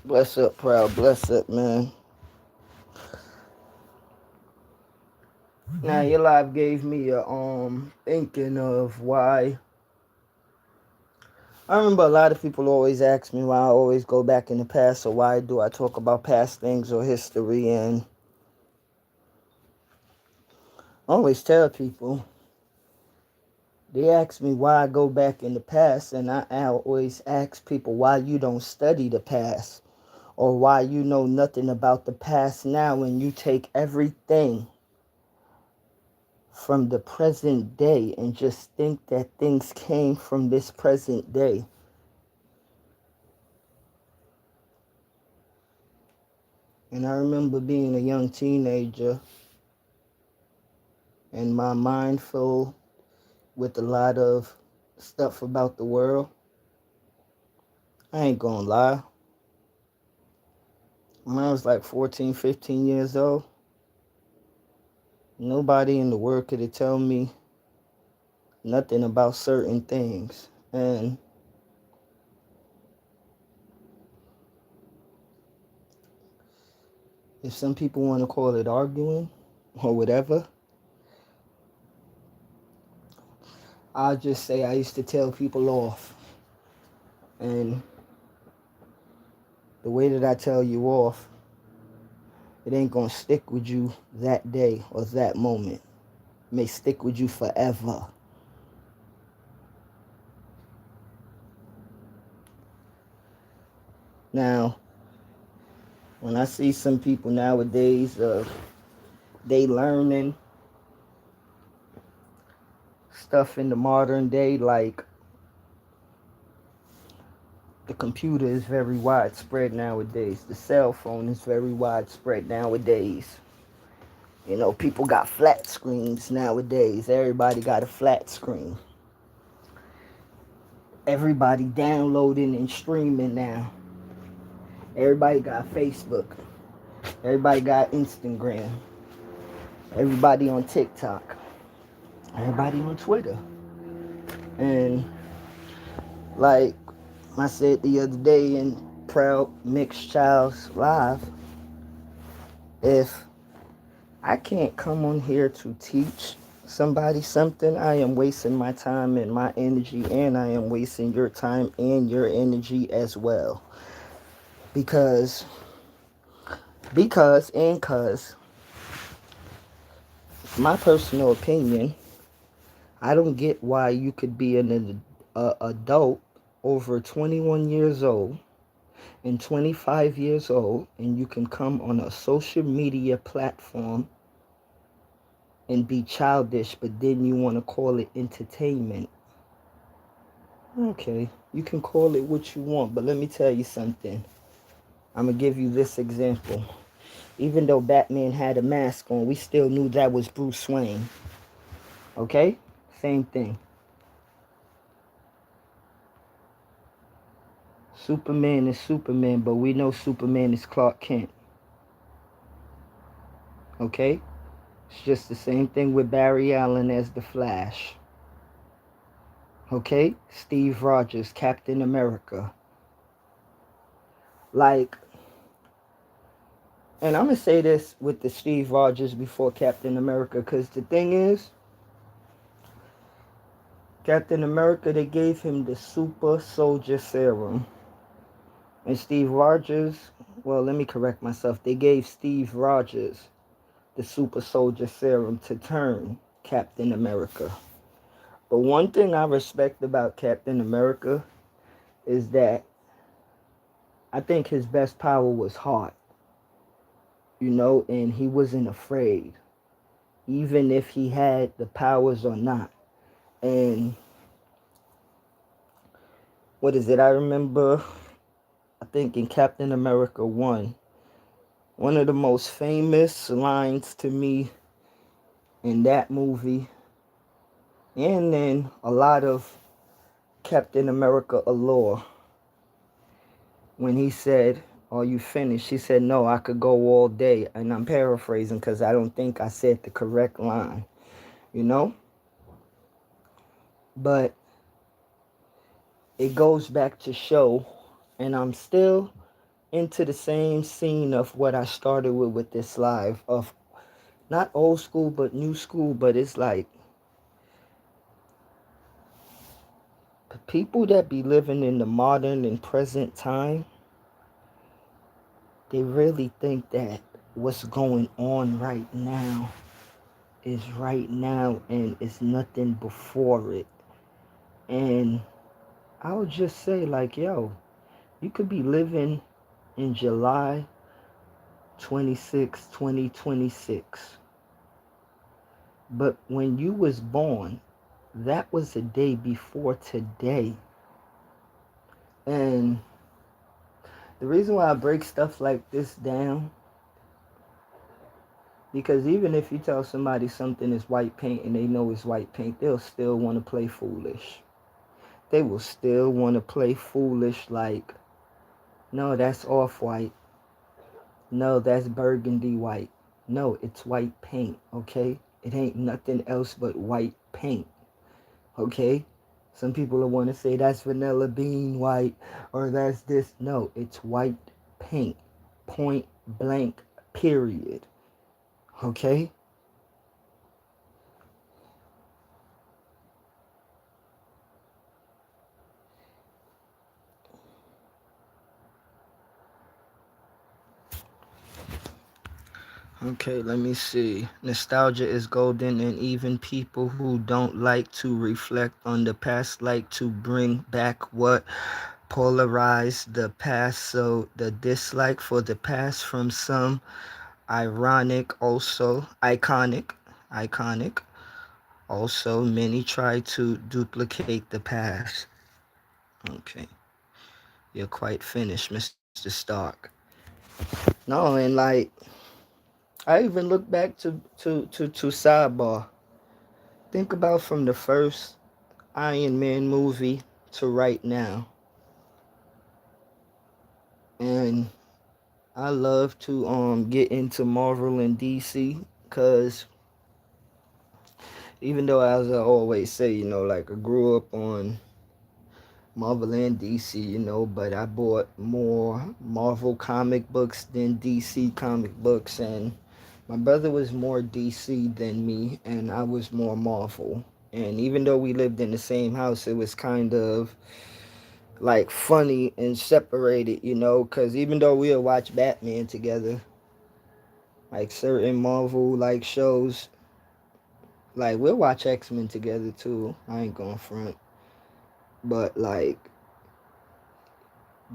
Bless up, proud. Bless up, man. Now your live gave me a thinking of why. I remember a lot of people always ask me why I always go back in the past, or why do I talk about past things or history, and I always tell people. They ask me why I go back in the past, and I always ask people why you don't study the past, or why you know nothing about the past now, and you take everything from the present day and just think that things came from this present day. And I remember being a young teenager and my mind full with a lot of stuff about the world. I ain't gonna lie. When I was like 14, 15 years old, nobody in the world could tell me nothing about certain things. And if some people want to call it arguing or whatever, I'll just say I used to tell people off. And the way that I tell you off, it ain't gonna stick with you that day or that moment. It may stick with you forever. Now, when I see some people nowadays, they learning stuff in the modern day, like the computer is very widespread nowadays. The cell phone is very widespread nowadays. You know, people got flat screens nowadays. Everybody got a flat screen. Everybody downloading and streaming now. Everybody got Facebook. Everybody got Instagram. Everybody on TikTok. Everybody on Twitter. And like I said the other day in Proud Mixed Child's Live, if I can't come on here to teach somebody something, I am wasting my time and my energy, and I am wasting your time and your energy as well. Because my personal opinion, I don't get why you could be an adult over 21 years old and 25 years old, and you can come on a social media platform and be childish, but then you want to call it entertainment. Okay, you can call it what you want, but let me tell you something. I'm going to give you this example. Even though Batman had a mask on, we still knew that was Bruce Wayne. Okay? Same thing. Superman is Superman, but we know Superman is Clark Kent. Okay? It's just the same thing with Barry Allen as the Flash. Okay? Steve Rogers, Captain America. Like, and I'm going to say this with the Steve Rogers before Captain America, because the thing is, Captain America, they gave him the super soldier serum. And Steve Rogers, well, let me correct myself. They gave Steve Rogers the super soldier serum to turn Captain America. But one thing I respect about Captain America is that I think his best power was heart. You know, and he wasn't afraid, even if he had the powers or not. And what is it? I remember, I think in Captain America 1, one of the most famous lines to me in that movie, and then a lot of Captain America allure, when he said, "Are you finished?" He said, "No, I could go all day." And I'm paraphrasing because I don't think I said the correct line, you know? But it goes back to show, and I'm still into the same scene of what I started with this live of not old school but new school, but it's like the people that be living in the modern and present time, they really think that what's going on right now is right now and it's nothing before it. And I would just say, like, yo, you could be living in July 26, 2026. But when you was born, that was a day before today. And the reason why I break stuff like this down, because even if you tell somebody something is white paint and they know it's white paint, they'll still want to play foolish. They will still want to play foolish like, no, that's off-white. No, that's burgundy white. No, it's white paint, okay? It ain't nothing else but white paint, okay? Some people will want to say that's vanilla bean white or that's this. No, it's white paint. Point blank, period. Okay? Okay, let me see. Nostalgia is golden, and even people who don't like to reflect on the past like to bring back what polarized the past. So the dislike for the past from some ironic, also iconic. Also, many try to duplicate the past. Okay, you're quite finished, Mr. Stark. No, and like I even look back to Sidebar. Think about from the first Iron Man movie to right now. And I love to get into Marvel and DC because even though as I always say, like I grew up on Marvel and DC, but I bought more Marvel comic books than DC comic books, and my brother was more DC than me, and I was more Marvel. And even though we lived in the same house, it was kind of like funny and separated, because even though we'll watch Batman together, like certain Marvel like shows, like we'll watch X-Men together too. I ain't gonna front, but like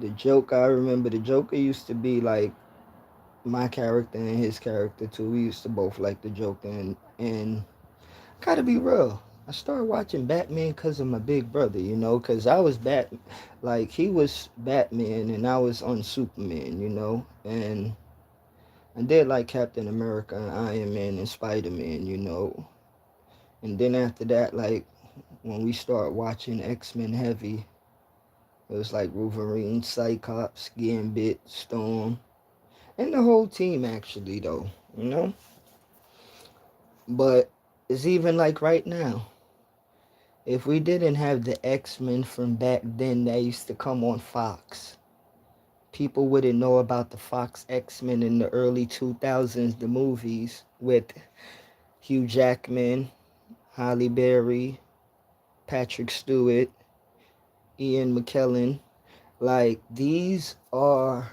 the Joker, I remember the Joker used to be like my character and his character too. We used to both like the Joker, and gotta be real. I started watching Batman because of my big brother, because I was like he was Batman and I was on Superman, and I did like Captain America and Iron Man and Spider-Man, and then after that, like when we start watching X-Men heavy, it was like Wolverine, Cyclops, Gambit, Storm, and the whole team actually though. But it's even like right now. If we didn't have the X-Men from back then that used to come on Fox, people wouldn't know about the Fox X-Men in the early 2000s, the movies with Hugh Jackman, Halle Berry, Patrick Stewart, Ian McKellen. Like these are,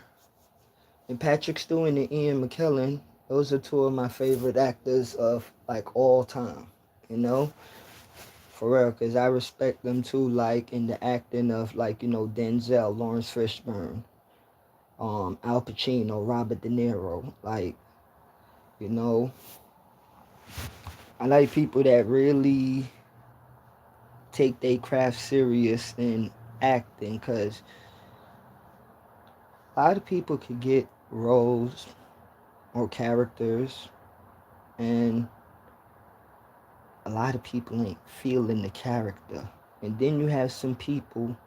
and Patrick Stewart and Ian McKellen, those are two of my favorite actors of like all time, you know? For real, because I respect them too, like in the acting of like, Denzel, Lawrence Fishburne, Al Pacino, Robert De Niro. Like, you know, I like people that really take their craft serious in acting because a lot of people could get roles or characters and a lot of people ain't feeling the character. And then you have some people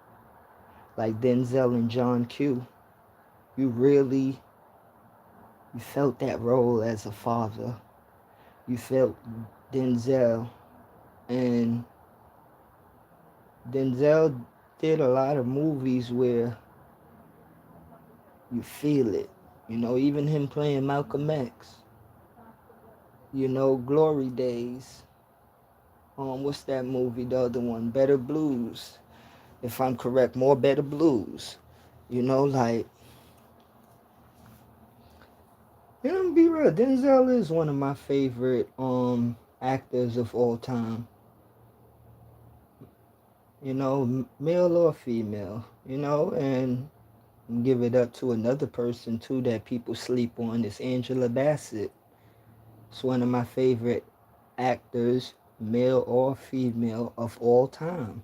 like Denzel and John Q. You felt that role as a father. You felt Denzel, and Denzel did a lot of movies where You feel it. You know, even him playing Malcolm X. You know, Glory Days. What's that movie? The other one, Better Blues. If I'm correct, more Better Blues. You know, like, you know, be real. Denzel is one of my favorite actors of all time. You know, male or female. You know, and give it up to another person too that people sleep on is Angela Bassett. It's one of my favorite actors, male or female, of all time.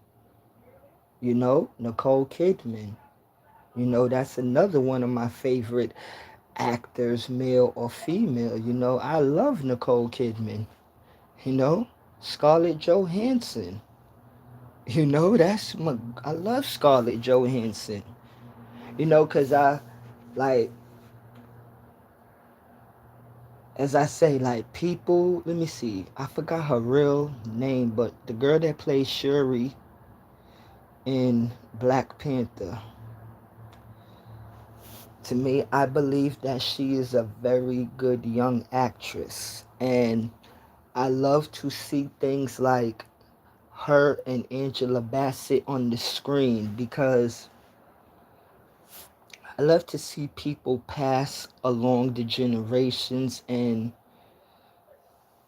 You know, Nicole Kidman. You know, that's another one of my favorite actors, male or female. You know, I love Nicole Kidman. You know, Scarlett Johansson. You know, I love Scarlett Johansson. You know, because like, as I say, like, people, let me see, I forgot her real name, but the girl that plays Shuri in Black Panther, to me, I believe that she is a very good young actress. And I love to see things like her and Angela Bassett on the screen because I love to see people pass along the generations, and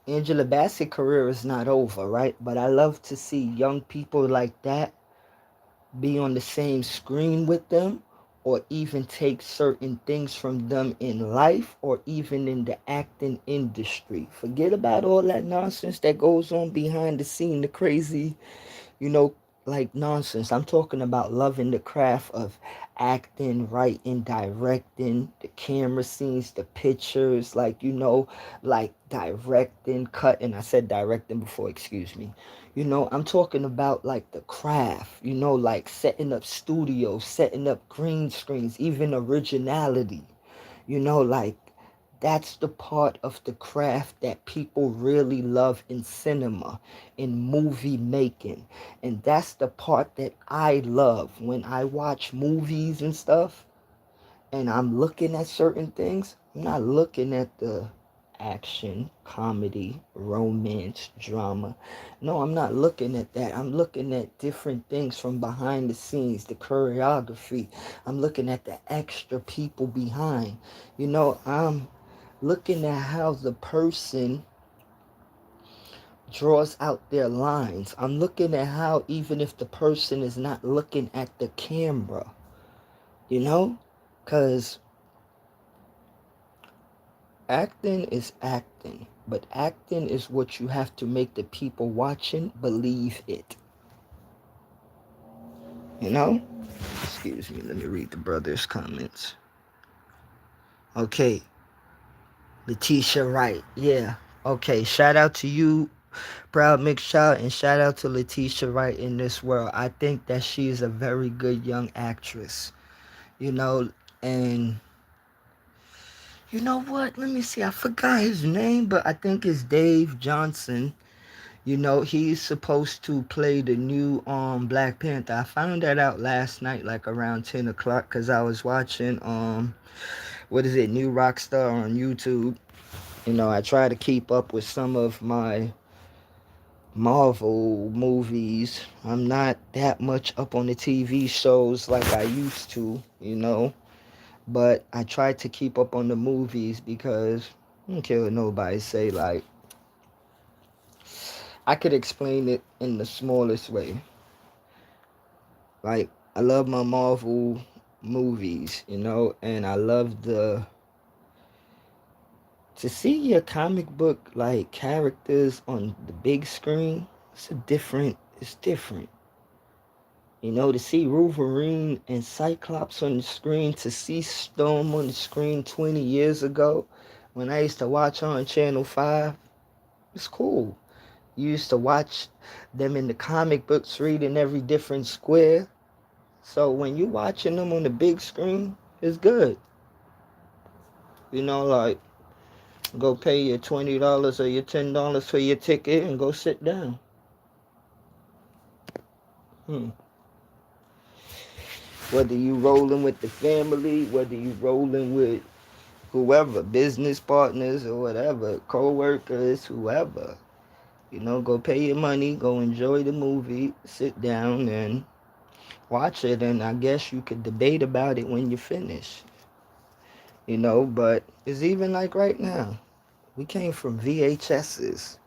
Angela Bassett's career is not over, right? But I love to see young people like that be on the same screen with them, or even take certain things from them in life or even in the acting industry. Forget about all that nonsense that goes on behind the scene, the crazy, you know, like nonsense. I'm talking about loving the craft of acting, writing, directing, the camera scenes, the pictures, like, you know, like directing, cutting. I said directing before, excuse me. You know, I'm talking about like the craft, you know, like setting up studios, setting up green screens, even originality, you know, like that's the part of the craft that people really love in cinema, in movie making. And that's the part that I love when I watch movies and stuff and I'm looking at certain things. I'm not looking at the action, comedy, romance, drama. No, I'm not looking at that. I'm looking at different things from behind the scenes, the choreography. I'm looking at the extra people behind. You know, I'm looking at how the person draws out their lines. I'm looking at how, even if the person is not looking at the camera, you know, because acting is acting, but acting is what you have to make the people watching believe it. You know? Excuse me, let me read the brother's comments. Okay, Letitia Wright. Yeah. Okay, shout out to you, Proud Mixed Child, and shout out to Letitia Wright in this world. I think that she is a very good young actress. You know, and you know what? Let me see. I forgot his name, but I think it's Dave Johnson. You know, he's supposed to play the new Black Panther. I found that out last night, like around 10 o'clock, because I was watching what is it, New Rockstar on YouTube. You know, I try to keep up with some of my Marvel movies. I'm not that much up on the TV shows like I used to, you know. But I try to keep up on the movies because I don't care what nobody say. Like, I could explain it in the smallest way. Like, I love my Marvel movies, you know, and I love to see your comic book like characters on the big screen. It's different. You know, to see Wolverine and Cyclops on the screen, to see Storm on the screen 20 years ago when I used to watch on Channel 5, it's cool. You used to watch them in the comic books, reading every different square. So when you watching them on the big screen, it's good. You know, like, go pay your $20 or your $10 for your ticket and go sit down. Whether you rolling with the family, whether you rolling with whoever, business partners or whatever, co-workers, whoever. Go pay your money, go enjoy the movie, sit down and watch it, and I guess you could debate about it when you finish. But it's even like right now. We came from VHSs,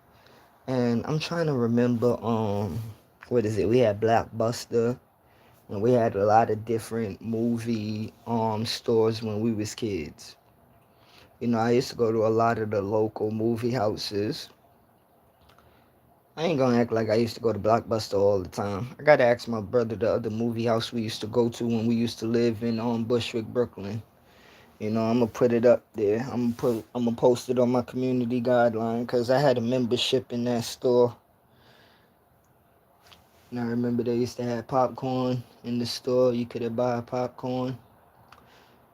and I'm trying to remember, what is it? We had Blockbuster, and we had a lot of different movie stores when we was kids. I used to go to a lot of the local movie houses. I ain't gonna act like I used to go to Blockbuster all the time. I gotta ask my brother the other movie house we used to go to when we used to live in Bushwick, Brooklyn. I'm gonna put it up there. I'm gonna post it on my community guideline because I had a membership in that store. And I remember they used to have popcorn in the store. You could buy popcorn.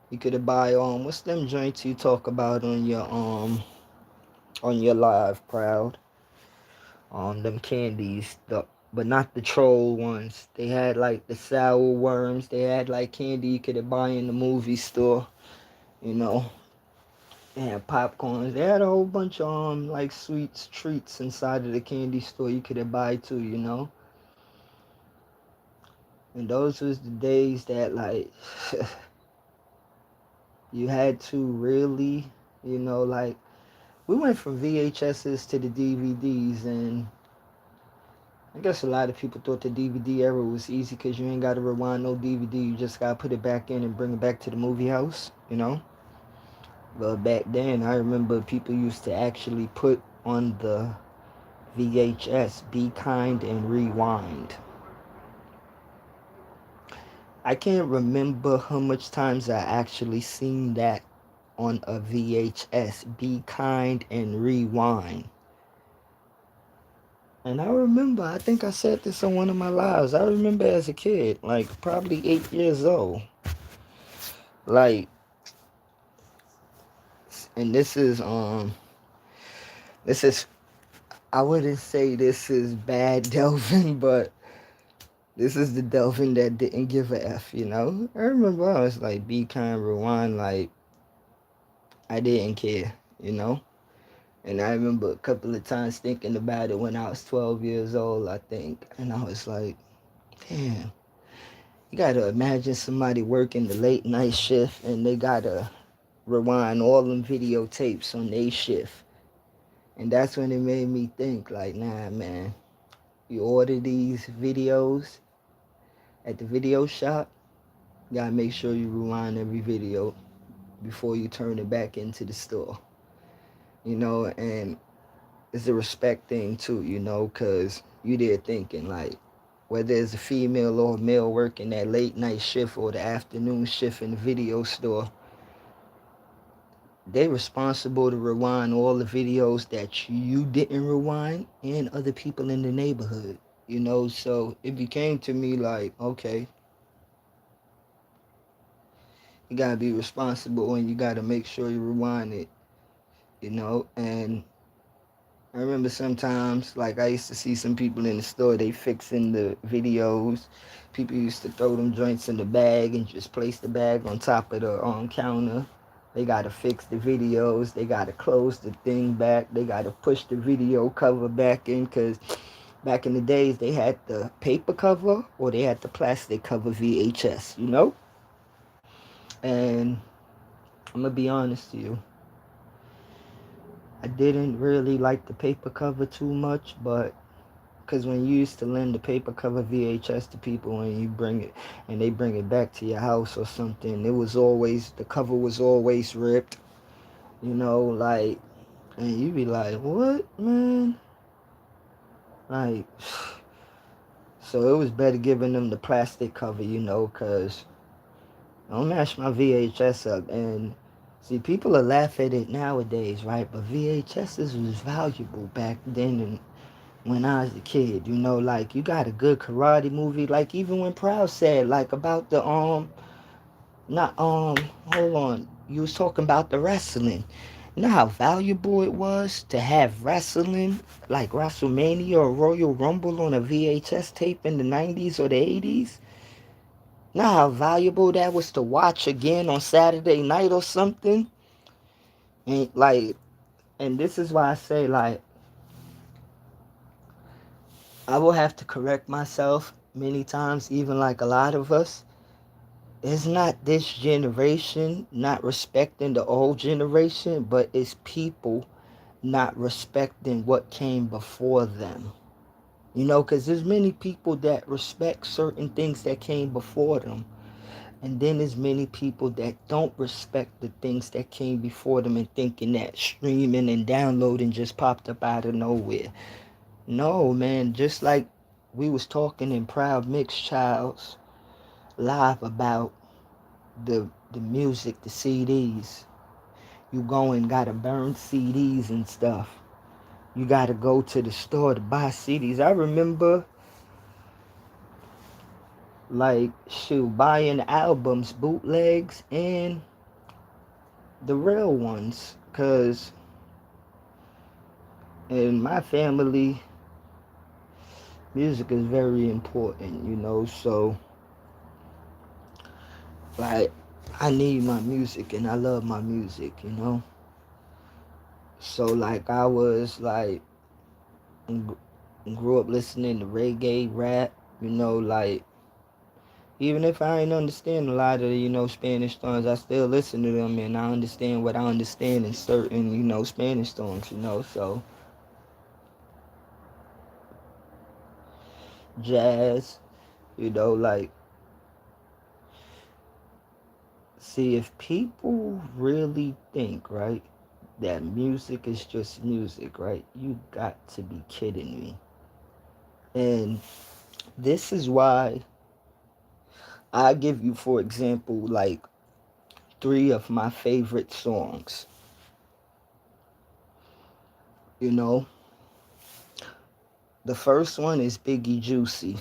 You could buy what's them joints you talk about on your live crowd? Them candies, but not the troll ones. They had like the sour worms. They had like candy you could buy in the movie store. You know, they had popcorns. They had a whole bunch of like sweets, treats inside of the candy store you could buy too. And those was the days that like you had to really, like we went from VHSs to the DVDs, and I guess a lot of people thought the DVD era was easy because you ain't got to rewind no DVD. You just got to put it back in and bring it back to the movie house. But back then, I remember people used to actually put on the VHS, Be Kind and Rewind. I can't remember how much times I actually seen that on a VHS, Be Kind and Rewind. And I remember, I think I said this on one of my lives. I remember as a kid, like probably 8 years old. Like, and this is, I wouldn't say this is bad Delvin, but this is the Delvin that didn't give a F. I remember I was like, Be Kind, Rewind, like, I didn't care, you know? And I remember a couple of times thinking about it when I was 12 years old, I think. And I was like, damn. You gotta imagine somebody working the late night shift and they gotta rewind all them videotapes on their shift. And that's when it made me think, like, nah, man, you order these videos at the video shop, you gotta make sure you rewind every video before you turn it back into the store. And it's a respect thing too, because you there thinking, like, whether it's a female or a male working that late night shift or the afternoon shift in the video store, they responsible to rewind all the videos that you didn't rewind and other people in the neighborhood. So it became to me like, okay, you gotta be responsible and you gotta make sure you rewind it. And I remember sometimes, like, I used to see some people in the store, they fixing the videos. People used to throw them joints in the bag and just place the bag on top of the counter. They got to fix the videos. They got to close the thing back. They got to push the video cover back in because back in the days, they had the paper cover or they had the plastic cover VHS. And I'm going to be honest to you. I didn't really like the paper cover too much, but because when you used to lend the paper cover VHS to people and you bring it and they bring it back to your house or something, the cover was always ripped, like, and you be like, what, man? Like, so it was better giving them the plastic cover, because don't mash my VHS up. And see, people are laugh at it nowadays, right? But VHSs was valuable back then, and when I was a kid, like, you got a good karate movie, like even when Proud said, like, about the not hold on, you was talking about the wrestling. You know how valuable it was to have wrestling, like WrestleMania or Royal Rumble on a VHS tape in the 90s or the 80s? Know how valuable that was to watch again on Saturday night or something? And like, and this is why I say, like, I will have to correct myself many times, even like a lot of us. It's not this generation not respecting the old generation, but it's people not respecting what came before them. You know, because there's many people that respect certain things that came before them. And then there's many people that don't respect the things that came before them and thinking that streaming and downloading just popped up out of nowhere. No, man, just like we was talking in Proud Mix Childs live about the music, the CDs. You go and gotta burn CDs and stuff. You gotta go to the store to buy CDs. I remember, like, shoot, buying albums, bootlegs, and the real ones. Cause in my family, music is very important, you know. So, like, I need my music and I love my music, you know. So, like, I was like, grew up listening to reggae, rap, you know, like, even if I ain't understand a lot of, you know, Spanish songs, I still listen to them and I understand what I understand in certain, you know, Spanish songs, you know. So, jazz, you know, like, see, if people really think, right, that music is just music, right, you got to be kidding me. And this is why I give you, for example, like, three of my favorite songs. You know, the first one is Biggie Juicy.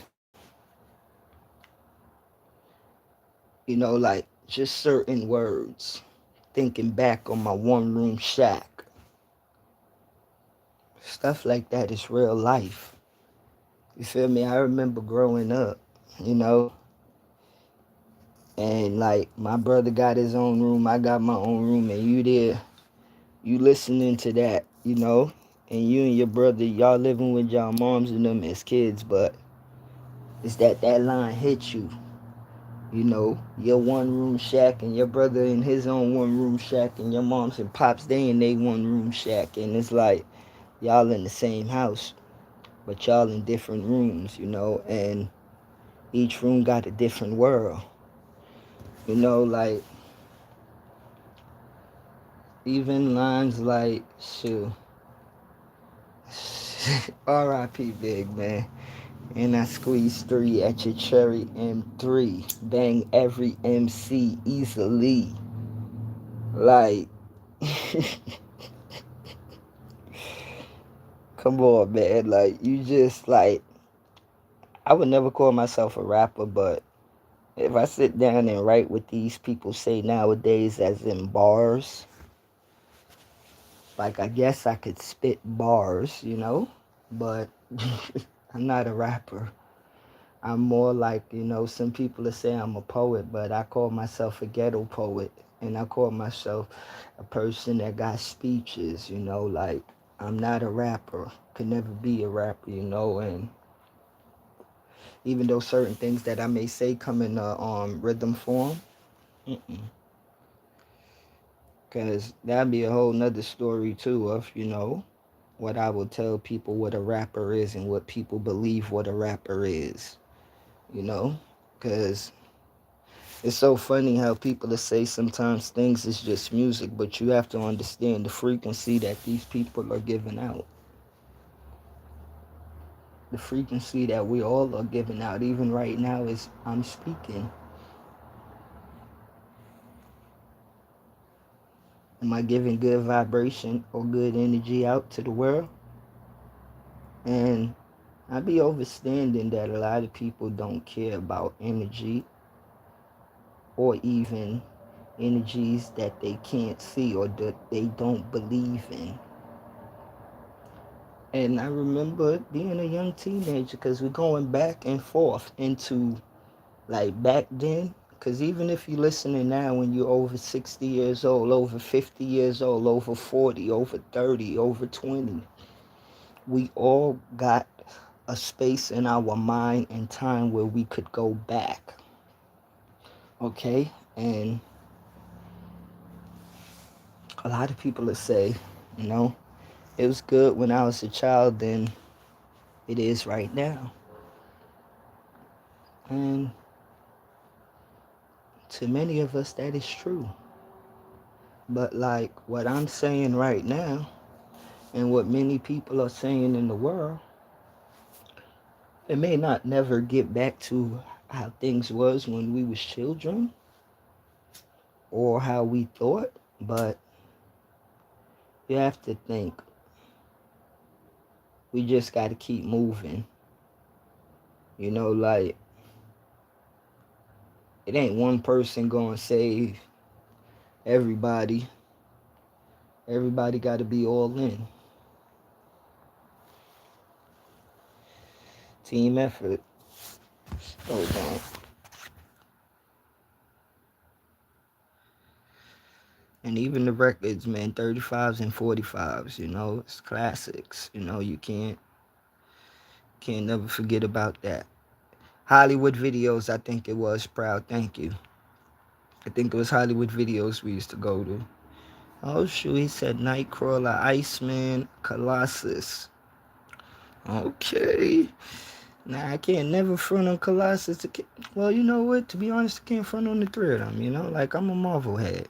You know, like, just certain words. Thinking back on my one room shack. Stuff like that is real life. You feel me? I remember growing up, you know, and like my brother got his own room, I got my own room, and you there, you listening to that, you know, and you and your brother, y'all living with y'all moms and them as kids, but it's that line hit you. You know, your one room shack and your brother in his own one room shack and your moms and pops they in they one room shack, and it's like y'all in the same house, but y'all in different rooms, you know, and each room got a different world. You know, like even lines like shoot R.I.P. Big Man. And I squeeze three at your cherry M3. Bang every MC easily. Like come on, man. Like, you just, like, I would never call myself a rapper, but if I sit down and write what these people say nowadays, as in bars, like, I guess I could spit bars, you know? But I'm not a rapper. I'm more like, you know, some people that say I'm a poet, but I call myself a ghetto poet. And I call myself a person that got speeches, you know, like, I'm not a rapper. Could never be a rapper, you know, and even though certain things that I may say come in a rhythm form, because that'd be a whole nother story too of, you know, what I will tell people what a rapper is and what people believe what a rapper is, you know, because it's so funny how people that say sometimes things is just music, but you have to understand the frequency that these people are giving out. The frequency that we all are giving out, even right now, is I'm speaking. Am I giving good vibration or good energy out to the world? And I be understanding that a lot of people don't care about energy or even energies that they can't see or that they don't believe in. And I remember being a young teenager because we're going back and forth into Like back then, because even if you're listening now when you're over 60 years old, over 50 years old, over 40, over 30, over 20, we all got a space in our mind and time where we could go back. Okay? And a lot of people will say, you know, it was good when I was a child than it is right now. And to many of us, that is true. But like what I'm saying right now, and what many people are saying in the world, it may not never get back to how things was when we was children or how we thought, but you have to think we just got to keep moving. You know, like it ain't one person gonna save everybody. Everybody got to be all in. Team effort. Hold on. And even the records, man, 35s and 45s, you know, it's classics. You know, you can't never forget about that. Hollywood Videos, I think it was, Proud. Thank you. I think it was Hollywood Videos we used to go to. Oh, shoot, he said Nightcrawler, Iceman, Colossus. Okay. Nah, I can't never front on Colossus. Well, you know what? To be honest, I can't front on the three of them, you know? Like, I'm a Marvel head,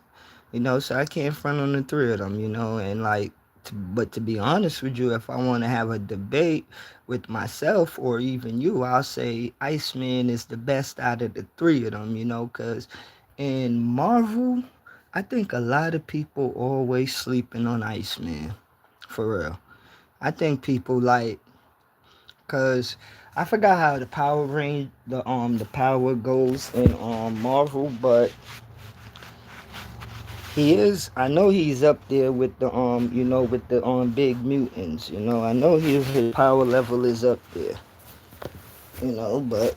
you know? So I can't front on the three of them, you know? And, like, but to be honest with you, if I want to have a debate with myself or even you, I'll say Iceman is the best out of the three of them, you know? Because in Marvel, I think a lot of people always sleeping on Iceman, for real. I think people, like, cause I forgot how the power range the power goes in Marvel, but he is, I know he's up there with the you know, with the big mutants, you know. I know his power level is up there, you know, but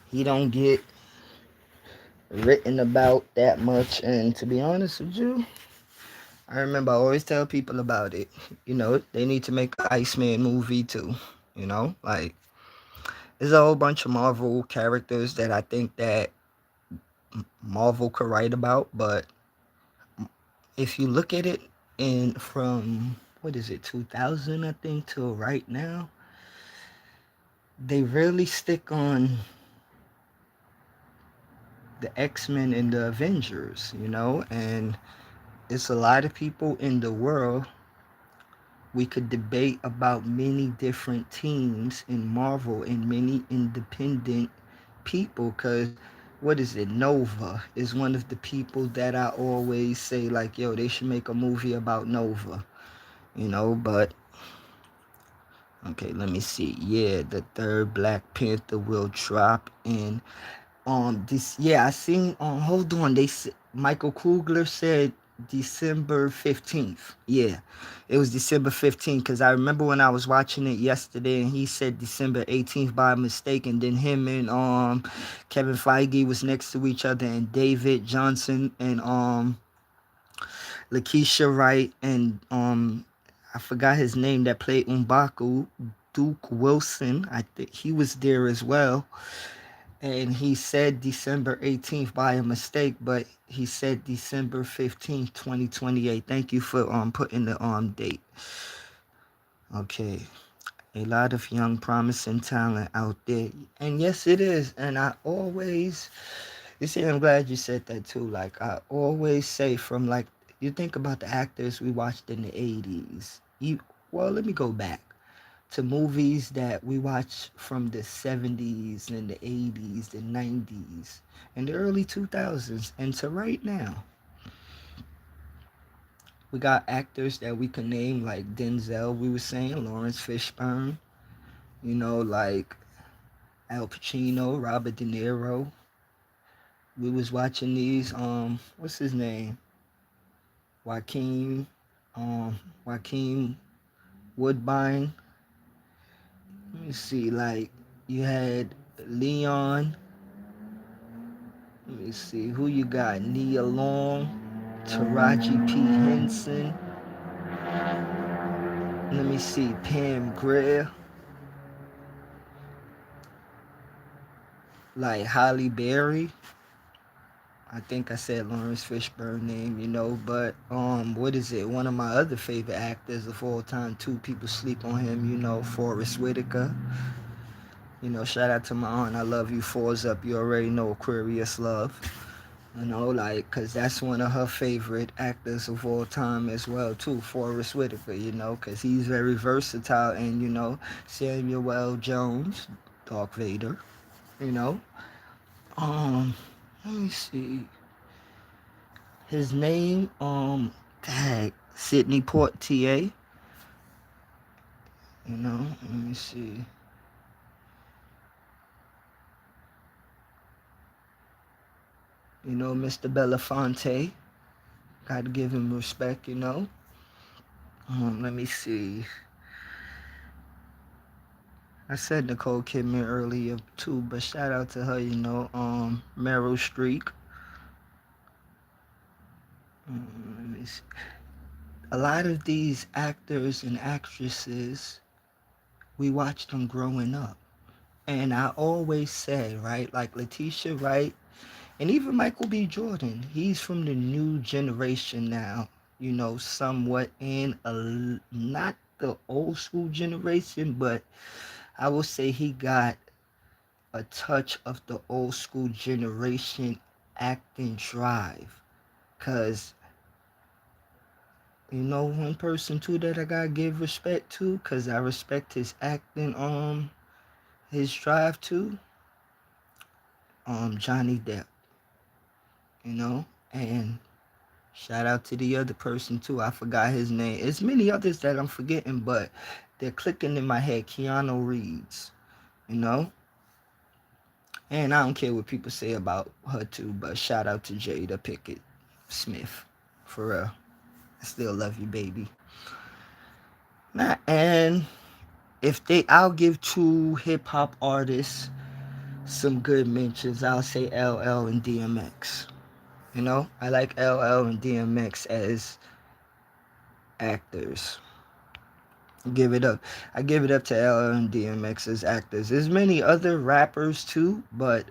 he don't get written about that much. And to be honest with you, I remember I always tell people about it. You know, they need to make an Iceman movie too. You know, like there's a whole bunch of Marvel characters that I think that Marvel could write about, but if you look at it in from what is it, 2000 I think till right now, they really stick on the X-Men and the Avengers, you know, and it's a lot of people in the world. We could debate about many different teams in Marvel and many independent people, because what is it, Nova is one of the people that I always say, like, yo, they should make a movie about Nova, you know. But okay, let me see. Yeah, the third Black Panther will drop in this. Yeah, I seen hold on, Michael Kugler said December 15th. Yeah, it was December 15th, because I remember when I was watching it yesterday and he said December 18th by mistake, and then him and Kevin Feige was next to each other, and David Johnson and Lakeisha Wright and I forgot his name that played M'Baku, Duke Wilson. I think he was there as well. And he said December 18th by a mistake, but he said December 15th, 2028. Thank you for putting the date. Okay. A lot of young promising talent out there. And yes it is. And I always, you see, I'm glad you said that too. Like I always say, from like, you think about the actors we watched in the 80s. Well, let me go back to movies that we watched from the 70s and the 80s, the 90s, and the early 2000s, and to right now. We got actors that we can name like Denzel, we were saying, Lawrence Fishburne, you know, like Al Pacino, Robert De Niro. We was watching these, what's his name? Joaquin, Joaquin Woodbine. Let me see, like you had Leon, Let me see who you got. Nia Long, Taraji P. Henson. Let me see, Pam Grier, like Holly Berry. I think I said Lawrence Fishburne name, but what is it? One of my other favorite actors of all time, too. People sleep on him, Forrest Whitaker. Shout out to my aunt. I love you. Fours up. You already know Aquarius love. Cause that's one of her favorite actors of all time as well, too. Forrest Whitaker, cause he's very versatile, and Samuel L. Jones, Darth Vader, you know. Let me see. His name, Sidney Poitier. Let me see. Mr. Belafonte. Gotta give him respect, Let me see. I said Nicole Kidman earlier too, but shout out to her, Meryl Streep. Let me see. A lot of these actors and actresses, we watched them growing up. And I always said, right, like Letitia Wright, and even Michael B. Jordan, he's from the new generation now, somewhat not the old school generation, but I will say he got a touch of the old school generation acting drive. Cause one person too that I gotta give respect to, cause I respect his acting, his drive too. Johnny Depp, and shout out to the other person too. I forgot his name. It's many others that I'm forgetting, but they're clicking in my head. Keanu Reeves, and I don't care what people say about her too, but shout out to Jada Pinkett Smith, for real. I still love you, baby. And I'll give two hip hop artists some good mentions. I'll say LL and DMX. I like LL and DMX as actors. Give it up. I give it up to LL and DMX as actors. There's many other rappers too, but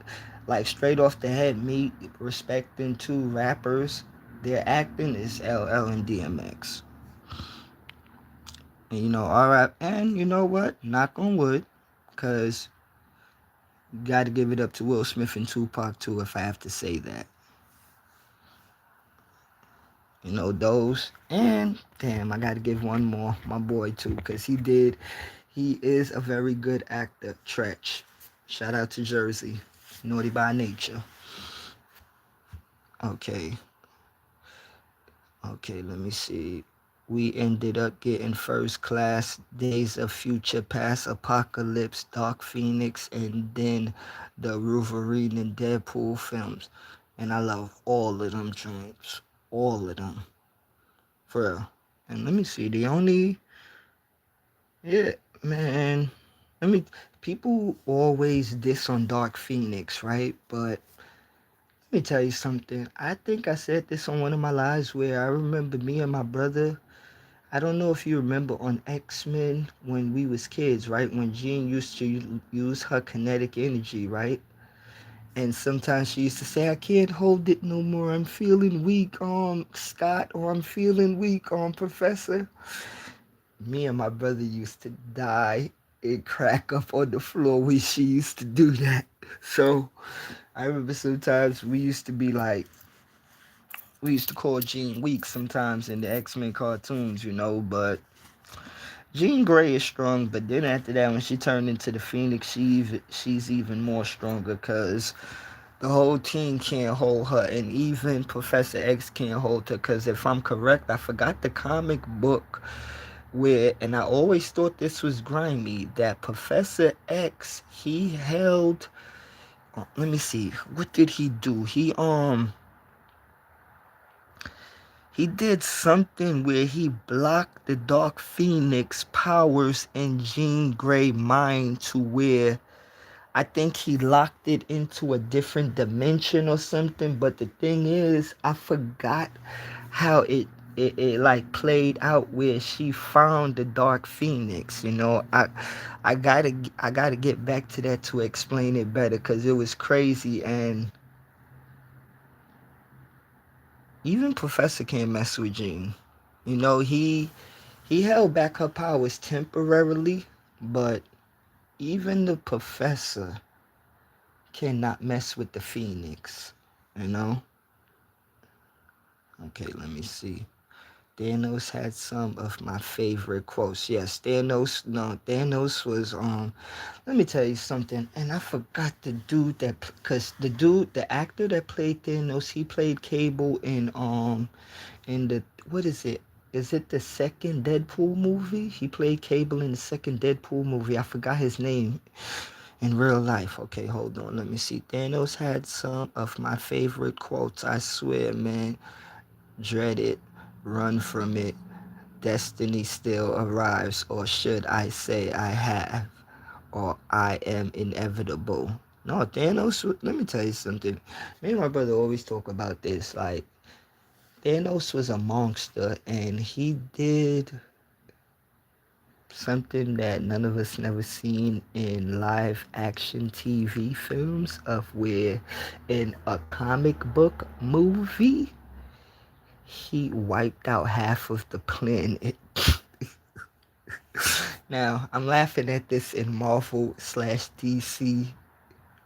like straight off the head, me respecting two rappers, their acting is LL and DMX. And alright, and you know what? Knock on wood, cause you gotta give it up to Will Smith and Tupac too, if I have to say that. Those. And damn, I gotta give one more, my boy too, cause he is a very good actor. Treach. Shout out to Jersey. Naughty by nature. Okay, let me see. We ended up getting First Class, Days of Future Past, Apocalypse, Dark Phoenix, and then the Wolverine and Deadpool films. And I love all of them joints. All of them. For real. And let me see. Yeah, man. People always diss on Dark Phoenix, right? But let me tell you something. I think I said this on one of my lives where I remember me and my brother. I don't know if you remember on X-Men when we was kids, right? When Jean used to use her kinetic energy, right? And sometimes she used to say, I can't hold it no more. I'm feeling weak, Scott, or I'm feeling weak, Professor. Me and my brother used to die and crack up on the floor when she used to do that. So I remember sometimes we used to call Jean weak sometimes in the X-Men cartoons, but Jean Grey is strong, but then after that, when she turned into the Phoenix, she's even more stronger, because the whole team can't hold her, and even Professor X can't hold her, because if I'm correct, I forgot the comic book where, and I always thought this was grimy, that Professor X, he held, let me see, what did he do? He did something where he blocked the Dark Phoenix powers in Jean Grey mind, to where I think he locked it into a different dimension or something. But the thing is, I forgot how it like played out where she found the Dark Phoenix. I gotta get back to that to explain it better because it was crazy. And even Professor can't mess with Jean. He held back her powers temporarily, but even the Professor cannot mess with the Phoenix. You know? Okay, let me see. Thanos had some of my favorite quotes. Yes, Thanos. No, Thanos was Let me tell you something, and I forgot the dude cause the actor that played Thanos, he played Cable in the what is it? Is it the second Deadpool movie? He played Cable in the second Deadpool movie. I forgot his name in real life. Okay, hold on. Let me see. Thanos had some of my favorite quotes. I swear, man. Dread it, run from it. Destiny still arrives, or should I say I have, or I am inevitable. No, Thanos, let me tell you something. Me and my brother always talk about this. Like, Thanos was a monster, and he did something that none of us never seen in live action TV films of where in a comic book movie he wiped out half of the planet. Now, I'm laughing at this in Marvel slash DC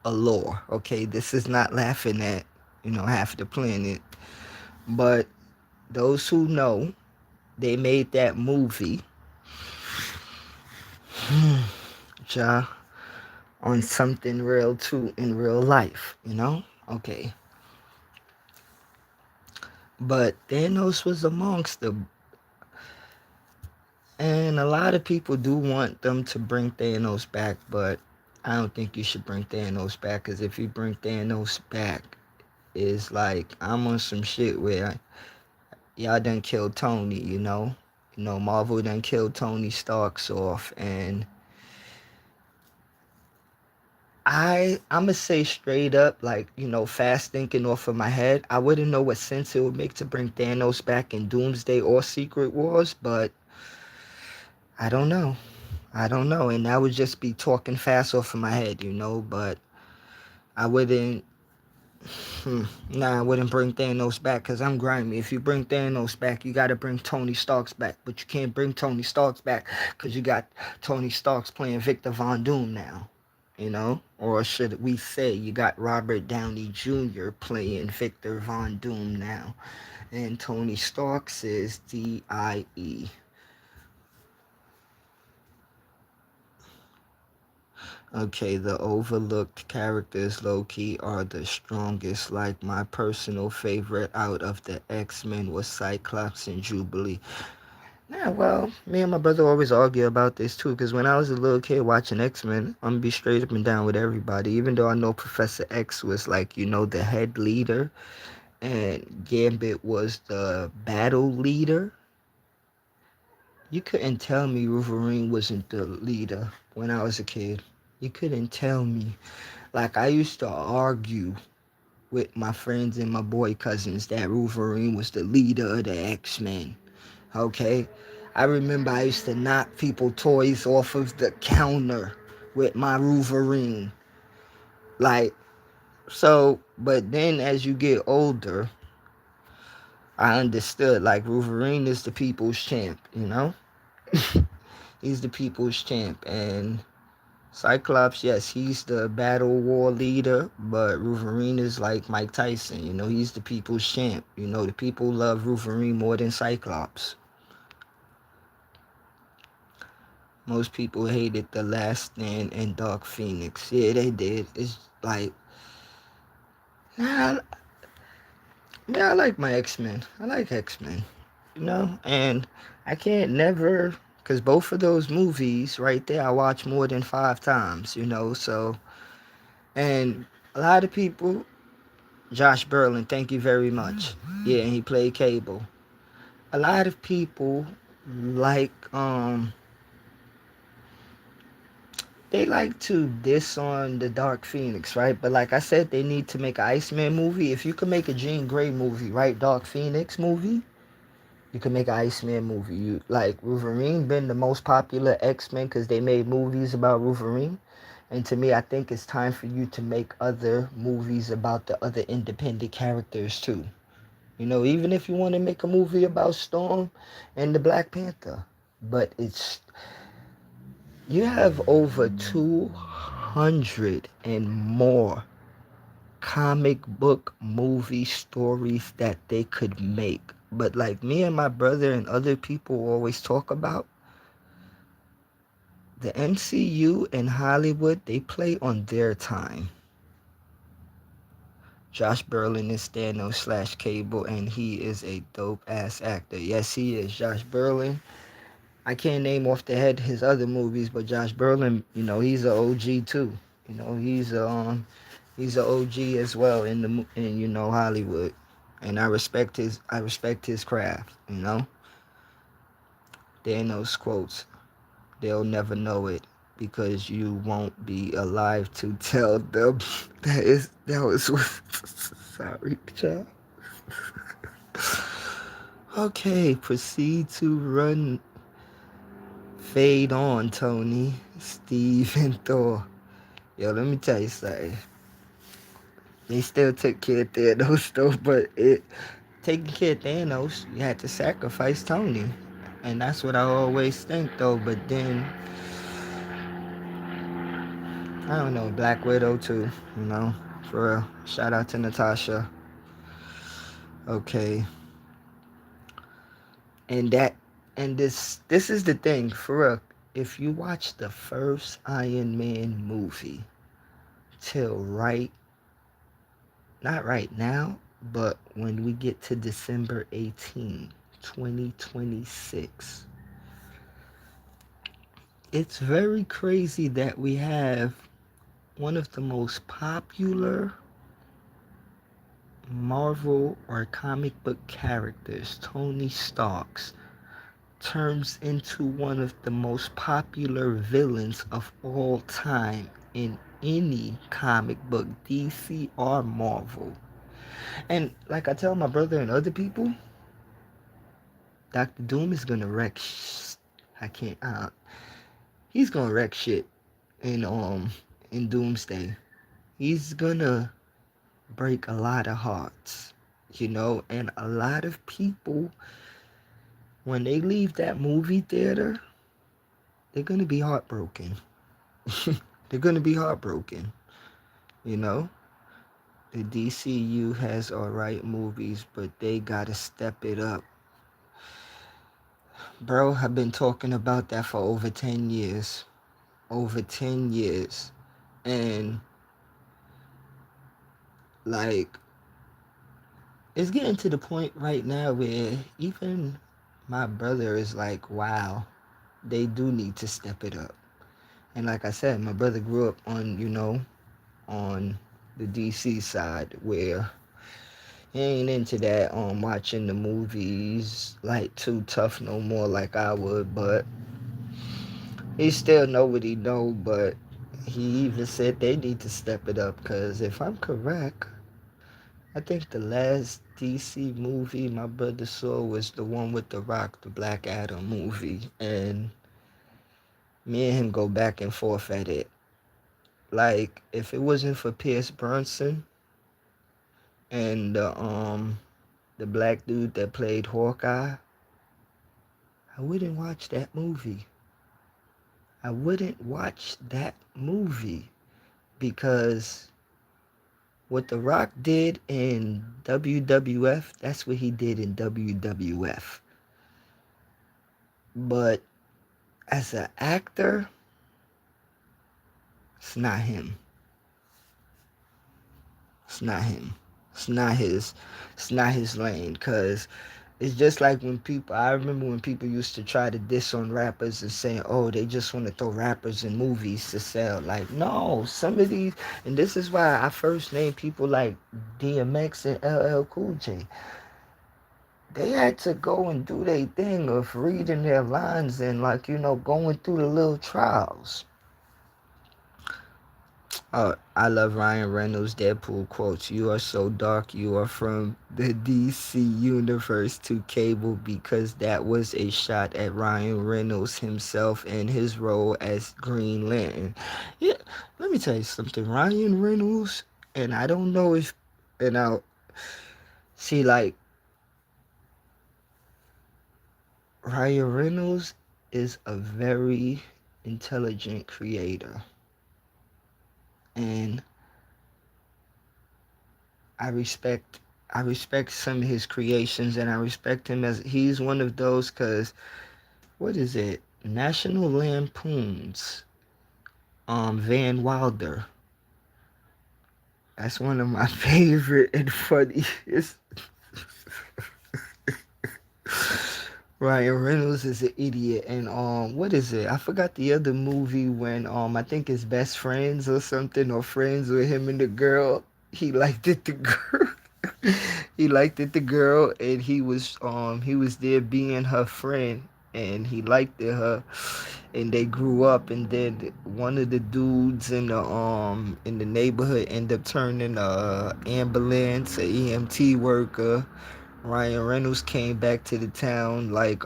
lore. Okay, this is not laughing at, half the planet. But those who know, they made that movie ja, on something real too in real life. Okay. But Thanos was a monster. And a lot of people do want them to bring Thanos back, but I don't think you should bring Thanos back, because if you bring Thanos back, it's like I'm on some shit where y'all done killed Tony. Marvel done killed Tony Stark's off, and I'ma say straight up, like, fast thinking off of my head, I wouldn't know what sense it would make to bring Thanos back in Doomsday or Secret Wars, but I don't know. I don't know, and that would just be talking fast off of my head, but I wouldn't, I wouldn't bring Thanos back because I'm grimy. If you bring Thanos back, you got to bring Tony Stark's back, but you can't bring Tony Stark's back because you got Tony Stark's playing Victor Von Doom now, or should we say you got Robert Downey Jr. playing Victor Von Doom now, and Tony Stark's is DIE. Okay, the overlooked characters low-key are the strongest. Like, my personal favorite out of the X-Men was Cyclops and Jubilee. Yeah, well, me and my brother always argue about this too, because when I was a little kid watching X-Men, I'm gonna be straight up and down with everybody. Even though I know Professor X was like, the head leader, and Gambit was the battle leader, you couldn't tell me Wolverine wasn't the leader when I was a kid. You couldn't tell me. Like, I used to argue with my friends and my boy cousins that Wolverine was the leader of the X-Men. Okay? I remember I used to knock people toys off of the counter with my Wolverine. Like, so, but then as you get older, I understood, like, Wolverine is the people's champ. He's the people's champ. And Cyclops, yes, he's the battle war leader, but Wolverine is like Mike Tyson. He's the people's champ. The people love Wolverine more than Cyclops. Most people hated The Last Stand and Dark Phoenix. Yeah, they did. It's like, nah, yeah, I like my X-Men. I like X-Men, and I can't never, because both of those movies right there, I watch more than 5 times, so, and a lot of people, Josh Brolin, thank you very much. Yeah, and he played Cable. A lot of people like they like to diss on the Dark Phoenix, right? But like I said, they need to make an Iceman movie. If you could make a Jean Grey movie, right? Dark Phoenix movie, you can make an Iceman movie. You like Wolverine been the most popular X-Men because they made movies about Wolverine. And to me, I think it's time for you to make other movies about the other independent characters too. You know, even if you want to make a movie about Storm and the Black Panther, but it's you have over 200 and more comic book movie stories that they could make. But like me and my brother and other people always talk about, the MCU and Hollywood, they play on their time. Josh Brolin is Thanos slash Cable, and he is a dope ass actor. Yes, he is. Josh Brolin. I can't name off the head his other movies, but Josh Brolin, you know, he's an OG too. You know, he's an OG as well in you know Hollywood, and I respect his craft. You know, Thanos quotes, "They'll never know it because you won't be alive to tell them." That was sorry, child. Okay, proceed to run. Fade on, Tony, Steve, and Thor. Yo, let me tell you something. They still took care of Thanos though, but taking care of Thanos, you had to sacrifice Tony. And that's what I always think though, but then I don't know, Black Widow too, you know, for real. Shout out to Natasha. Okay. And this is the thing, for real. If you watch the first Iron Man movie till not right now, but when we get to December 18, 2026, it's very crazy that we have one of the most popular Marvel or comic book characters, Tony Starks, turns into one of the most popular villains of all time in any comic book, DC or Marvel. And like I tell my brother and other people, Dr. Doom is gonna wreck. I can't. He's gonna wreck shit in Doomsday. He's gonna break a lot of hearts, you know, and a lot of people when they leave that movie theater, they're gonna be heartbroken. They're gonna be heartbroken, you know. The DCU has alright movies, but they gotta step it up. Bro, I've been talking about that for over 10 years. Over 10 years. And, like, it's getting to the point right now where even my brother is like, wow, they do need to step it up. And like I said, my brother grew up on, you know, on the DC side where he ain't into that watching the movies like too tough no more like I would, but he still know what he know, but he even said they need to step it up because if I'm correct, I think the last DC movie my brother saw was the one with The Rock, the Black Adam movie, and me and him go back and forth at it. Like, if it wasn't for Pierce Brosnan and the black dude that played Hawkeye, I wouldn't watch that movie. I wouldn't watch that movie because what The Rock did in WWF, that's what he did in WWF. But as an actor, it's not him. It's not him. It's not his lane. Cause it's just like when people. I remember when people used to try to diss on rappers and saying, "Oh, they just want to throw rappers in movies to sell." Like, no, some of these, and this is why I first named people like DMX and LL Cool J. They had to go and do their thing of reading their lines and, like, you know, going through the little trials. Oh, I love Ryan Reynolds' Deadpool quotes. You are so dark. You are from the DC universe to Cable, because that was a shot at Ryan Reynolds himself and his role as Green Lantern. Yeah, let me tell you something. Ryan Reynolds, and I don't know if, and I'll see, like, Ryan Reynolds is a very intelligent creator. And I respect I respect some of his creations, and I respect him as he's one of those, cuz what is it? National Lampoon's Van Wilder. That's one of my favorite and funniest. Ryan Reynolds is an idiot, and what is it? I forgot the other movie when I think it's Best Friends or something, or Friends with him and the girl. He liked it the girl. He liked it the girl, and he was there being her friend, and he liked it her, and they grew up, and then one of the dudes in the neighborhood ended up turning a ambulance, a EMT worker. Ryan Reynolds came back to the town, like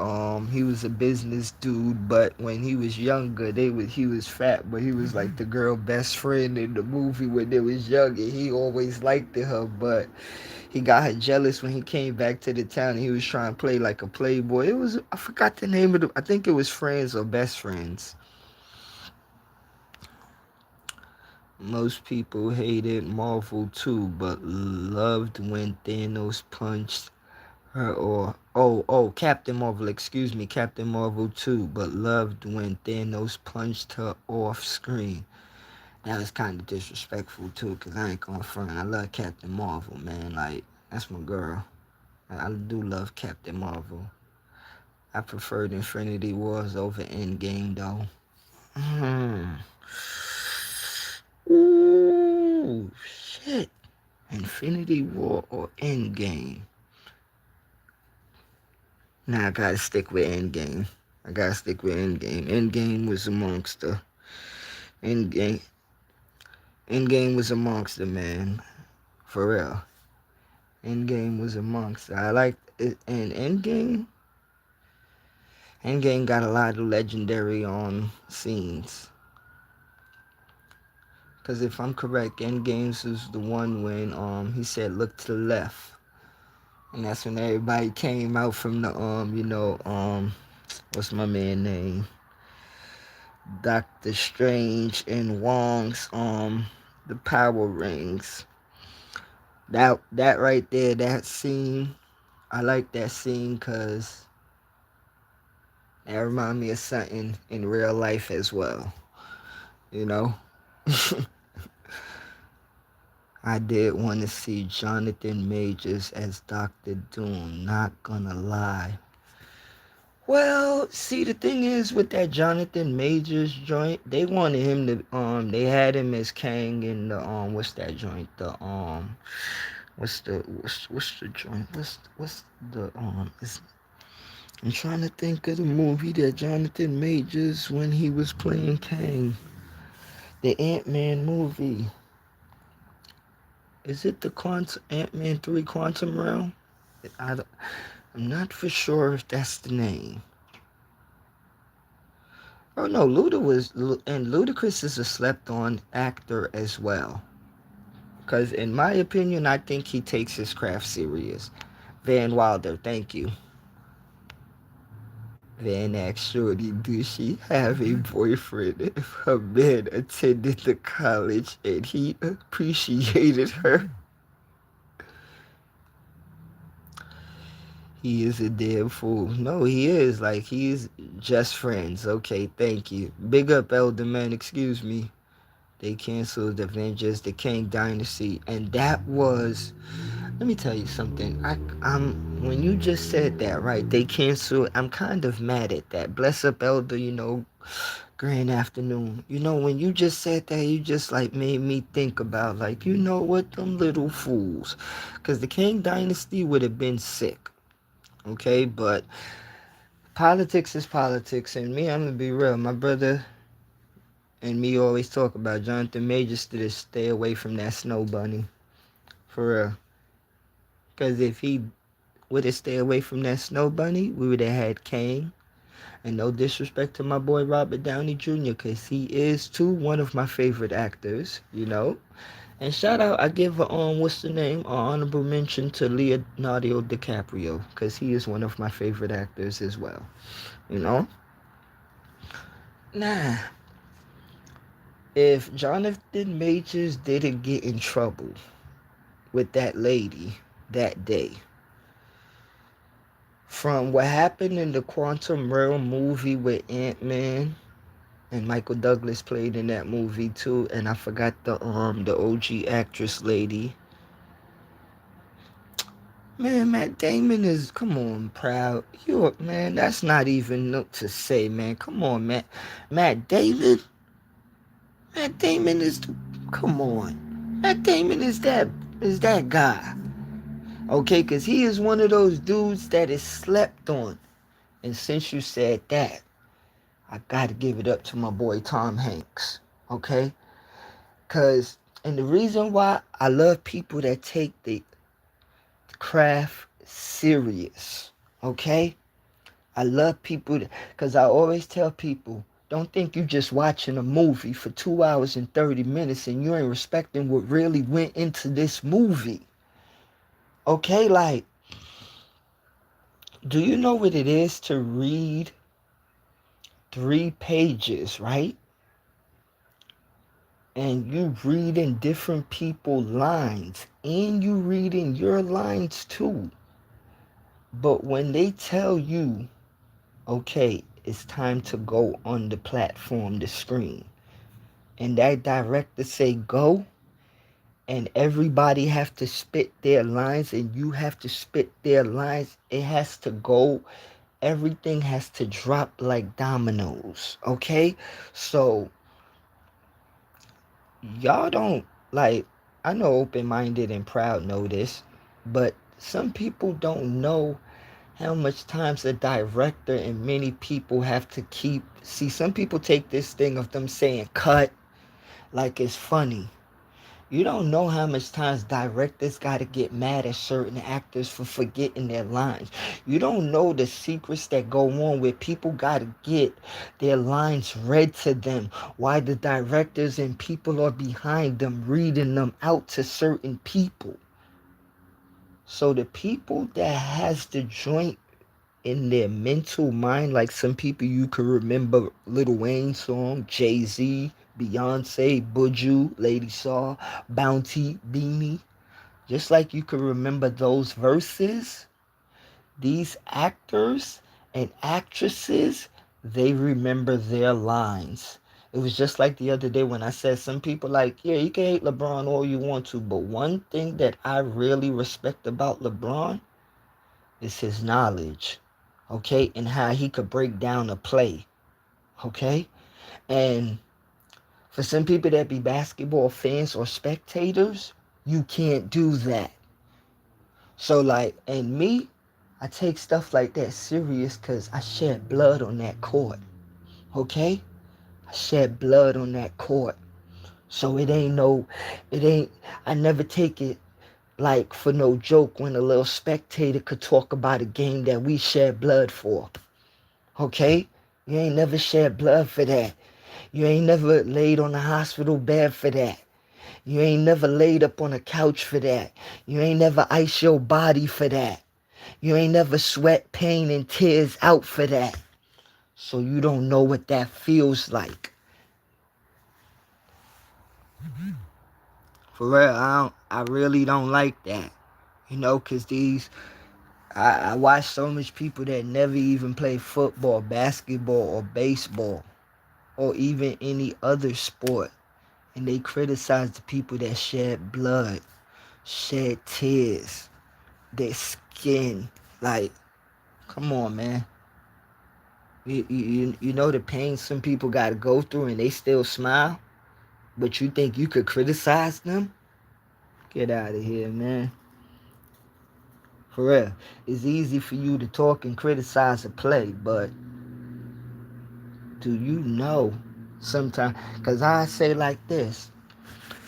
he was a business dude, but when he was younger, he was fat, but he was like the girl best friend in the movie when they was young, and he always liked her, but he got her jealous when he came back to the town, and he was trying to play like a playboy. It was, I forgot the name of I think it was Friends or Best Friends. Most people hated Marvel too, but loved when Thanos punched her, or Captain Marvel, excuse me, Captain Marvel too, but loved when Thanos punched her off screen. That was kind of disrespectful too, cause I ain't gonna front. I love Captain Marvel, man. Like, that's my girl. I do love Captain Marvel. I preferred Infinity Wars over Endgame though. Hmm. Ooh, shit. Infinity War or Endgame? Nah, I gotta stick with Endgame. I gotta stick with Endgame. Endgame was a monster. Endgame. Endgame was a monster, man. For real. Endgame was a monster. I liked it. And Endgame got a lot of legendary scenes. Cause if I'm correct, Endgames was the one when he said look to the left. And that's when everybody came out from the what's my man name? Doctor Strange and Wong's the power rings. That right there, that scene, I like that scene cause that remind me of something in real life as well. You know? I did want to see Jonathan Majors as Doctor Doom, not gonna lie. Well, see, the thing is with that Jonathan Majors joint, they wanted him to they had him as Kang in the what's that joint? The what's the joint? What's the I'm trying to think of the movie that Jonathan Majors when he was playing Kang. The Ant-Man movie. Is it the Ant-Man 3 Quantum Realm? I, I'm not for sure if that's the name. Oh no, Ludacris is a slept-on actor as well. Because in my opinion, I think he takes his craft serious. Van Wilder, thank you. Van asked Shorty, do she have a boyfriend if her man attended the college and he appreciated her? He is a damn fool. No, he is. Like, he's just friends. Okay, thank you. Big up, Elder Man, excuse me. They canceled Avengers, the Kang Dynasty, and that was. Let me tell you something. When you just said that, right? They canceled. I'm kind of mad at that. Bless up, Elder. Grand afternoon. When you just said that, you just like made me think about like, you know what, them little fools, because the Kang Dynasty would have been sick. Okay, but politics is politics, and me, I'm gonna be real. My brother, And me always talk about Jonathan Majors to stay away from that snow bunny. For real. Because if he would have stayed away from that snow bunny, we would have had Kane. And no disrespect to my boy Robert Downey Jr., because he is too one of my favorite actors, you know. And shout out, I give what's the name? Honorable mention to Leonardo DiCaprio, because he is one of my favorite actors as well, you know. Nah, if Jonathan Majors didn't get in trouble with that lady that day, from what happened in the Quantum Realm movie with Ant-Man, and Michael Douglas played in that movie too, and I forgot the OG actress lady. Man, Matt Damon is, come on, proud. Man, that's not even no to say, man. Come on, Matt Damon. Matt Damon is, come on. Matt Damon is that guy. Okay, because he is one of those dudes that is slept on. And since you said that, I got to give it up to my boy Tom Hanks. Okay? And the reason why I love people that take the craft serious. Okay? I love people because I always tell people, don't think you just watching a movie for 2 hours and 30 minutes and you ain't respecting what really went into this movie. Okay, like, do you know what it is to read 3 pages, right? And you reading different people's lines and you reading your lines too. But when they tell you, okay, it's time to go on the platform, the screen, and that director say go, and everybody have to spit their lines and you have to spit their lines, it has to go, everything has to drop like dominoes. Okay, so y'all don't, like, I know open-minded and proud know this, but some people don't know how much times a director and many people have to keep. See, some people take this thing of them saying cut like it's funny. You don't know how much times directors got to get mad at certain actors for forgetting their lines. You don't know the secrets that go on where people got to get their lines read to them, why the directors and people are behind them reading them out to certain people. So the people that has the joint in their mental mind, like some people you could remember Lil Wayne song, Jay-Z, Beyonce, Buju, Lady Saw, Bounty, Beanie. Just like you could remember those verses, these actors and actresses, they remember their lines. It was just like the other day when I said some people like, yeah, you can hate LeBron all you want to, but one thing that I really respect about LeBron is his knowledge, okay, and how he could break down a play, okay? And for some people that be basketball fans or spectators, you can't do that. So, like, and me, I take stuff like that serious because I shed blood on that court, okay? I shed blood on that court. So I never take it like for no joke when a little spectator could talk about a game that we shed blood for. Okay? You ain't never shed blood for that. You ain't never laid on a hospital bed for that. You ain't never laid up on a couch for that. You ain't never iced your body for that. You ain't never sweat pain and tears out for that. So you don't know what that feels like. For real, I really don't like that. You know, because I watch so much people that never even play football, basketball, or baseball, or even any other sport. And they criticize the people that shed blood, shed tears, their skin. Like, come on, man. You know the pain some people got to go through and they still smile? But you think you could criticize them? Get out of here, man. For real. It's easy for you to talk and criticize a play, but do you know Sometimes, because I say like this.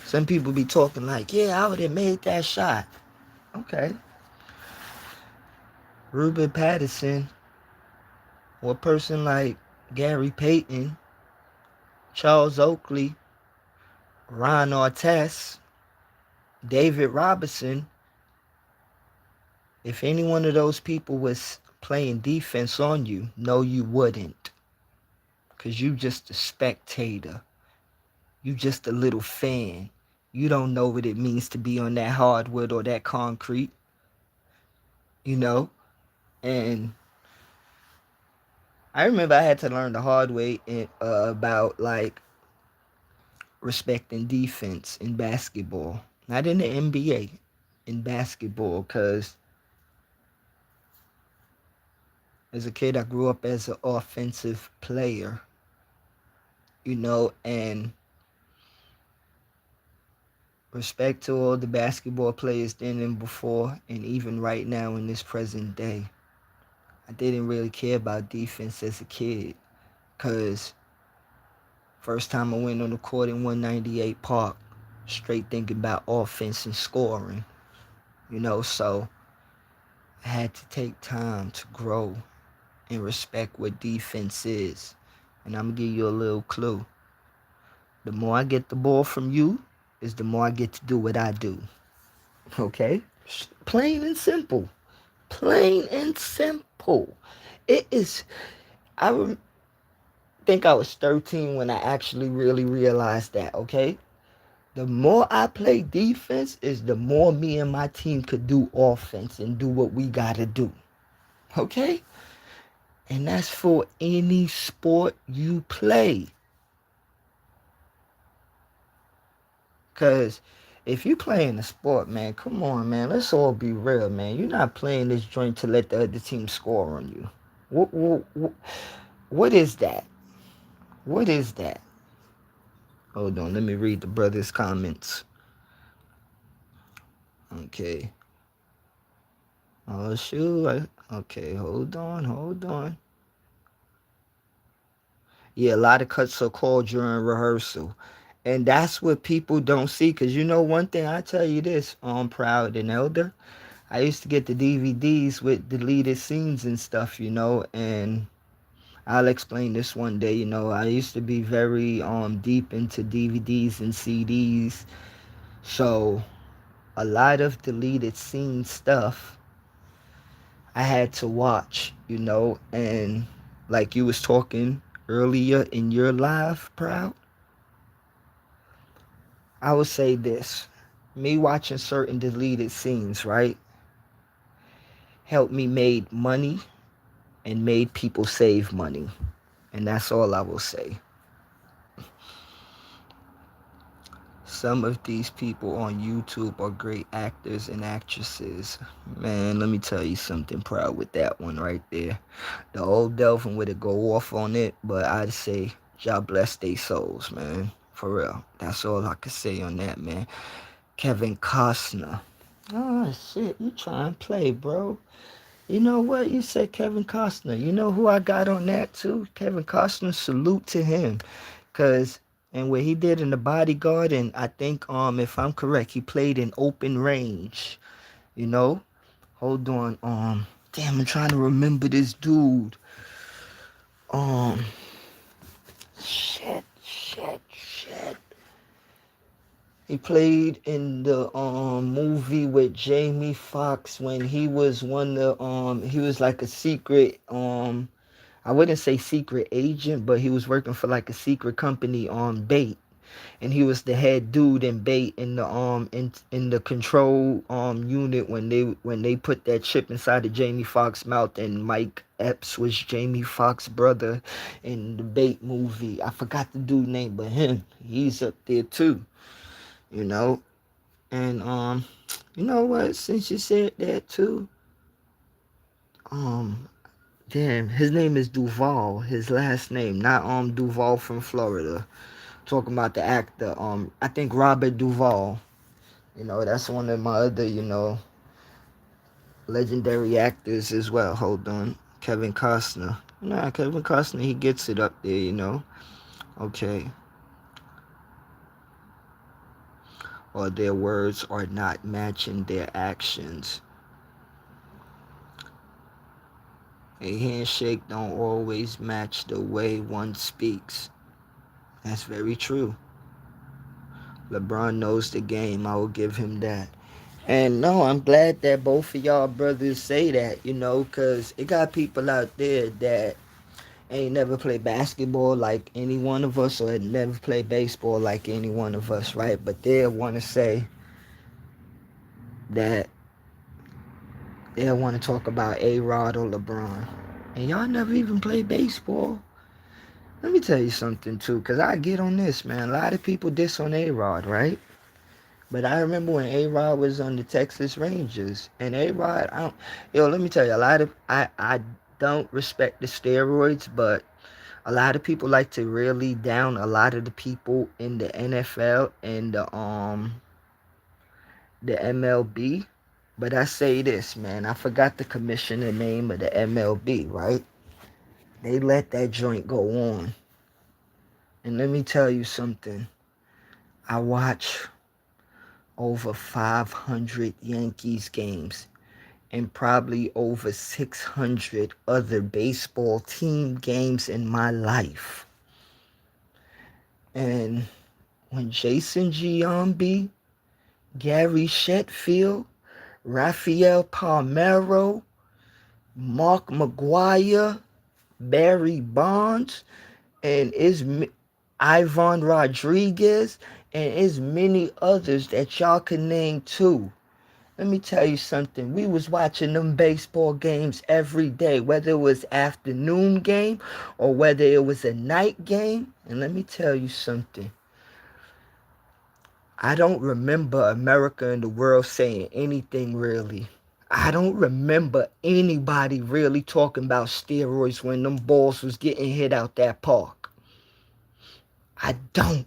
Some people be talking like, yeah, I would have made that shot. Okay. Ruben Patterson, or a person like Gary Payton, Charles Oakley, Ron Artest, David Robinson, if any one of those people was playing defense on you, no, you wouldn't. Because you just a spectator. You just a little fan. You don't know what it means to be on that hardwood or that concrete, you know? And I remember I had to learn the hard way about like respecting defense in basketball. Not in the NBA, in basketball, because as a kid I grew up as an offensive player, and respect to all the basketball players then and before, and even right now in this present day. I didn't really care about defense as a kid, because first time I went on the court in 198 Park, straight thinking about offense and scoring, so I had to take time to grow and respect what defense is. And I'm going to give you a little clue. The more I get the ball from you, is the more I get to do what I do. Okay? Plain and simple. Plain and simple. It is. I think I was 13 when I actually really realized that, okay? The more I play defense is the more me and my team could do offense and do what we got to do. Okay? And that's for any sport you play. Because if you playing a sport, man, come on, man. Let's all be real, man. You're not playing this joint to let the other team score on you. What is that? What is that? Hold on. Let me read the brother's comments. Okay. Oh, shoot. Okay, hold on. Yeah, a lot of cuts are called during rehearsal. And that's what people don't see. Because one thing, I tell you this, I'm proud and elder. I used to get the DVDs with deleted scenes and stuff, and I'll explain this one day. I used to be very deep into DVDs and CDs. So a lot of deleted scene stuff I had to watch, and like you was talking earlier in your live, Proud, I would say this. Me watching certain deleted scenes, right, helped me made money and made people save money. And that's all I will say. Some of these people on YouTube are great actors and actresses. Man, let me tell you something, Proud, with that one right there. The old Delvin would go off on it, but I'd say, God bless their souls, man. For real. That's all I could say on that, man. Kevin Costner. Oh, shit. You trying to play, bro. You know what? You said Kevin Costner. You know who I got on that, too? Kevin Costner. Salute to him. And what he did in The Bodyguard, and I think, if I'm correct, he played in Open Range. Hold on. Damn, I'm trying to remember this dude. Shit. He played in the movie with Jamie Foxx when he was he was like a secret I wouldn't say secret agent, but he was working for like a secret company on Bait. And he was the head dude in Bait in the in the control unit when they put that chip inside of Jamie Foxx's mouth, and Mike Epps was Jamie Foxx's brother in the Bait movie. I forgot the dude's name, but he's up there too. And you know what, since you said that too, damn, his name is Duvall, his last name, not Duvall from Florida. Talking about the actor, I think Robert Duvall. That's one of my other, legendary actors as well. Hold on. Kevin Costner. Nah, Kevin Costner, he gets it up there, Okay? Or their words are not matching their actions. A handshake don't always match the way one speaks. That's very true. LeBron knows the game. I will give him that. And no, I'm glad that both of y'all brothers say that, because it got people out there that ain't never played basketball like any one of us or had never played baseball like any one of us, right? But they want to say that they want to talk about A-Rod or LeBron. And y'all never even played baseball. Let me tell you something, too, because I get on this, man. A lot of people diss on A-Rod, right? But I remember when A-Rod was on the Texas Rangers. And A-Rod, let me tell you, I don't respect the steroids, but a lot of people like to really down a lot of the people in the NFL and the MLB. But I say this, man, I forgot the commissioner name of the MLB, right? They let that joint go on. And let me tell you something. I watch over 500 Yankees games and probably over 600 other baseball team games in my life. And when Jason Giambi, Gary Sheffield, Rafael Palmeiro, Mark McGwire, Barry Bonds, and Ivan Rodriguez, and as many others that y'all can name too. Let me tell you something. We was watching them baseball games every day, whether it was afternoon game or whether it was a night game. And let me tell you something. I don't remember America and the world saying anything really. I don't remember anybody really talking about steroids when them balls was getting hit out that park. I don't.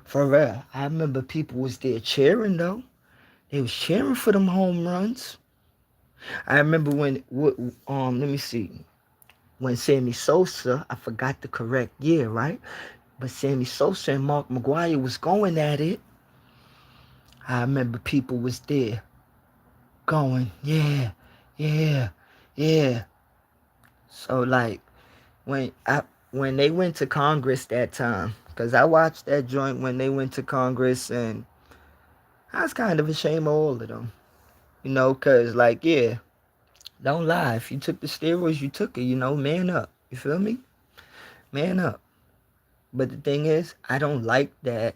For real. I remember people was there cheering though. They was cheering for them home runs. I remember let me see. When Sammy Sosa, I forgot the correct year, right? But Sammy Sosa and Mark McGwire was going at it. I remember people was there going, yeah, yeah, yeah. So like when they went to Congress that time, because I watched that joint when they went to Congress, and I was kind of ashamed of all of them. Because like, yeah, don't lie. If you took the steroids, you took it, man up. You feel me? Man up. But the thing is, I don't like that.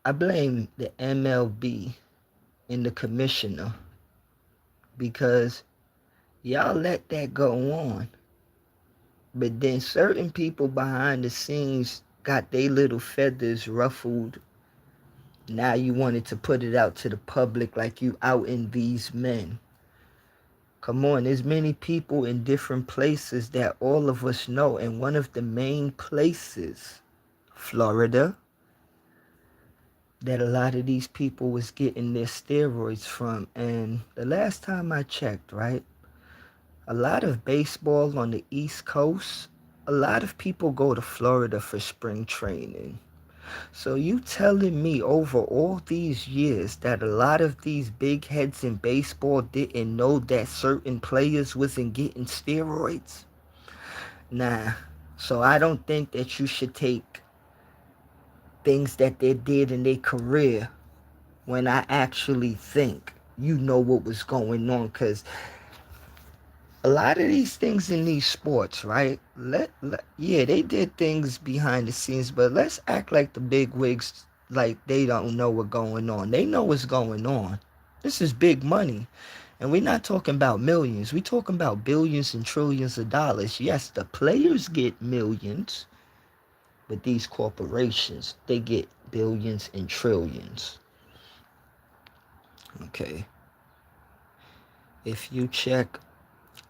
I blame the MLB and the commissioner because y'all let that go on. But then certain people behind the scenes got their little feathers ruffled. Now you wanted to put it out to the public like you outing these men. Come on, there's many people in different places that all of us know. And one of the main places, Florida, that a lot of these people was getting their steroids from. And the last time I checked, right, a lot of baseball on the East Coast, a lot of people go to Florida for spring training. So you telling me over all these years that a lot of these big heads in baseball didn't know that certain players wasn't getting steroids? Nah. So I don't think that you should take things that they did in their career when I actually think you know what was going on. Because a lot of these things in these sports, right? Yeah, they did things behind the scenes, but let's act like the big wigs, like they don't know what's going on. They know what's going on. This is big money. And we're not talking about millions. We're talking about billions and trillions of dollars. Yes, the players get millions, but these corporations, they get billions and trillions. Okay. If you check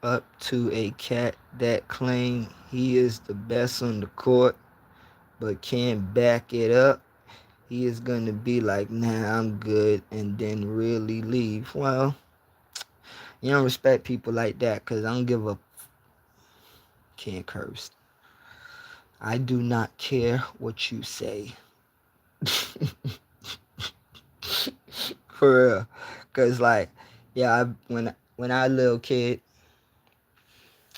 up to a cat that claim he is the best on the court but can't back it up, he is going to be like, nah, I'm good, and then really leave. Well, you don't respect people like that because I don't give a Can't curse. I do not care what you say. For real. Cause like, yeah, when I was a little kid,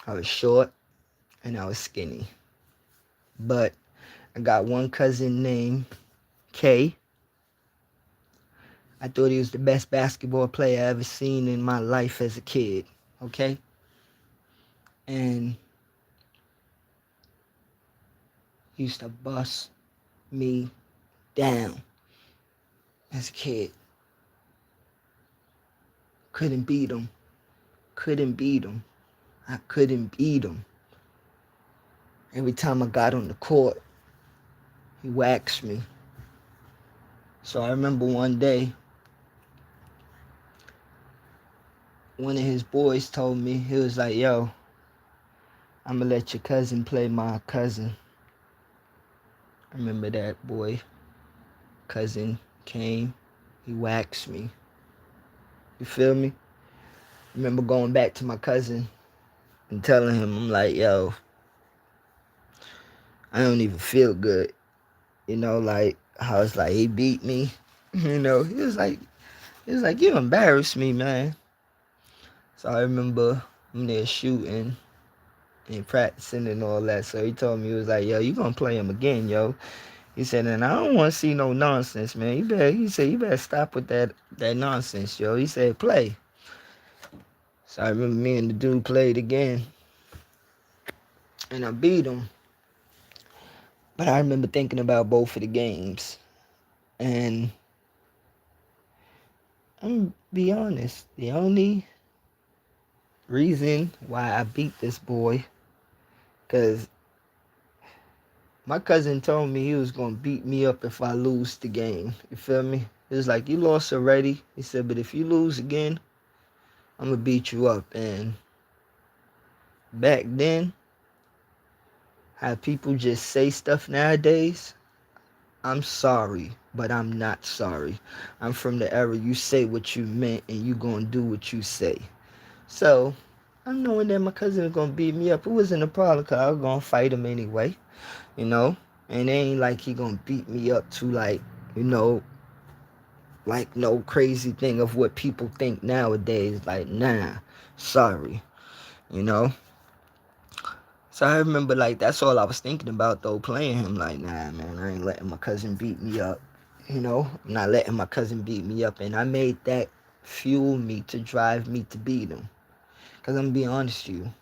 I was short and I was skinny. But I got one cousin named K. I thought he was the best basketball player I ever seen in my life as a kid. Okay? And he used to bust me down as a kid. Couldn't beat him. Couldn't beat him. I couldn't beat him. Every time I got on the court, he waxed me. So I remember one day, one of his boys told me, he was like, yo, I'm gonna let your cousin play my cousin. I remember that boy. Cousin came, he waxed me. You feel me? I remember going back to my cousin and telling him, I'm like, yo, I don't even feel good. You know, like how it's like he beat me. You know, he was like, you embarrassed me, man. So I remember I'm there shooting and practicing and all that. So he told me, he was like, yo, you gonna play him again, yo. He said, and I don't want to see no nonsense, man. He said, you better stop with that nonsense, yo. He said, play. So I remember me and the dude played again. And I beat him. But I remember thinking about both of the games. And I'm gonna be honest, the only reason why I beat this boy, because my cousin told me he was going to beat me up if I lose the game. You feel me? He was like, you lost already. He said, but if you lose again, I'm going to beat you up. And back then, how people just say stuff nowadays, I'm sorry, but I'm not sorry. I'm from the era you say what you meant and you going to do what you say. So, I'm knowing that my cousin is going to beat me up. It wasn't a problem because I was going to fight him anyway. You know, and it ain't like he gonna beat me up to like, you know, like no crazy thing of what people think nowadays. Like, nah, sorry, you know. So I remember like that's all I was thinking about though, playing him. Like, nah, man, I ain't letting my cousin beat me up. You know, I'm not letting my cousin beat me up, and I made that fuel me to drive me to beat him. Cause I'm gonna be honest with you.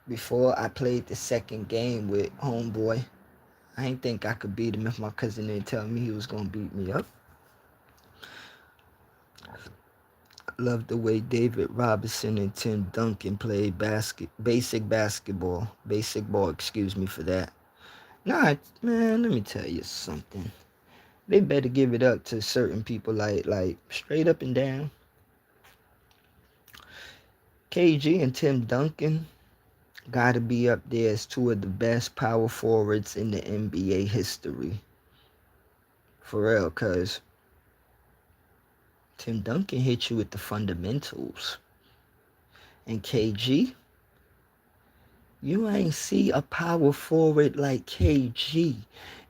Before I played the second game with homeboy, I ain't think I could beat him if my cousin didn't tell me he was gonna beat me up. I love the way David Robinson and Tim Duncan played basic ball, excuse me for that. Nah, man, let me tell you something. They better give it up to certain people like straight up and down. KG and Tim Duncan gotta be up there as two of the best power forwards in the NBA history. For real, cause Tim Duncan hit you with the fundamentals. And KG, you ain't see a power forward like KG.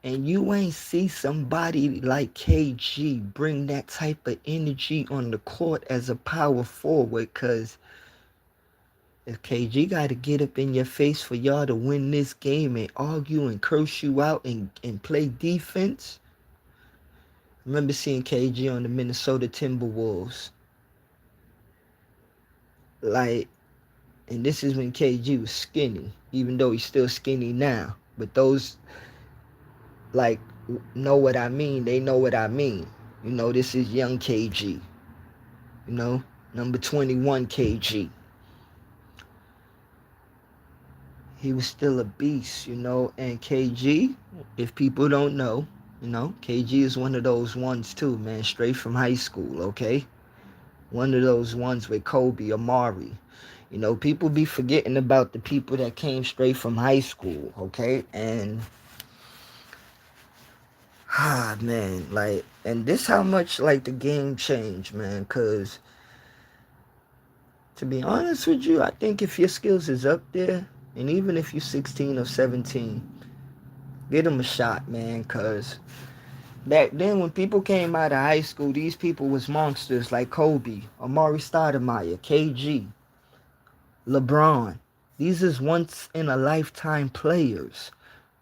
And you ain't see somebody like KG bring that type of energy on the court as a power forward. Because if KG got to get up in your face for y'all to win this game and argue and curse you out and play defense. I remember seeing KG on the Minnesota Timberwolves. Like, and this is when KG was skinny, even though he's still skinny now. But those, like, know what I mean. They know what I mean. You know, this is young KG. You know, number 21 KG. He was still a beast, you know. And KG, if people don't know, you know, KG is one of those ones too, man, straight from high school, okay? One of those ones with Kobe, Amari. You know, people be forgetting about the people that came straight from high school, okay? And, man, like, and this how much, like, the game changed, man, because, to be honest with you, I think if your skills is up there, And even if you're 16 or 17, get them a shot, man, because back then when people came out of high school, these people was monsters like Kobe, Amari Stoudemire, KG, LeBron. These is once in a lifetime players,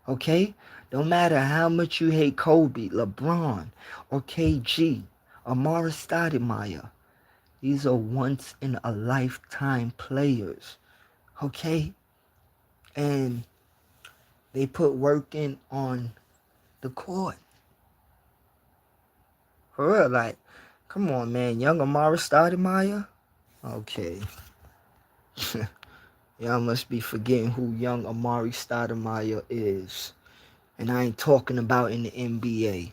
okay? No matter how much you hate Kobe, LeBron, or KG, Amari Stoudemire, these are once in a lifetime players, okay? And they put work in on the court. For real, like, come on, man. Young Amari Stoudemire? Okay. Y'all must be forgetting who young Amari Stoudemire is. And I ain't talking about in the NBA.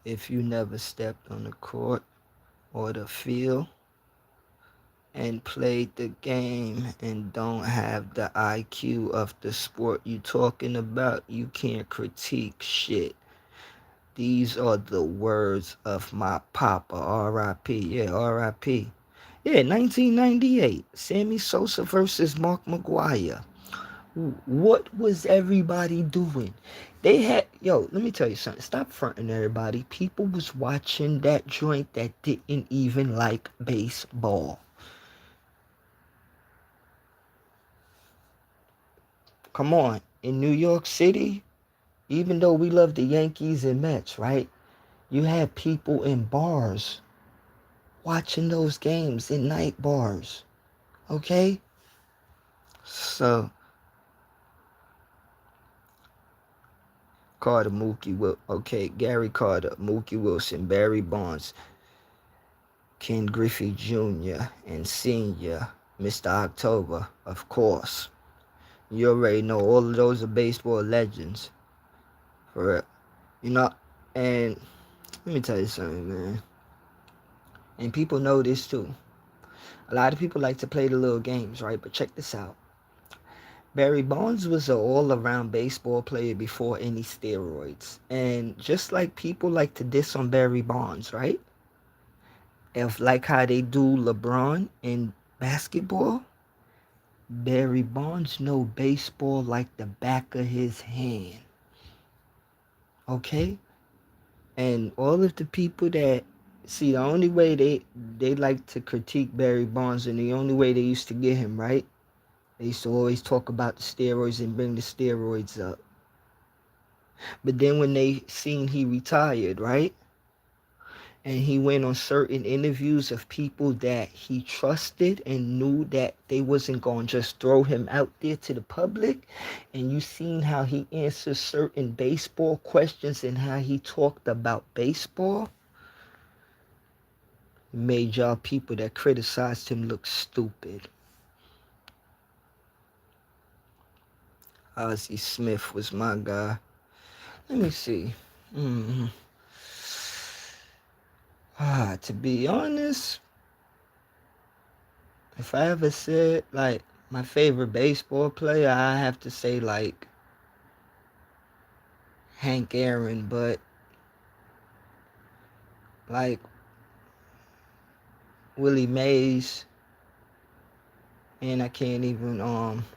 If you never stepped on the court or the field and played the game and don't have the IQ of the sport you talking about, you can't critique shit. These are the words of my papa, R.I.P. Yeah, R.I.P. Yeah, 1998, Sammy Sosa versus Mark McGwire. What was everybody doing? They had, yo, let me tell you something. Stop fronting everybody. People was watching that joint that didn't even like baseball. Come on. In New York City, even though we love the Yankees and Mets, right? You had people in bars watching those games in night bars. Okay? So, Carter, Gary Carter, Mookie Wilson, Barry Bonds, Ken Griffey Jr. and Sr., Mr. October, of course. You already know all of those are baseball legends. For real. You know, and let me tell you something, man. And people know this too. A lot of people like to play the little games, right? But check this out. Barry Bonds was an all-around baseball player before any steroids. And just like people like to diss on Barry Bonds, right? If like how they do LeBron in basketball, Barry Bonds know baseball like the back of his hand. Okay? And all of the people that see the only way they like to critique Barry Bonds and the only way they used to get him, right? They used to always talk about the steroids and bring the steroids up. But then when they seen he retired, right? And he went on certain interviews of people that he trusted and knew that they wasn't going to just throw him out there to the public. And you seen how he answered certain baseball questions and how he talked about baseball. It made y'all people that criticized him look stupid. Ozzie Smith was my guy. Let me see. To be honest, if I ever said like my favorite baseball player, I have to say like Hank Aaron, but like Willie Mays, and I can't even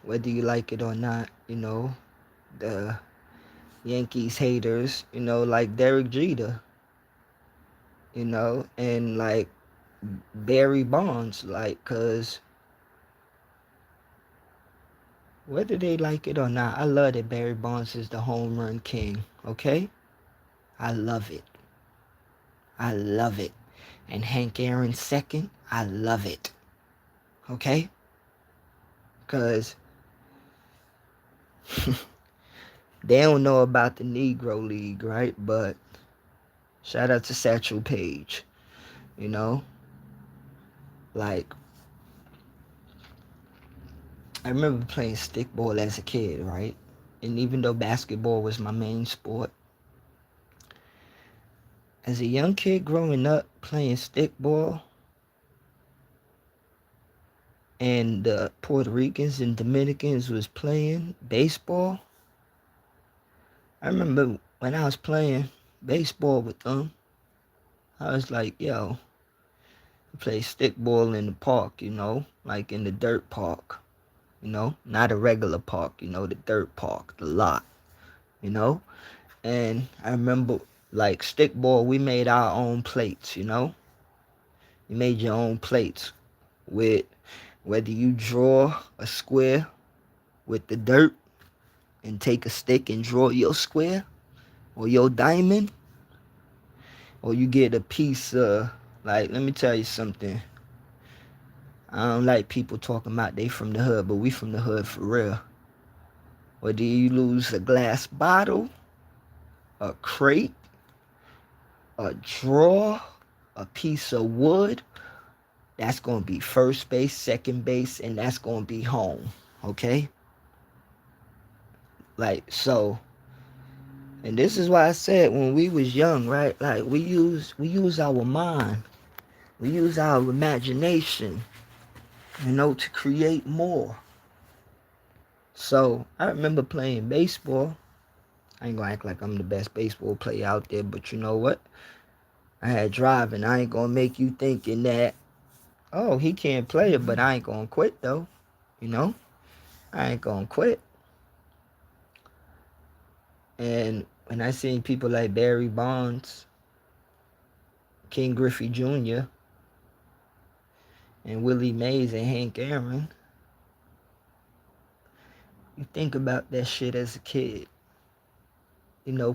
whether you like it or not, you know, the Yankees haters, you know, like Derek Jeter, you know, and like Barry Bonds, like, cause whether they like it or not, I love that Barry Bonds is the home run king, okay? I love it. I love it. And Hank Aaron second, I love it. Okay? Because they don't know about the Negro League, right? But shout out to Satchel Paige. You know? Like, I remember playing stickball as a kid, right? And even though basketball was my main sport, as a young kid growing up playing stickball, and the Puerto Ricans and Dominicans was playing baseball, I remember when I was playing baseball with them, I was like, yo, Play stickball in the park, like in the dirt park, not a regular park, the dirt park, the lot, you know. And I remember, like stickball, we made our own plates, You made your own plates with whether you draw a square with the dirt and take a stick and draw your square or your diamond, or you get a piece of, like, let me tell you something. I don't like people talking about they from the hood, but we from the hood for real. Whether you lose a glass bottle, a crate, a drawer, a piece of wood, that's going to be first base, second base, and that's going to be home, okay? Like, so, and this is why I said when we was young, right? Like, we use our mind. We use our imagination, to create more. So, I remember playing baseball. I ain't gonna act like I'm the best baseball player out there, but you know what? I had drive, and I ain't gonna make you thinking that, oh, he can't play it, but I ain't gonna quit though. I ain't gonna quit. And when I seen people like Barry Bonds, King Griffey Jr., and Willie Mays and Hank Aaron, you think about that shit as a kid,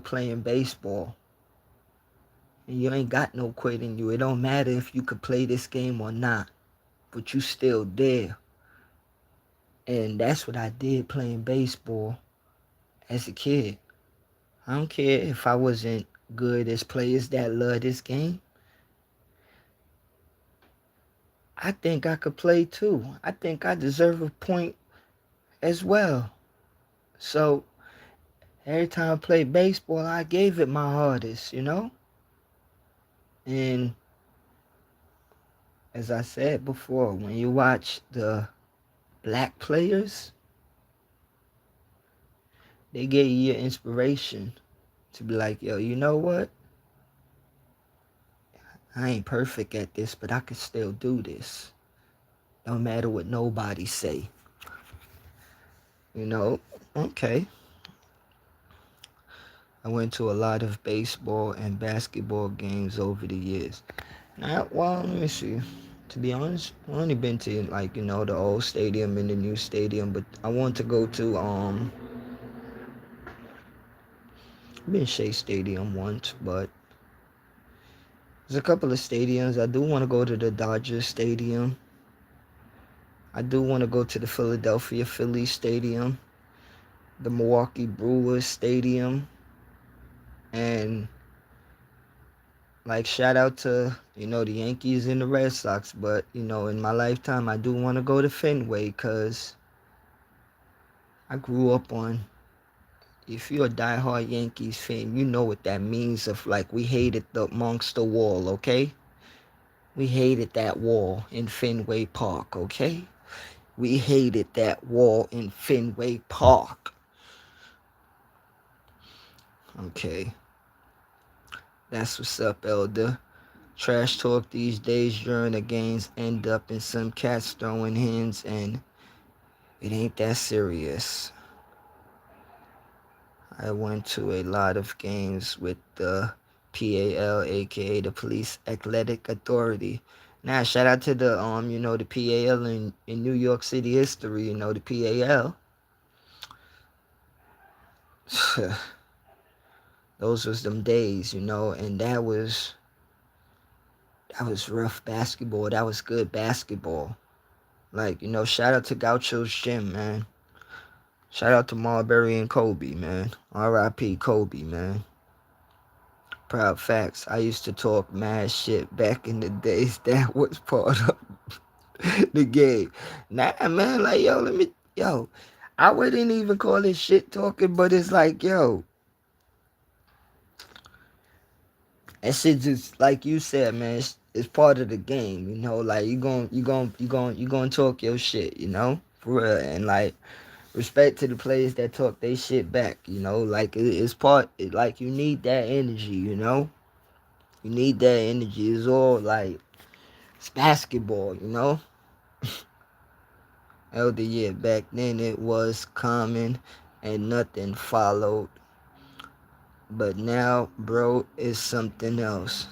playing baseball. And you ain't got no quit in you. It don't matter if you could play this game or not, but you still there. And that's what I did playing baseball as a kid. I don't care if I wasn't good as players that love this game. I think I could play too. I think I deserve a point as well. So every time I played baseball, I gave it my hardest, And as I said before, when you watch the black players, they give you your inspiration to be like, yo, you know what? I ain't perfect at this, but I can still do this. No matter what nobody say. Okay. I went to a lot of baseball and basketball games over the years. Now, well, let me see. To be honest, I've only been to the old stadium and the new stadium, but I want to go to I've been Shea Stadium once, but there's a couple of stadiums. I do want to go to the Dodgers Stadium. I do want to go to the Philadelphia Phillies Stadium, the Milwaukee Brewers Stadium, and shout out to the Yankees and the Red Sox, but in my lifetime I do want to go to Fenway because I grew up on. If you're a diehard Yankees fan, you know what that means. Of we hated the Monster Wall, okay? We hated that wall in Fenway Park, okay? We hated that wall in Fenway Park. Okay. That's what's up, Elder. Trash talk these days during the games end up in some cats throwing hands, and it ain't that serious. I went to a lot of games with the PAL, aka the Police Athletic Authority. Now, shout out to the the PAL in New York City history, the PAL. Those was them days, and that was rough basketball. That was good basketball. Shout out to Gaucho's Gym, man. Shout out to Marbury and Kobe, man. R.I.P. Kobe, man. Proud facts. I used to talk mad shit back in the days. That was part of the game. Nah, man, I wouldn't even call it shit talking, but it's that shit just like you said, man. It's part of the game, you gonna talk your shit, for real, and respect to the players that talk they shit back, it's part. You need that energy, You need that energy. It's all It's basketball, you know? Elder, yeah, back then it was common and nothing followed. But now, bro, it's something else.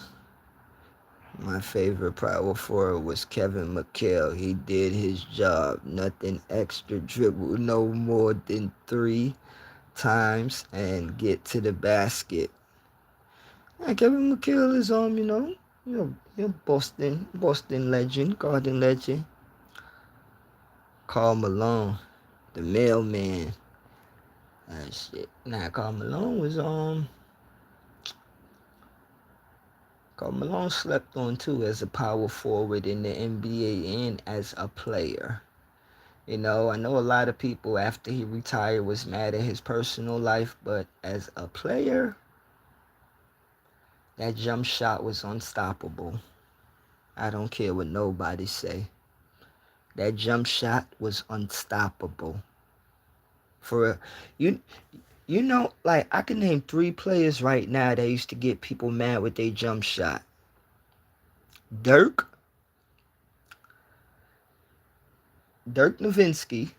My favorite power forward was Kevin McHale. He did his job. Nothing extra, dribble no more than 3 times and get to the basket. Yeah, Kevin McHale is Boston legend, Garden legend. Karl Malone, the mailman. Shit. Nah, Karl Malone was Karl Malone slept on too as a power forward in the NBA and as a player. You know, I know a lot of people after he retired was mad at his personal life, but as a player, that jump shot was unstoppable. I don't care what nobody say. That jump shot was unstoppable. For you you know, like I can name 3 players right now that used to get people mad with their jump shot. Dirk Nowitzki.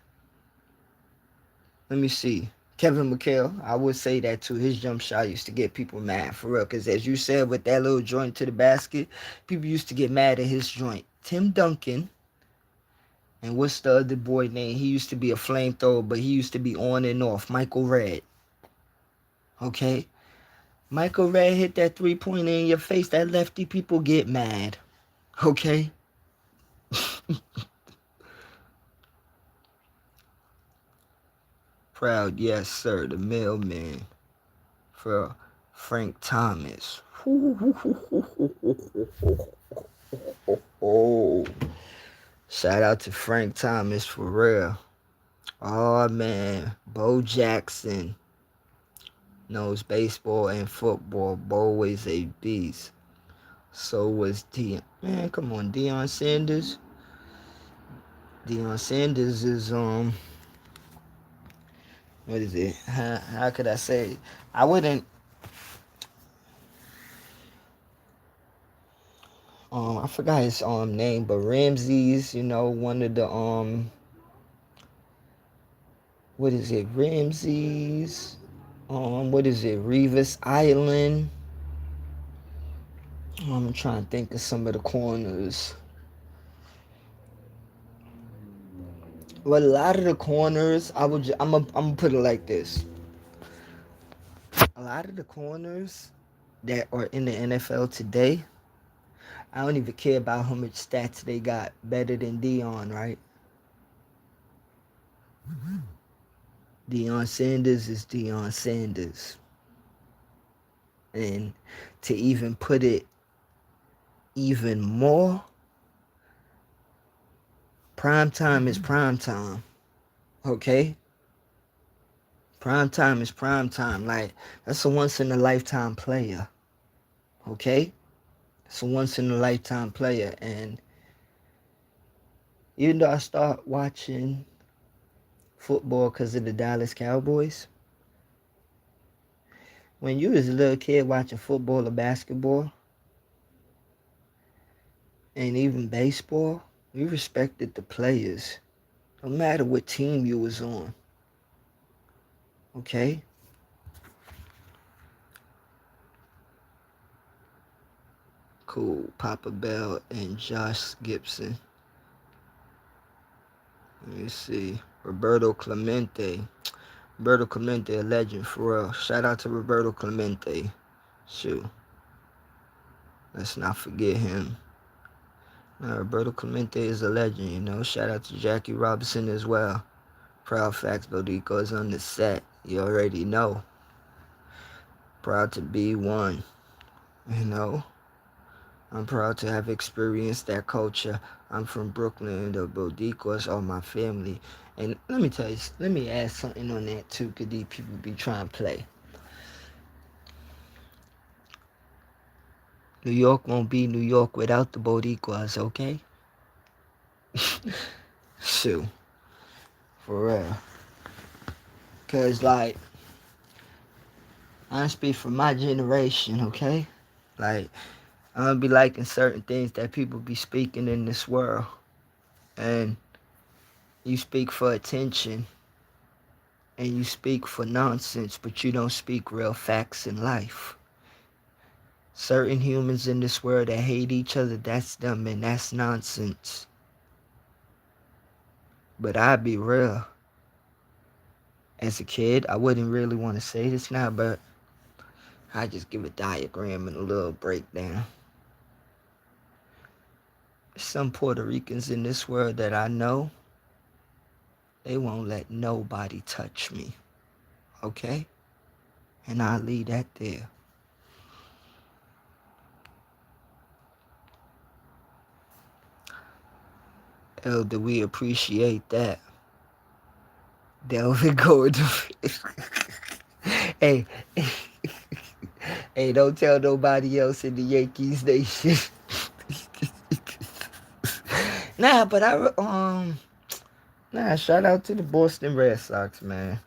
Let me see. Kevin McHale, I would say that too. His jump shot used to get people mad for real. Because as you said, with that little joint to the basket, people used to get mad at his joint. Tim Duncan, and what's the other boy name? He used to be a flamethrower, but he used to be on and off. Michael Redd. Okay? Michael Redd hit that 3-pointer in your face. That lefty people get mad. Okay? Proud, yes, sir. The mailman. For Frank Thomas. Oh, shout out to Frank Thomas for real. Oh man, Bo Jackson knows baseball and football. Bo was a beast. So was Man, come on, Deion Sanders. Deion Sanders is what is it? How could I say? I wouldn't. I forgot his name, but Ramses, one of the what is it? Ramses. What is it? Revis Island. I'm trying to think of some of the corners. Well, a lot of the corners, I'm gonna put it like this. A lot of the corners that are in the NFL today, I don't even care about how much stats they got better than Deion, right? Deion Sanders is Deion Sanders. And to even put it even more, prime time is prime time. Okay? Prime time is prime time. Like, that's a once in a lifetime player. Okay? It's a once in a lifetime player. And even though I start watching football because of the Dallas Cowboys, when you was a little kid watching football or basketball, and even baseball, you respected the players. No matter what team you was on. Okay? Cool. Papa Bell and Josh Gibson. Let me see. Roberto Clemente. Roberto Clemente, a legend for real. Shout out to Roberto Clemente. Shoot. Let's not forget him. Roberto Clemente is a legend, Shout out to Jackie Robinson as well. Proud Facts Bodico is on the set. You already know. Proud to be one. I'm proud to have experienced that culture. I'm from Brooklyn, and the Bodicos are my family. And let me tell you, let me add something on that too, because these people be trying to play. New York won't be New York without the Bodicuas, okay? Shoot. For real. Because, like, I speak for my generation, okay? Like, I don't be liking certain things that people be speaking in this world. And you speak for attention and you speak for nonsense, but you don't speak real facts in life. Certain humans in this world that hate each other, that's them and that's nonsense. But I be real. As a kid, I wouldn't really want to say this now, but I just give a diagram and a little breakdown. Some Puerto Ricans in this world that I know, they won't let nobody touch me. Okay? And I'll leave that there. Elder, we appreciate that. Delvin Gordon. Hey, hey, don't tell nobody else in the Yankees Nation. Nah, but shout out to the Boston Red Sox, man.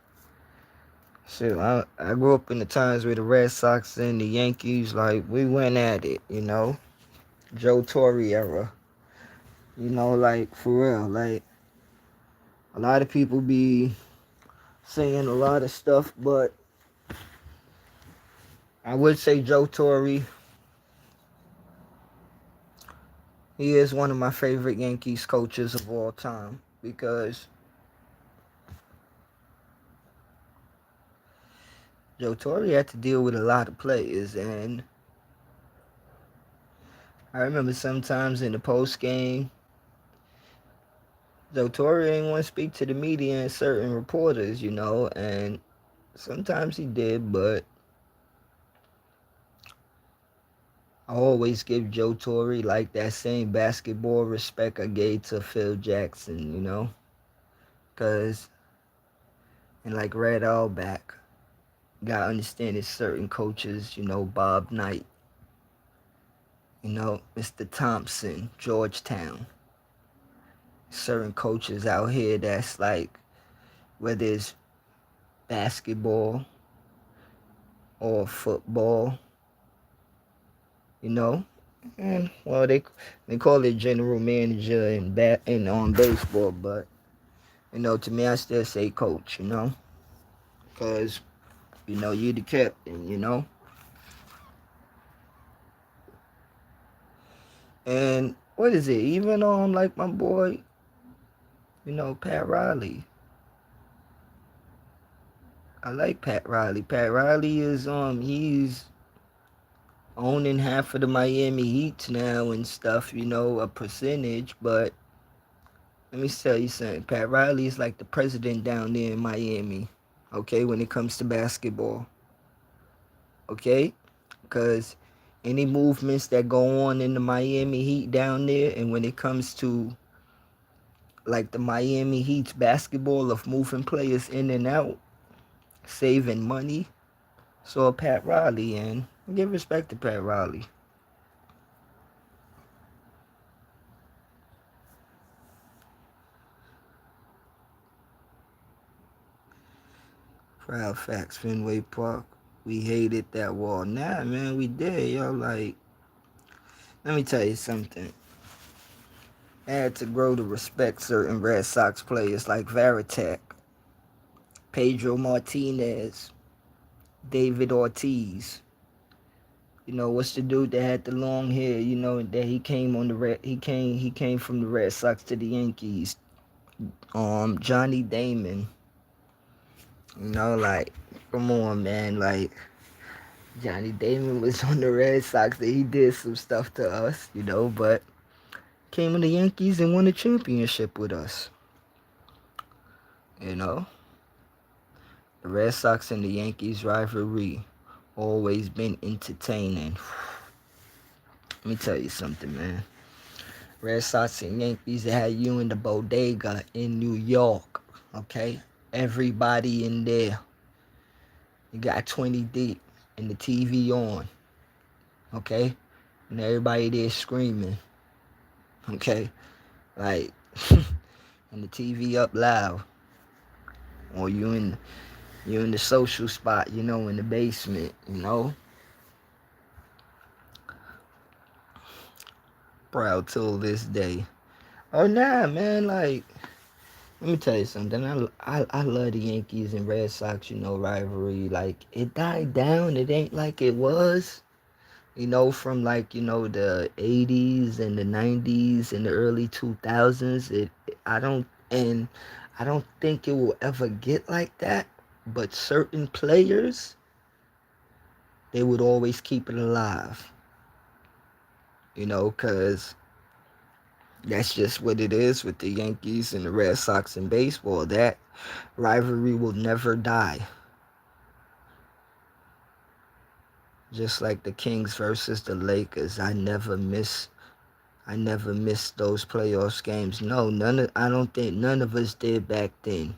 Shit, I grew up in the times where the Red Sox and the Yankees, like, we went at it, you know? Joe Torre era. You know, like, for real, like, a lot of people be saying a lot of stuff, but I would say Joe Torre, he is one of my favorite Yankees coaches of all time because Joe Torre had to deal with a lot of players, and I remember sometimes in the post game, Joe Torre ain't want to speak to the media and certain reporters, you know, and sometimes he did, but I always give Joe Torre like that same basketball respect I gave to Phil Jackson, you know, because, and like Red Auerbach, gotta understand it's certain coaches, you know, Bob Knight, you know, Mr. Thompson, Georgetown, certain coaches out here that's like, whether it's basketball or football, you know, and well they call it general manager in on baseball, but you know, to me I still say coach, you know, because you know you the captain, you know, and what is it? Even on like my boy, you know, Pat Riley. I like Pat Riley. Pat Riley is he's owning half of the Miami Heat now and stuff, you know, a percentage, but let me tell you something. Pat Riley is like the president down there in Miami, okay, when it comes to basketball, okay? Because any movements that go on in the Miami Heat down there, and when it comes to like the Miami Heat's basketball of moving players in and out, saving money, so Pat Riley, and give respect to Pat Riley. Proud facts, Fenway Park. We hated that wall. Nah, man, we did. Yo, like, let me tell you something. I had to grow to respect certain Red Sox players like Varitek, Pedro Martinez, David Ortiz. You know, what's the dude that had the long hair? You know that he came on the red. He came from the Red Sox to the Yankees. Johnny Damon. You know, like, come on, man. Like, Johnny Damon was on the Red Sox. That he did some stuff to us, you know, but came in the Yankees and won a championship with us. You know, the Red Sox and the Yankees rivalry always been entertaining. Let me tell you something, man. Red Sox and Yankees, they had you in the bodega in New York, okay? Everybody in there. You got 20 deep and the TV on, okay? And everybody there screaming, okay? Like, and the TV up loud. Or you in the social spot, you know, in the basement, you know? proud till this day. Oh nah, man, like let me tell you something. I love the Yankees and Red Sox, rivalry. Like it died down. It ain't like it was, from like, the 80s and the 90s and the early 2000s. I don't and I don't think it will ever get like that, but certain players, they would always keep it alive. Cuz that's just what it is with the Yankees and the Red Sox in baseball. That rivalry will never die. Just like the Kings versus the Lakers, I never missed those playoffs games. No, I don't think none of us did back then.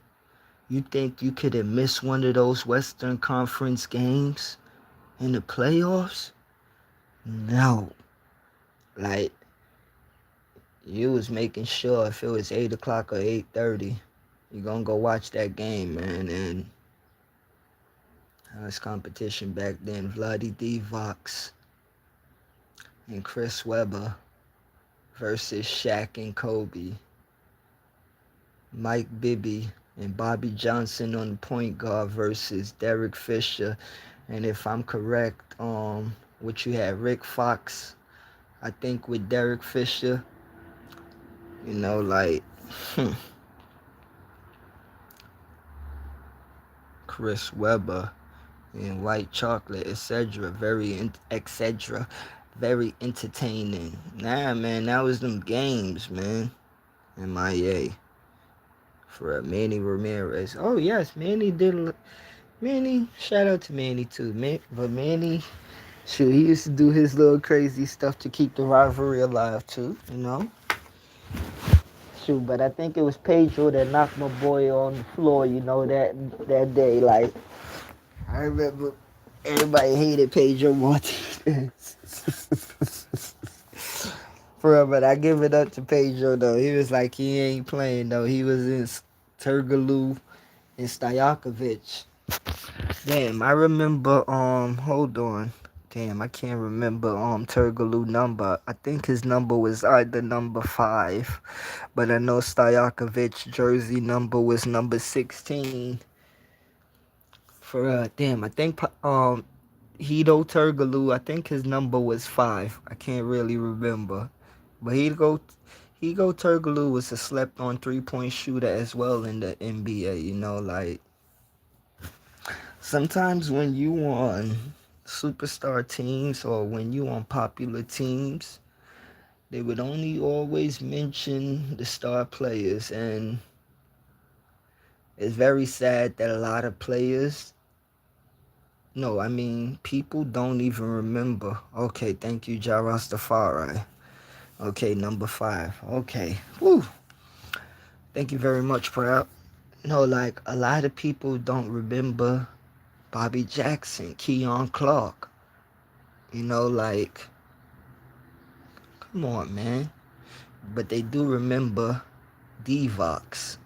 You think you could have missed one of those Western Conference games in the playoffs? No. Like you was making sure if it was 8 o'clock or 8:30, you're gonna go watch that game, man. And was competition back then. Vlade Divac and Chris Webber versus Shaq and Kobe. Mike Bibby and Bobby Johnson on the point guard versus Derek Fisher. And if I'm correct, what you had, Rick Fox, I think, with Derek Fisher. Like Chris Webber and White Chocolate, etc. Very entertaining. Nah, man, that was them games, man. MIA. For Manny Ramirez. Oh, yes, Manny did. Manny, shout out to Manny, too. But Manny, shoot, he used to do his little crazy stuff to keep the rivalry alive, too. Shoot, but I think it was Pedro that knocked my boy on the floor, that day. Like, I remember everybody hated Pedro Martinez. For real, but I give it up to Pedro, though. He was like, he ain't playing, though. He was in Turgaloo and Stojakovic. Damn, I remember, hold on. Damn, I can't remember, Turgaloo number. I think his number was either number 5. But I know Stojakovic jersey number was number 16. Damn, I think, Hedo Turgaloo, I think his number was 5. I can't really remember. But Hedo Turgaloo was a slept-on three-point shooter as well in the NBA, like, sometimes when you on superstar teams or when you on popular teams, they would only always mention the star players, and it's very sad that a lot of players, no, I mean, people don't even remember. Okay, thank you, Ja Rastafari. Okay, number 5. Okay, woo. Thank you very much, Proud. No, like, a lot of people don't remember Bobby Jackson, Keon Clark. Like, come on, man. But they do remember Divac,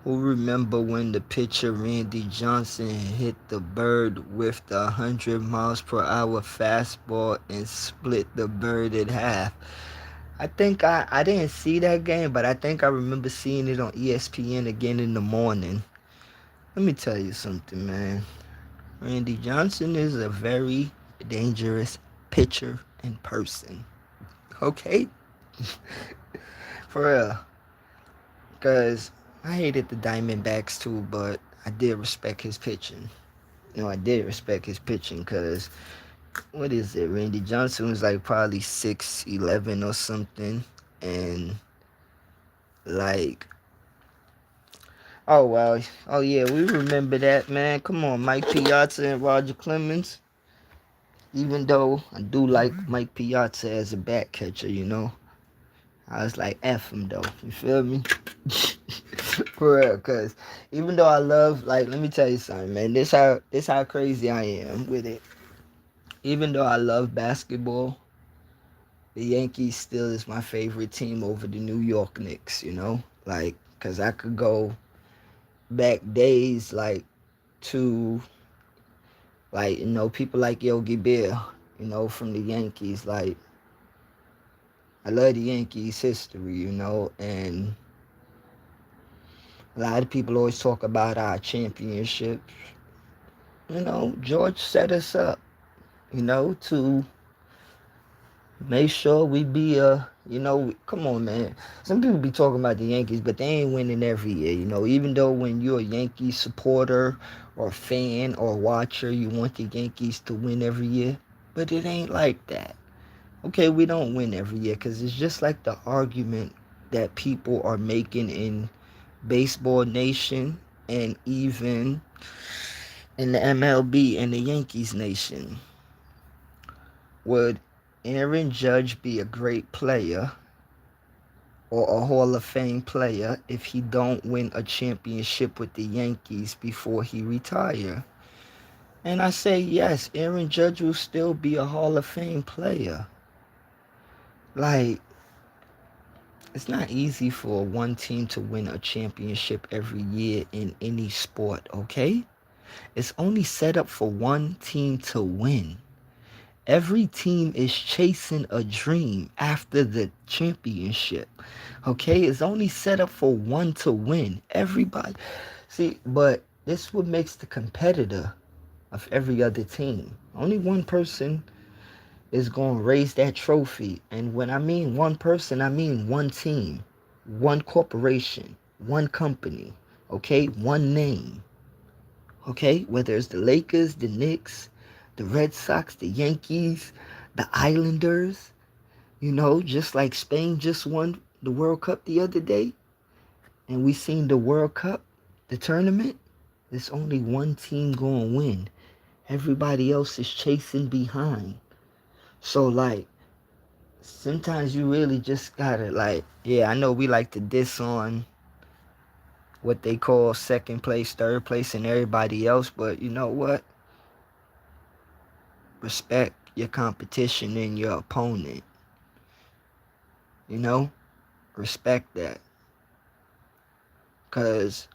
Who remember when the pitcher Randy Johnson hit the bird with the 100 miles per hour fastball and split the bird in half? I think I didn't see that game, but I think I remember seeing it on ESPN again in the morning. Let me tell you something, man. Randy Johnson is a very dangerous pitcher in person. Okay? For real. Because I hated the Diamondbacks too, but I did respect his pitching. I did respect his pitching because, what is it? Randy Johnson was like probably 6'11" or something. And, like, oh, well. Oh, yeah, we remember that, man. Come on, Mike Piazza and Roger Clemens. Even though I do like Mike Piazza as a bat catcher, I was like, F him, though. You feel me? For real, because even though I love, like, let me tell you something, man. This how crazy I am with it. Even though I love basketball, the Yankees still is my favorite team over the New York Knicks, Like, because I could go back days, like, to, like, people like Yogi Bear, from the Yankees. Like, I love the Yankees history, and a lot of people always talk about our championships. George set us up, to make sure we be come on, man. Some people be talking about the Yankees, but they ain't winning every year, even though when you're a Yankees supporter or fan or watcher, you want the Yankees to win every year, but it ain't like that. Okay, we don't win every year because it's just like the argument that people are making in Baseball Nation and even in the MLB and the Yankees Nation. Would Aaron Judge be a great player or a Hall of Fame player if he don't win a championship with the Yankees before he retire? And I say yes, Aaron Judge will still be a Hall of Fame player. Like, it's not easy for one team to win a championship every year in any sport, okay? It's only set up for one team to win. Every team is chasing a dream after the championship. Okay? It's only set up for one to win. Everybody. See, but this is what makes the competitor of every other team. Only one person is going to raise that trophy. And when I mean one person, I mean one team, one corporation, one company. Okay? One name. Okay? Whether it's the Lakers, the Knicks, the Red Sox, the Yankees, the Islanders, just like Spain just won the World Cup the other day, and we seen the World Cup, the tournament, there's only one team going to win. Everybody else is chasing behind. So, like, sometimes you really just gotta, like, yeah, I know we like to diss on what they call second place, third place, and everybody else, but you know what? Respect your competition and your opponent. Respect that. Because,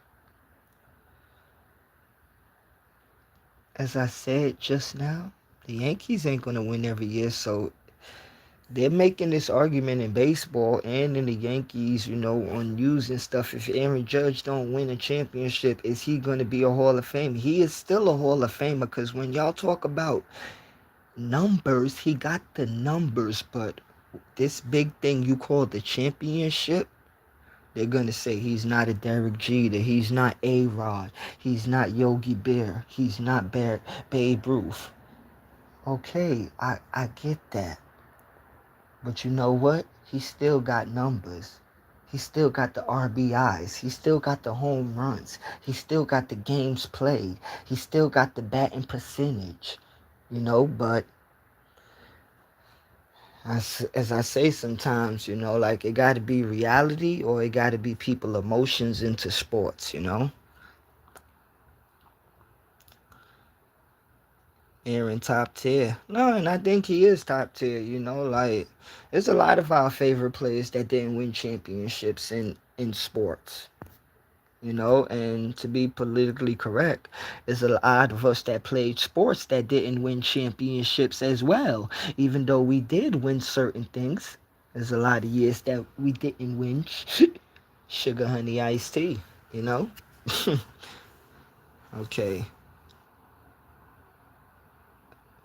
as I said just now, the Yankees ain't going to win every year. So they're making this argument in baseball and in the Yankees, on news and stuff. If Aaron Judge don't win a championship, is he going to be a Hall of Fame? He is still a Hall of Famer because when y'all talk about numbers, he got the numbers. But this big thing you call the championship, they're going to say he's not a Derek Jeter. He's not A-Rod. He's not Yogi Bear. He's not Babe Ruth. Okay, I get that. But you know what? He still got numbers. He still got the RBIs. He still got the home runs. He still got the games played. He still got the batting percentage. But as I say sometimes, like it got to be reality or it got to be people emotions into sports, Aaron top tier. No, and I think he is top tier, like there's a lot of our favorite players that didn't win championships in sports. And to be politically correct, there's a lot of us that played sports that didn't win championships as well. Even though we did win certain things, there's a lot of years that we didn't win sugar honey iced tea, Okay.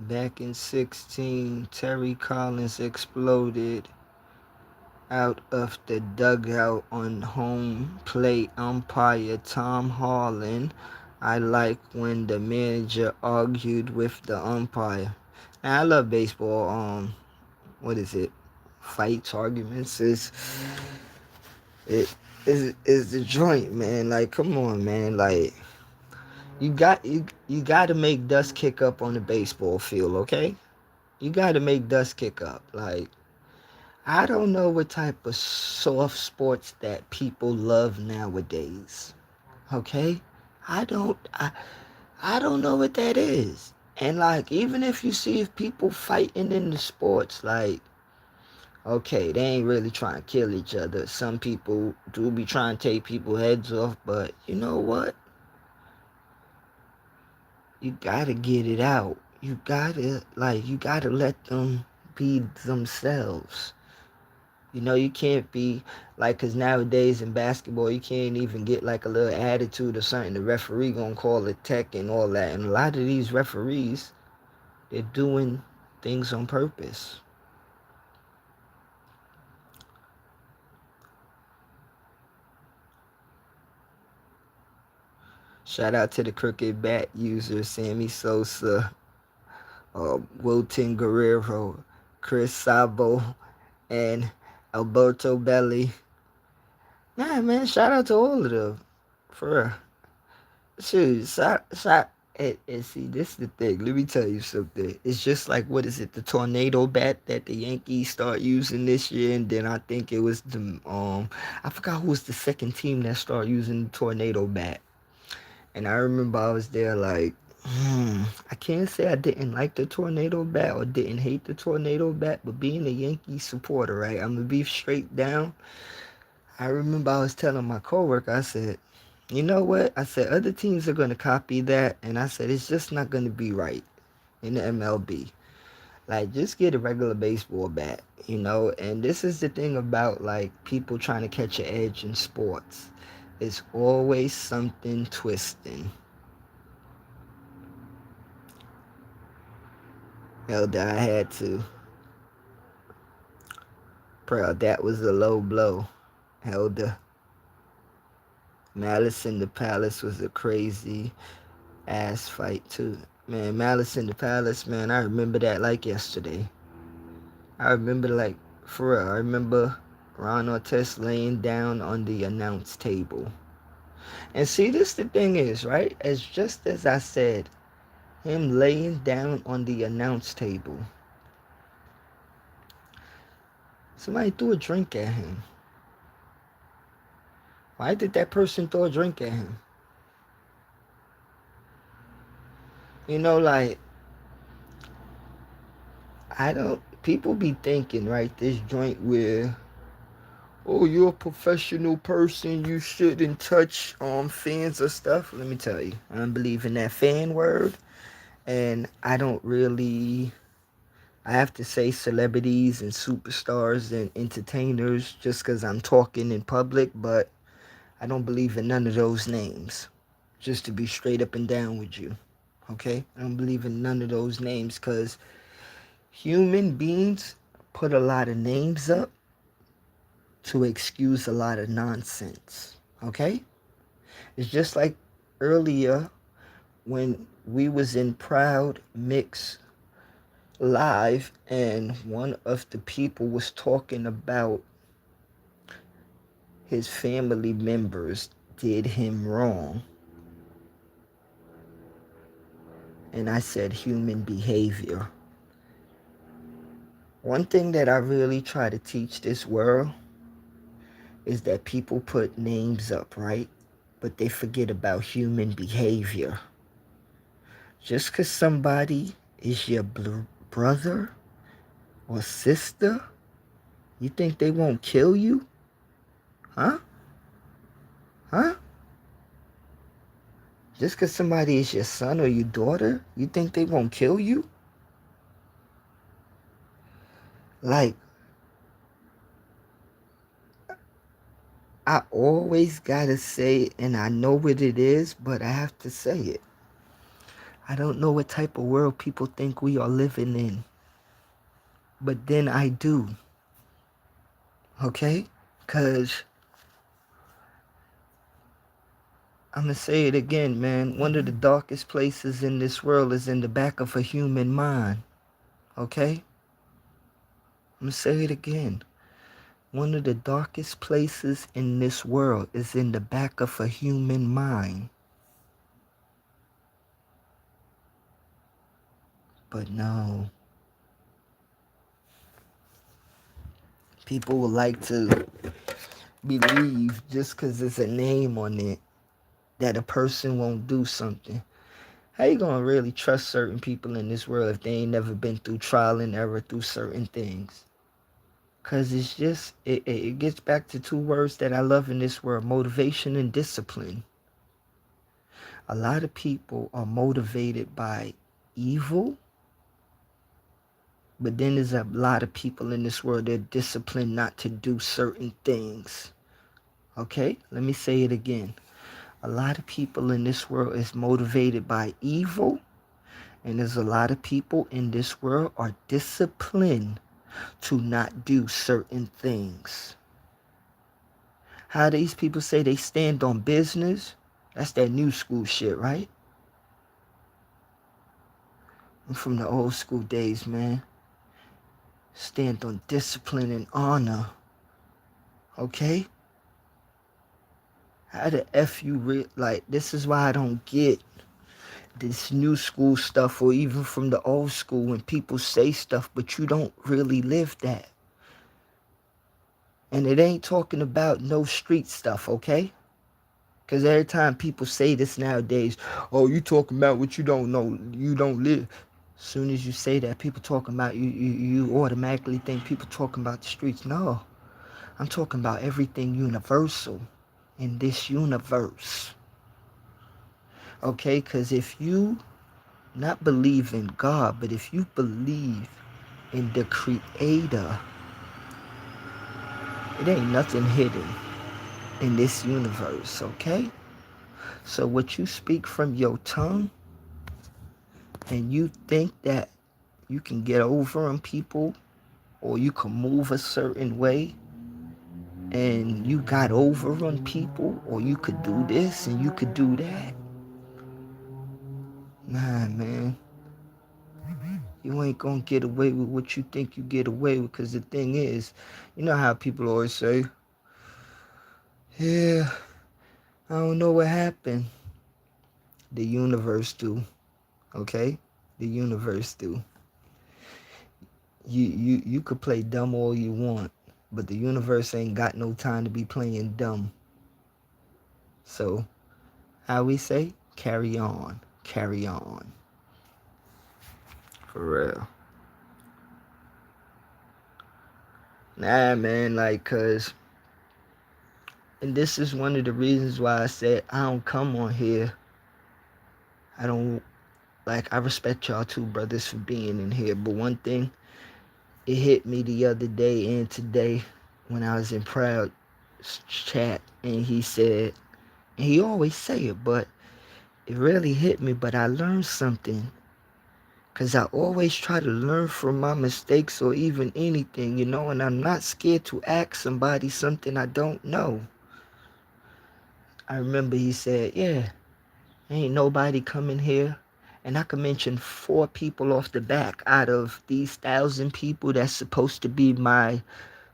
Back in 16, Terry Collins exploded out of the dugout on home plate umpire Tom Harlan. I like when the manager argued with the umpire. Now, I love baseball. What is it? Fights, arguments is the joint, man. Like, come on, man. Like, you got to make dust kick up on the baseball field, okay? You got to make dust kick up. Like, I don't know what type of soft sports that people love nowadays. Okay? I don't know what that is. And like even if you see if people fighting in the sports, like okay, they ain't really trying to kill each other. Some people do be trying to take people's heads off, but you know what? You gotta get it out. you gotta let them be themselves. You know, you can't be like, because nowadays in basketball, you can't even get like a little attitude or something. The referee gonna call it tech and all that. And a lot of these referees, they're doing things on purpose. Shout out to the crooked bat user, Sammy Sosa, Wilton Guerrero, Chris Sabo, and Alberto Belli. Nah, man, shout out to all of them. For real. Shoot, and see, this is the thing. Let me tell you something. It's just like, what is it, the tornado bat that the Yankees start using this year, and then I think it was I forgot who was the second team that started using the tornado bat. And I remember I was there like, I can't say I didn't like the tornado bat or didn't hate the tornado bat, but being a Yankee supporter, right, I'm gonna be straight down. I remember I was telling my coworker, I said, you know what? I said, other teams are going to copy that. And I said, it's just not going to be right in the MLB. Like, just get a regular baseball bat, you know? And this is the thing about, like, people trying to catch an edge in sports. It's always something twisting. Elder, I had to. Bro, that was a low blow. Elder. Malice in the Palace was a crazy ass fight too. Man, Malice in the Palace, man, I remember that like yesterday. I remember like, for real, I remember Ron Artest laying down on the announce table. And see, this the thing is, right? As just as I said, him laying down on the announce table. Somebody threw a drink at him. Why did that person throw a drink at him? You know, like, people be thinking, right, this joint where, oh, you're a professional person, you shouldn't touch fans or stuff. Let me tell you, I don't believe in that fan word. And I have to say celebrities and superstars and entertainers just because I'm talking in public, but I don't believe in none of those names. Just to be straight up and down with you, okay? I don't believe in none of those names because human beings put a lot of names up to excuse a lot of nonsense, okay? It's just like earlier when we was in Proud Mix Live and one of the people was talking about his family members did him wrong. And I said human behavior. One thing that I really try to teach this world is that people put names up, right? But they forget about human behavior. Just because somebody is your brother or sister, you think they won't kill you? Huh? Huh? Just because somebody is your son or your daughter, you think they won't kill you? Like, I always gotta say, and I know what it is, but I have to say it. I don't know what type of world people think we are living in. But then I do. Okay? Because I'm going to say it again, man. One of the darkest places in this world is in the back of a human mind. Okay? I'm going to say it again. One of the darkest places in this world is in the back of a human mind. But no. People would like to believe just because there's a name on it that a person won't do something. How you gonna really trust certain people in this world if they ain't never been through trial and error through certain things? Because it's just, it gets back to two words that I love in this world: motivation and discipline. A lot of people are motivated by evil But then there's a lot of people in this world that are disciplined not to do certain things. Okay? Let me say it again. A lot of people in this world is motivated by evil, and there's a lot of people in this world are disciplined to not do certain things. How these people say they stand on business? That's that new school shit, right? I'm from the old school days, man. Stand on discipline and honor. Okay? How the F you like, this is why I don't get this new school stuff, or even from the old school when people say stuff, but you don't really live that. And it ain't talking about no street stuff, okay? Because every time people say this nowadays, oh, you talking about what you don't know, you don't live. As soon as you say that, people talking about you automatically think people talking about the streets. No, I'm talking about everything universal in this universe. Okay, because if you not believe in God, but if you believe in the Creator, it ain't nothing hidden in this universe, okay? So what you speak from your tongue, and you think that you can get over on people, or you can move a certain way, and you got over on people, or you could do this and you could do that. Nah, man. You ain't gonna get away with what you think you get away with, because the thing is, you know how people always say, yeah, I don't know what happened. The universe do, okay? The universe do. You could play dumb all you want, but the universe ain't got no time to be playing dumb. So, how we say? Carry on. Carry on. For real. Nah, man, like, cause, and this is one of the reasons why I said I don't come on here. I don't, like, I respect y'all two brothers for being in here, but one thing, it hit me the other day and today when I was in Proud chat, and he said, and he always say it, but it really hit me, but I learned something. Because I always try to learn from my mistakes or even anything, you know, and I'm not scared to ask somebody something I don't know. I remember he said, yeah, ain't nobody coming here. And I could mention 4 people off the back out of these 1,000 people that's supposed to be my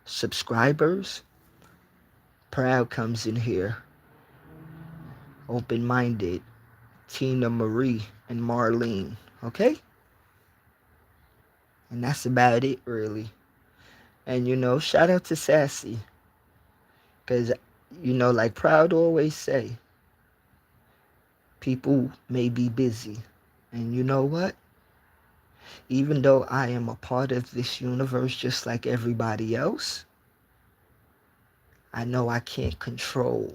subscribers. Proud comes in here, open-minded, Tina Marie and Marlene, okay? And that's about it, really. And, you know, shout out to Sassy. Because, you know, like Proud always say, people may be busy. And you know what? Even though I am a part of this universe just like everybody else, I know I can't control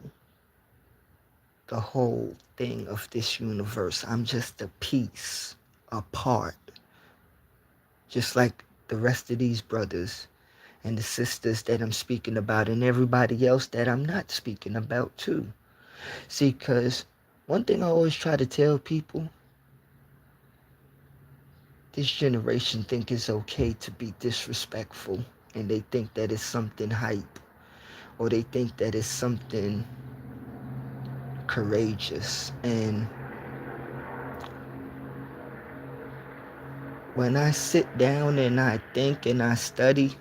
the whole thing of this universe. I'm just a piece, a part. Just like the rest of these brothers and the sisters that I'm speaking about, and everybody else that I'm not speaking about too. See, because one thing I always try to tell people, this generation think it's okay to be disrespectful, and they think that it's something hype, or they think that it's something courageous. And when I sit down and I think and I study,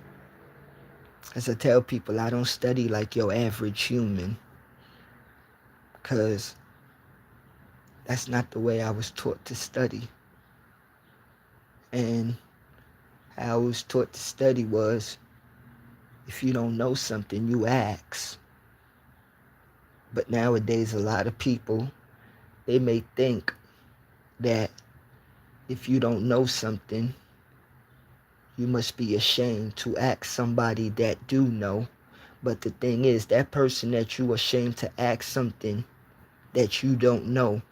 as I tell people, I don't study like your average human, because that's not the way I was taught to study. And how I was taught to study was, if you don't know something, you ask. But nowadays, a lot of people, they may think that if you don't know something, you must be ashamed to ask somebody that do know. But the thing is, that person that you ashamed to ask something that you don't know,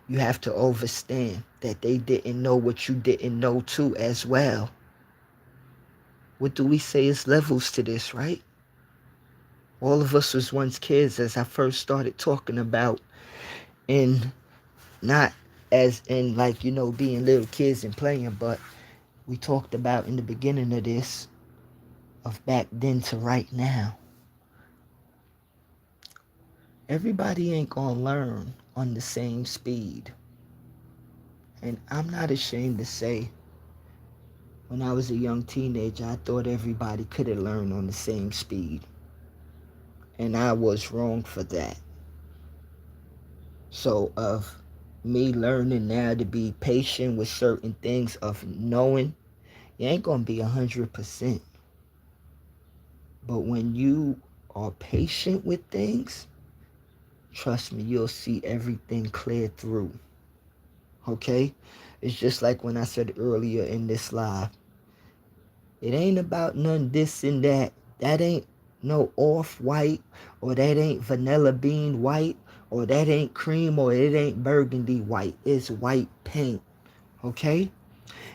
you have to understand that they didn't know what you didn't know too as well. What do we say is levels to this, right? All of us was once kids, as I first started talking about, and not as in like, being little kids and playing, but we talked about in the beginning of this, of back then to right now. Everybody ain't gonna learn on the same speed. And I'm not ashamed to say, when I was a young teenager, I thought everybody could have learned on the same speed. And I was wrong for that. So of me learning now to be patient with certain things, of knowing you ain't gonna be 100%. But when you are patient with things, trust me, you'll see everything clear through. Okay? It's just like when I said earlier in this live. It ain't about none this and that. That ain't no off-white, or that ain't vanilla bean white, or that ain't cream, or it ain't burgundy white. It's white paint. Okay?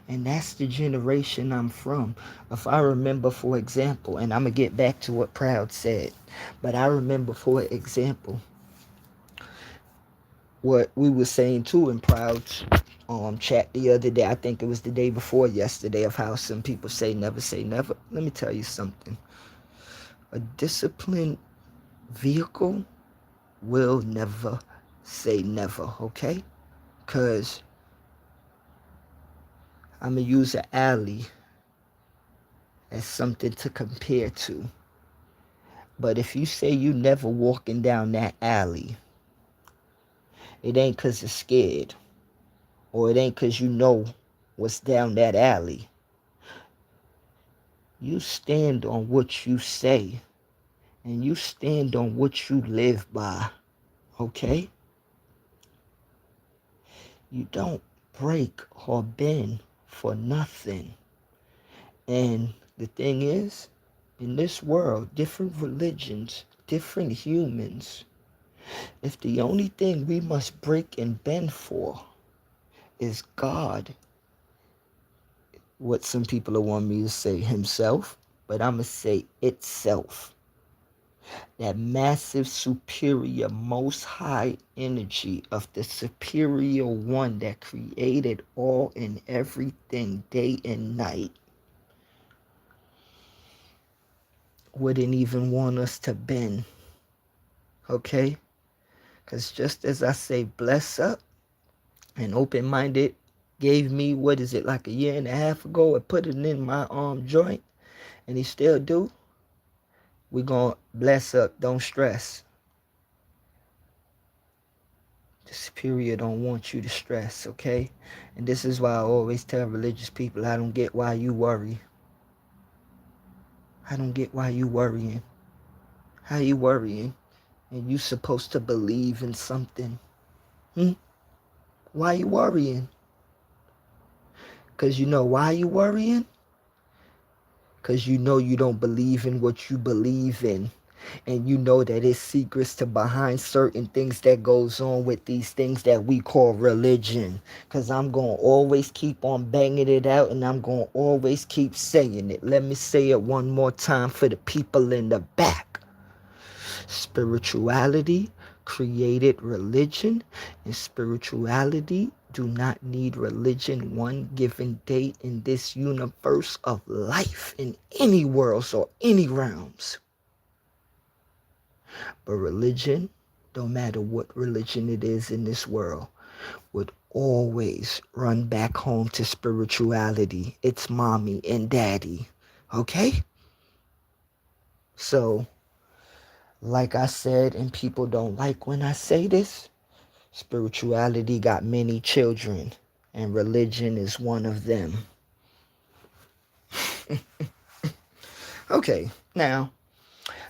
And that's the generation I'm from. If I remember, for example, and I'm going to get back to what Proud said, but I remember, for example, what we were saying too in Proud's chat the other day. I think it was the day before yesterday, of how some people say never say never. Let me tell you something. A disciplined vehicle will never say never, okay? Because I'm going to use an alley as something to compare to. But if you say you never walking down that alley, it ain't because you're scared, or it ain't because you know what's down that alley. You stand on what you say, and you stand on what you live by, okay? You don't break or bend for nothing. And the thing is, in this world, different religions, different humans, if the only thing we must break and bend for is God, what some people want me to say, himself, but I'm going to say itself. That massive, superior, most high energy of the superior one that created all and everything day and night wouldn't even want us to bend. Okay? Because just as I say, bless up and open-minded gave me, what is it, like a year and a half ago, and put it in my joint, and he still do, we gonna bless up, don't stress. The superior don't want you to stress, okay? And this is why I always tell religious people, I don't get why you worry. I don't get why you worrying. How you worrying? And you supposed to believe in something. Why you worrying? Because you know why you worrying? Because you know you don't believe in what you believe in. And you know that it's secrets to behind certain things that goes on with these things that we call religion. Because I'm going to always keep on banging it out, and I'm going to always keep saying it. Let me say it one more time for the people in the back. Spirituality created religion, and spirituality do not need religion one given day in this universe of life, in any worlds or any realms. But religion, no matter what religion it is in this world, would always run back home to spirituality. It's mommy and daddy. Okay? So, like I said, and people don't like when I say this, spirituality got many children, and religion is one of them. Okay, now,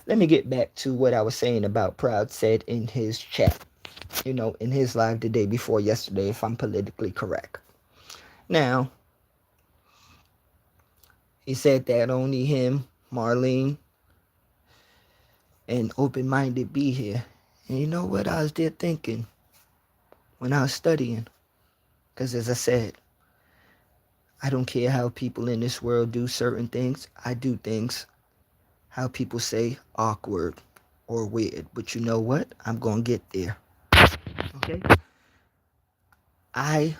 let me get back to what I was saying about Proud said in his chat, in his live the day before yesterday, if I'm politically correct. Now, he said that only him, Marlene, and open-minded be here. And you know what I was there thinking when I was studying? Because as I said, I don't care how people in this world do certain things. I do things how people say awkward or weird. But you know what? I'm going to get there. Okay? I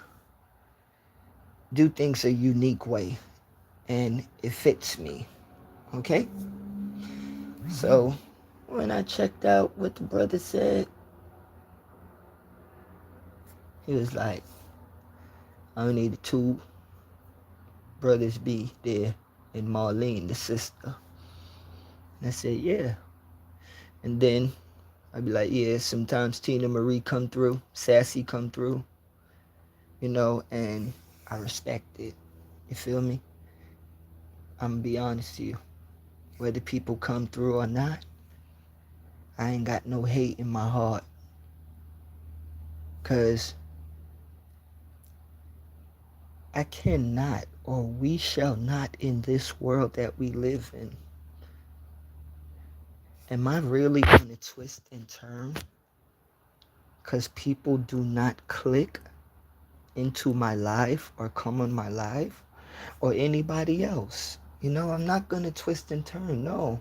do things a unique way and it fits me. Okay? So when I checked out what the brother said, he was like, I only need two brothers be there and Marlene, the sister. And I said, yeah. And then I'd be like, yeah, sometimes Tina Marie come through, Sassy come through, and I respect it. You feel me? I'm gonna be honest to you. Whether people come through or not, I ain't got no hate in my heart. Cause I cannot, or we shall not in this world that we live in. Am I really gonna twist and turn? Cause people do not click into my life or come on my life or anybody else. I'm not gonna twist and turn, no.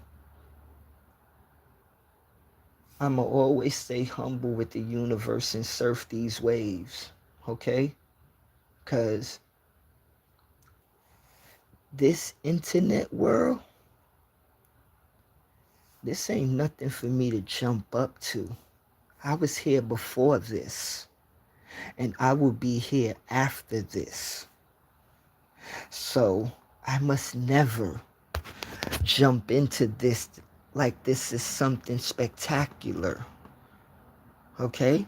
I'ma always stay humble with the universe and surf these waves, okay? Cause this internet world, this ain't nothing for me to jump up to. I was here before this, and I will be here after this. So I must never jump into this like this is something spectacular, okay?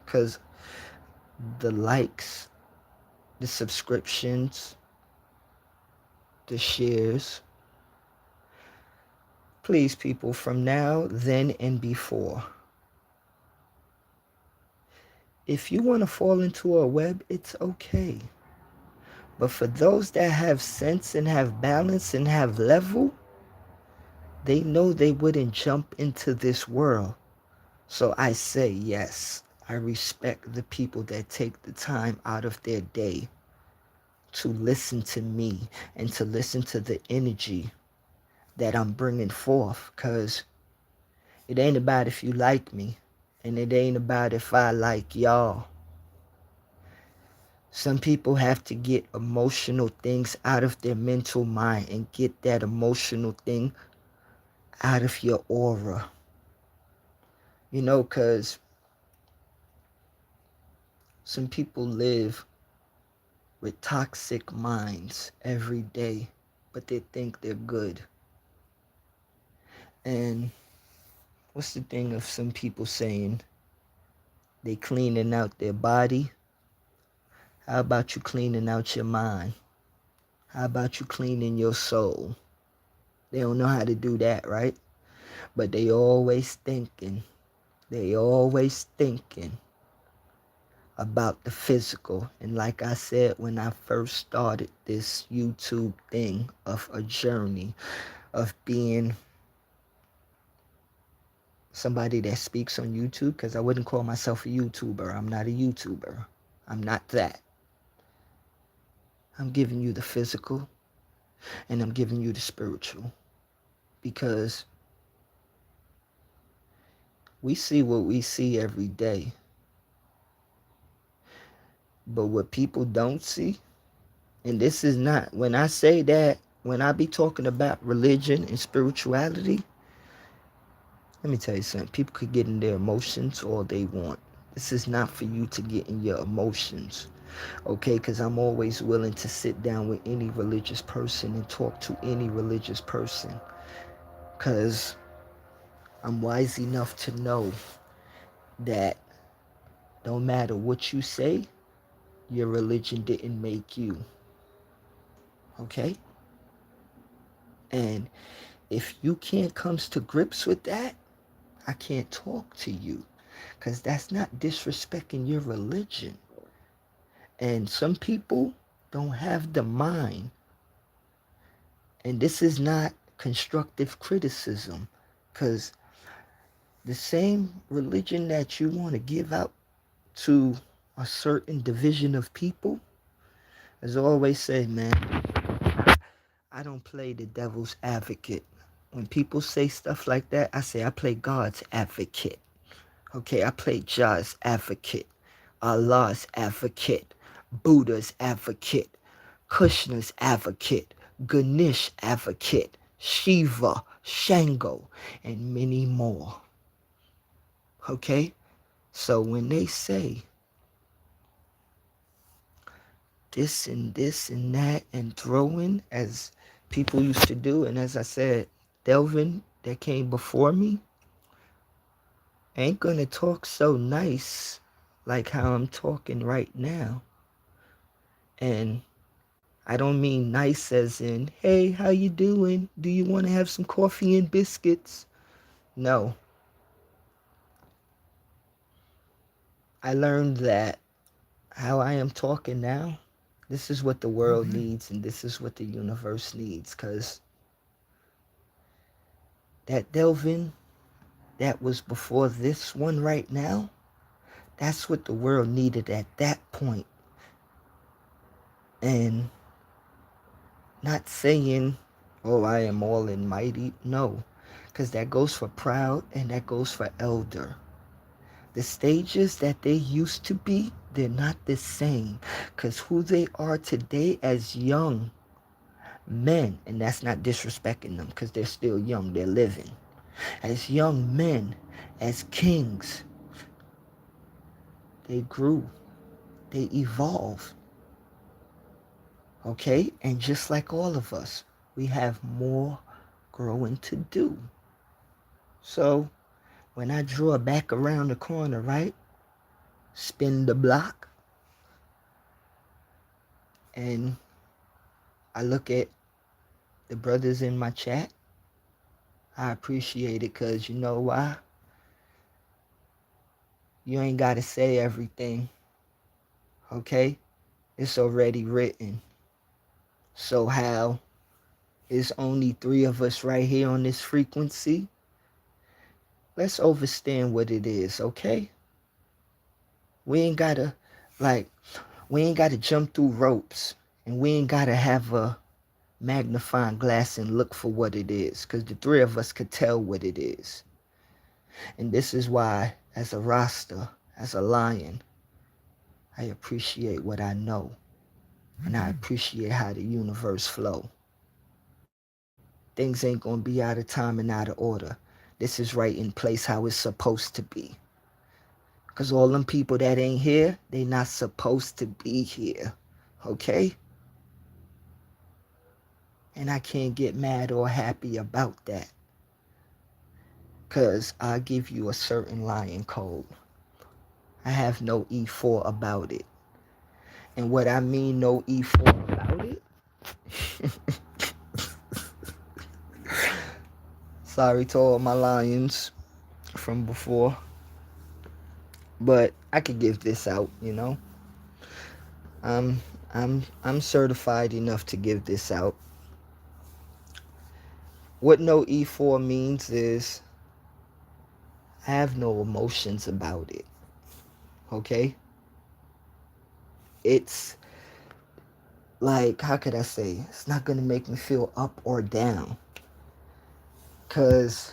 Because the likes, the subscriptions, the shares, please people, from now, then, and before, if you want to fall into a web, it's okay. But for those that have sense and have balance and have level, they know they wouldn't jump into this world. So I say yes, I respect the people that take the time out of their day to listen to me and to listen to the energy that I'm bringing forth. Because it ain't about if you like me, and it ain't about if I like y'all. Some people have to get emotional things out of their mental mind and get that emotional thing out of your aura. Because some people live with toxic minds every day, but they think they're good. And what's the thing of some people saying they cleaning out their body? How about you cleaning out your mind? How about you cleaning your soul? They don't know how to do that, right? But they always thinking about the physical. And like I said, when I first started this YouTube thing of a journey of being somebody that speaks on YouTube, because I wouldn't call myself a YouTuber. I'm not a YouTuber. I'm not that. I'm giving you the physical and I'm giving you the spiritual, because we see what we see every day. But what people don't see, and this is not, when I say that, when I be talking about religion and spirituality, let me tell you something. People could get in their emotions all they want. This is not for you to get in your emotions, okay? Because I'm always willing to sit down with any religious person and talk to any religious person, because I'm wise enough to know that no matter what you say, your religion didn't make you, okay? And if you can't come to grips with that, I can't talk to you, because that's not disrespecting your religion. And some people don't have the mind. And this is not constructive criticism, because the same religion that you want to give out to a certain division of people, As I always say, man, I don't play the devil's advocate. When people say stuff like that, I say I play God's advocate. Okay, I play Jah's advocate, Allah's advocate, Buddha's advocate, Krishna's advocate, Ganesh advocate, Shiva, Shango, and many more. Okay? So when they say this and that and throwing, as people used to do, and as I said, Delvin that came before me ain't gonna talk so nice like how I'm talking right now. And I don't mean nice as in, hey, how you doing? Do you want to have some coffee and biscuits? No. I learned that how I am talking now, this is what the world needs and this is what the universe needs. Because that Delvin that was before this one right now, that's what the world needed at that point. And not saying, oh, I am all and mighty. No, because that goes for proud and that goes for elder. The stages that they used to be, they're not the same. Because who they are today as young men, and that's not disrespecting them because they're still young, they're living. As young men, as kings, they grew, they evolved. Okay? And just like all of us, we have more growing to do. So when I draw back around the corner, right? Spin the block, and I look at the brothers in my chat, I appreciate it because you know why? You ain't got to say everything, okay? It's already written. So how is only 3 of us right here on this frequency? Let's understand what it is, okay? We ain't got to, we ain't got to jump through ropes, and we ain't got to have a magnifying glass and look for what it is, because the 3 of us could tell what it is. And this is why, as a Rasta, as a lion, I appreciate what I know, and I appreciate how the universe flow. Things ain't gonna be out of time and out of order. This is right in place how it's supposed to be. Because all them people that ain't here, they not supposed to be here, okay? And I can't get mad or happy about that. Because I'll give you a certain lion code. I have no E4 about it. And what I mean no E4 about it, sorry to all my lions from before, but I could give this out, you know. I'm certified enough to give this out. What no E4 means is I have no emotions about it. Okay? It's like, how could I say? It's not gonna make me feel up or down. Cause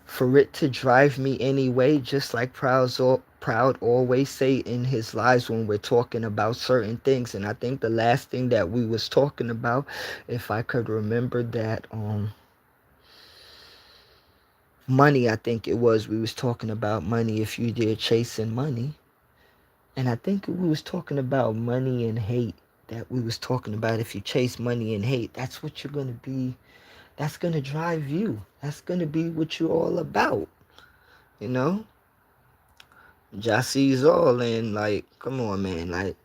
for it to drive me anyway, just like Proud always say in his lives when we're talking about certain things. And I think the last thing that we was talking about, if I could remember that, money, I think it was, we was talking about money, if you did chasing money. And I think we was talking about money and hate, that we was talking about if you chase money and hate, that's what you're going to be, that's going to drive you. That's going to be what you're all about, you know? Jassie's all in, like, come on, man, like,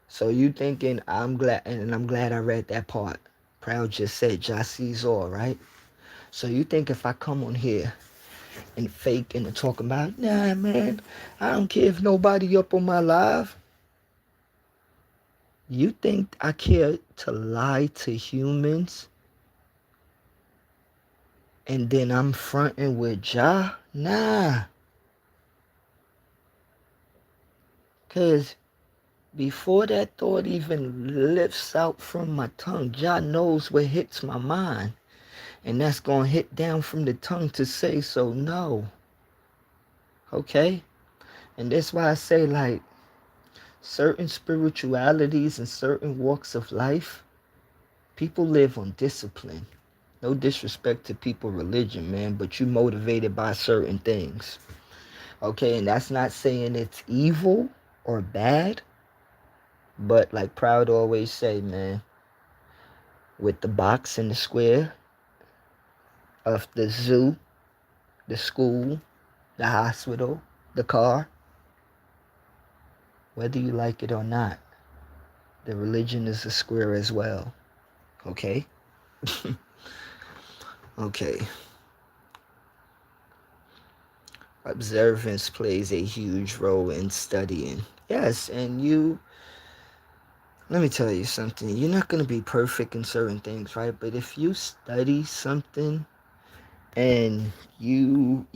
so you thinking, I'm glad, and I'm glad I read that part. Proud just said Jassie's all, right? So you think if I come on here and fake and talk about, nah, man, I don't care if nobody up on my live. You think I care to lie to humans and then I'm fronting with Jah? Nah. Because Before that thought even lifts out from my tongue, Jah knows what hits my mind. And that's going to hit down from the tongue to say so no. Okay? And that's why I say, like, certain spiritualities and certain walks of life, people live on discipline. No disrespect to people religion, man, but you motivated by certain things. Okay, and that's not saying it's evil or bad, but like Proud always say, man, with the box and the square of the zoo, the school, the hospital, the car, whether you like it or not, the religion is a square as well. Okay? Okay. Observance plays a huge role in studying. Yes, and let me tell you something. You're not going to be perfect in certain things, right? But if you study something and you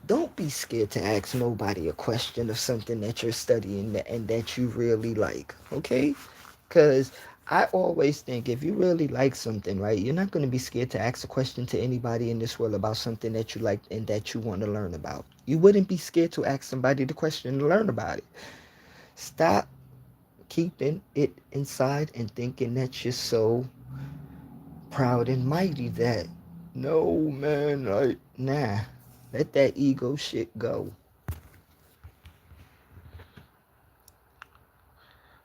don't be scared to ask nobody a question of something that you're studying and that you really like, okay? Because I always think if you really like something, right, you're not going to be scared to ask a question to anybody in this world about something that you like and that you want to learn about. You wouldn't be scared to ask somebody the question and learn about it. Stop keeping it inside and thinking that you're so proud and mighty that, no, man, like, nah, let that ego shit go.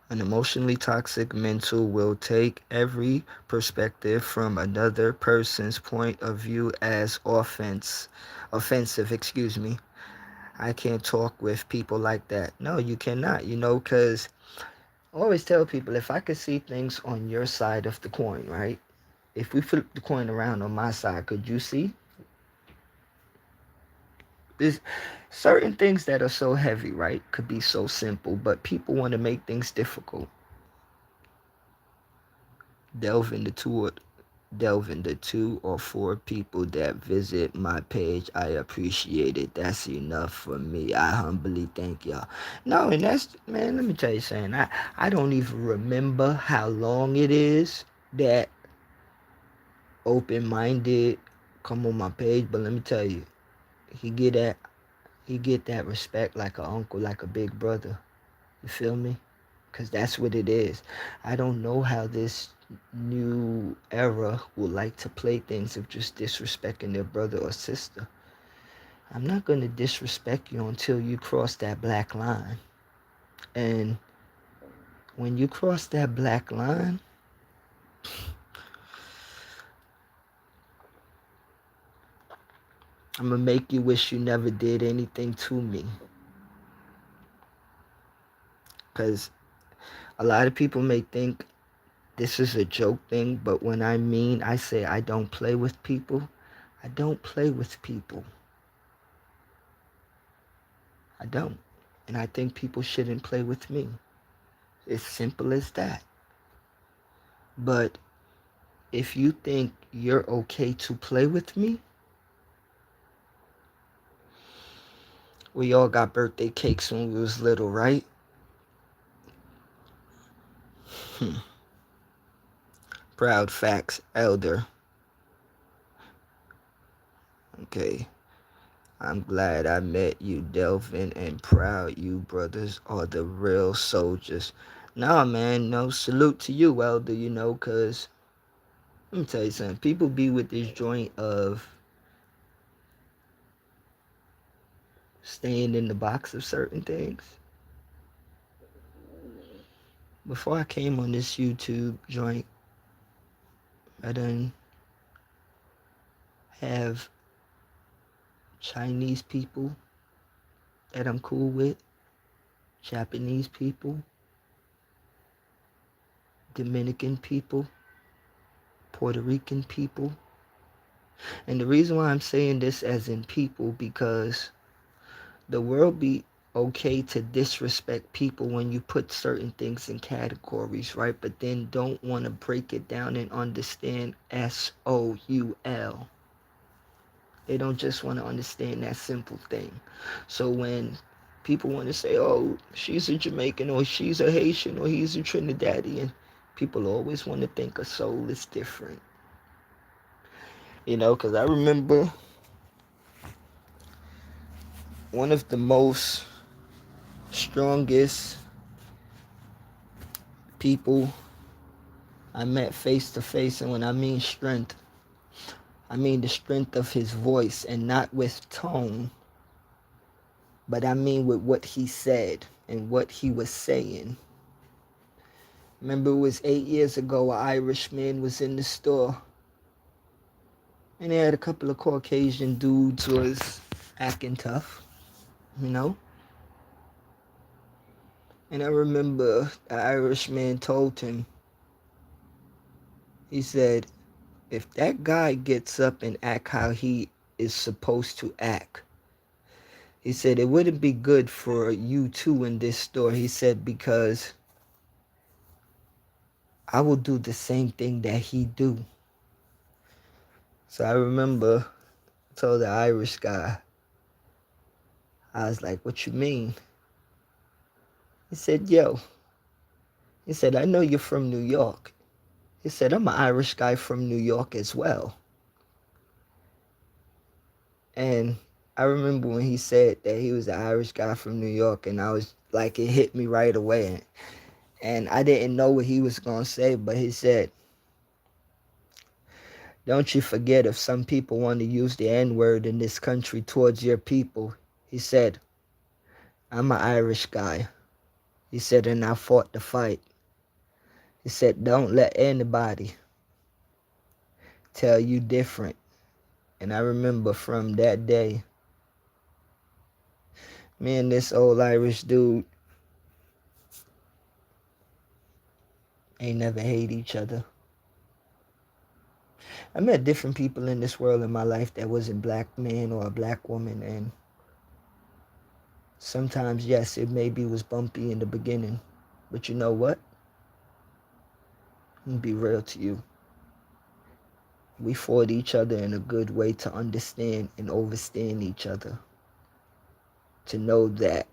An emotionally toxic mental will take every perspective from another person's point of view as offensive, excuse me. I can't talk with people like that. No, you cannot, because I always tell people if I could see things on your side of the coin, right? If we flip the coin around on my side, could you see? There's certain things that are so heavy, right? Could be so simple, but people want to make things difficult. Delve into two or four people that visit my page. I appreciate it. That's enough for me. I humbly thank y'all. No, and that's, man, let me tell you something. I don't even remember how long it is that Open Minded come on my page, but let me tell you, he get that he get that respect like a uncle, like a big brother. You feel me? Because that's what it is. I don't know how this new era would like to play things of just disrespecting their brother or sister. I'm not going to disrespect you until you cross that black line. And when you cross that black line, I'm going to make you wish you never did anything to me. Because a lot of people may think this is a joke thing, but when I say I don't play with people, I don't play with people. I don't. And I think people shouldn't play with me. It's simple as that. But if you think you're okay to play with me, we all got birthday cakes when we was little, right? Proud facts, elder. Okay. I'm glad I met you, Delvin, and Proud. You brothers are the real soldiers. Nah, man, no salute to you, elder, cause let me tell you something. People be with this joint of staying in the box of certain things. Before I came on this YouTube joint, I done have Chinese people that I'm cool with, Japanese people, Dominican people, Puerto Rican people. And the reason why I'm saying this as in people, because the world be okay to disrespect people when you put certain things in categories, right? But then don't want to break it down and understand SOUL. They don't just want to understand that simple thing. So when People want to say, oh, she's a Jamaican, or she's a Haitian, or he's a Trinidadian. People always want to think a soul is different. Because I remember one of the most strongest people I met face to face, and when I mean strength, I mean the strength of his voice, and not with tone, but I mean with what he said and what he was saying. Remember, it was 8 years ago, an Irishman was in the store, and they had a couple of Caucasian dudes was acting tough, And I remember the Irishman told him, he said, if that guy gets up and act how he is supposed to act, he said, it wouldn't be good for you too in this store. He said, because I will do the same thing that he do. So I remember I told the Irish guy, I was like, what you mean? He said, he said, I know you're from New York. He said, I'm an Irish guy from New York as well. And I remember when he said that he was an Irish guy from New York, and I was like, it hit me right away. And I didn't know what he was going to say, but he said, don't you forget, if some people want to use the N-word in this country towards your people, he said, I'm an Irish guy. He said, and I fought the fight. He said, don't let anybody tell you different. And I remember from that day, me and this old Irish dude ain't never hate each other. I met different people in this world in my life that wasn't black man or a black woman, and sometimes, yes, it maybe was bumpy in the beginning, but you know what? I'm gonna be real to you. We fought each other in a good way to understand and overstand each other. To know that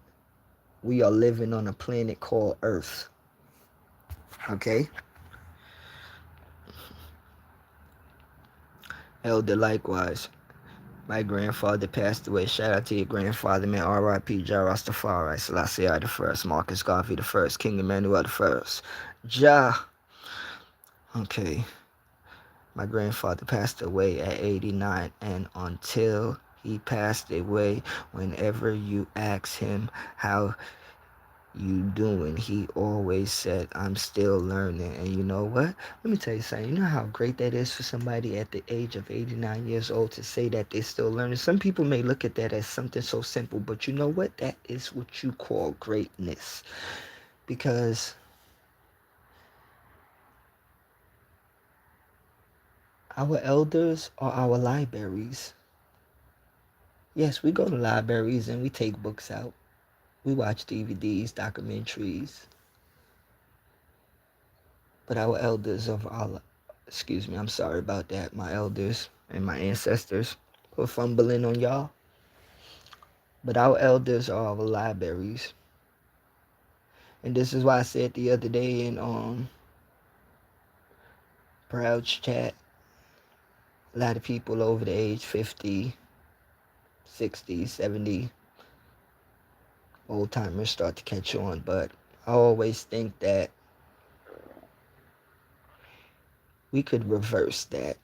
we are living on a planet called Earth. Okay? Elder, likewise. My grandfather passed away. Shout out to your grandfather, man. R.I.P. Jah Rastafari, Selassie I the First, Marcus Garvey the First, King Emmanuel the First. Jah. Okay. My grandfather passed away at 89, and until he passed away, whenever you ask him how you doing, he always said, I'm still learning. And you know what? Let me tell you something. You know how great that is for somebody at the age of 89 years old to say that they're still learning? Some people may look at that as something so simple, but you know what? That is what you call greatness. Because our elders are our libraries. Yes, we go to libraries and we take books out. We watch DVDs, documentaries. But our elders of our, excuse me, I'm sorry about that. My elders and my ancestors were fumbling on y'all. But our elders are our libraries. And this is why I said the other day in Proud's chat, a lot of people over the age 50, 60, 70, old timers start to catch on. But I always think that we could reverse that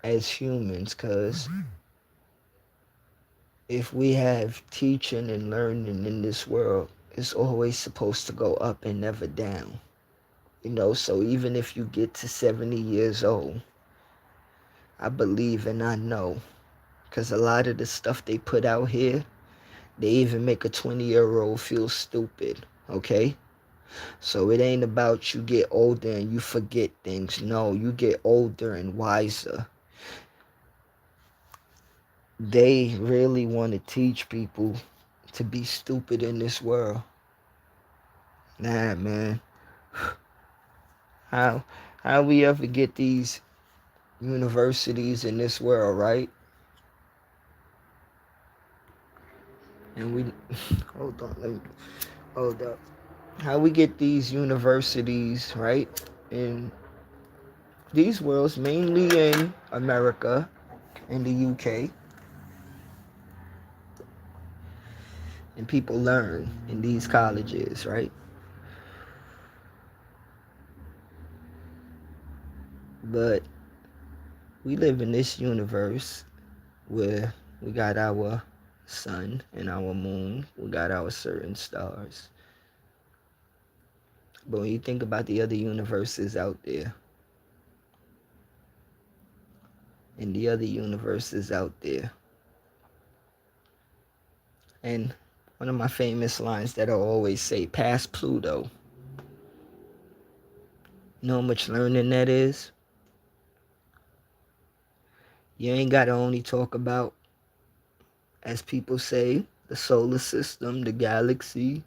as humans, because if we have teaching and learning in this world, it's always supposed to go up and never down. So even if you get to 70 years old, I believe and I know, because a lot of the stuff they put out here, they even make a 20-year-old feel stupid, okay? So it ain't about you get older and you forget things. No, you get older and wiser. They really want to teach people to be stupid in this world. Nah, man. How we ever get these universities in this world, right? And we hold on, let me hold up. How we get these universities, right? In these worlds, mainly in America, in the UK, and people learn in these colleges, right? But we live in this universe where we got our sun and our moon, we got our certain stars. But when you think about the other universes out there, and the other universes out there, and one of my famous lines that I always say, past Pluto, you know how much learning that is? You ain't got to only talk about, as people say, the solar system, the galaxy.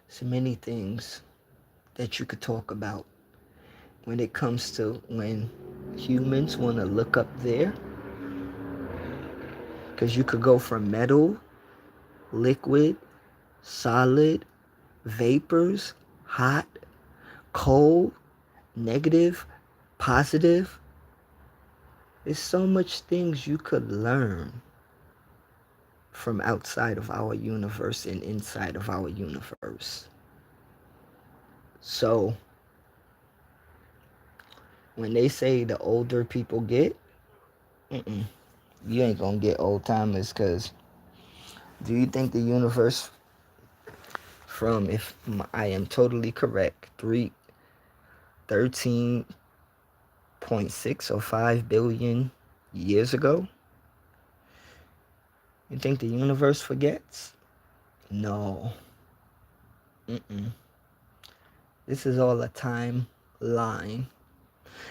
So many things that you could talk about when it comes to when humans want to look up there. Because you could go from metal, liquid, solid, vapors, hot, cold, negative, positive. There's so much things you could learn from outside of our universe and inside of our universe. So when they say the older people get, you ain't gonna get old timers. Because do you think the universe from, if I am totally correct, 13.6 or 5 billion years ago, you think the universe forgets? No. This is all a timeline.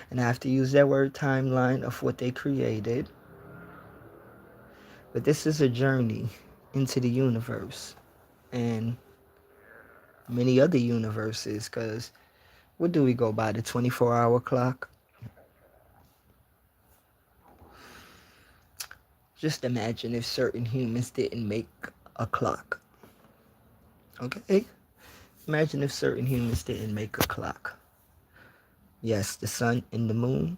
And I have to use that word timeline of what they created. But this is a journey into the universe and many other universes. Because what do we go by? The 24-hour clock? Just imagine if certain humans didn't make a clock. Okay? Imagine if certain humans didn't make a clock. Yes, the sun and the moon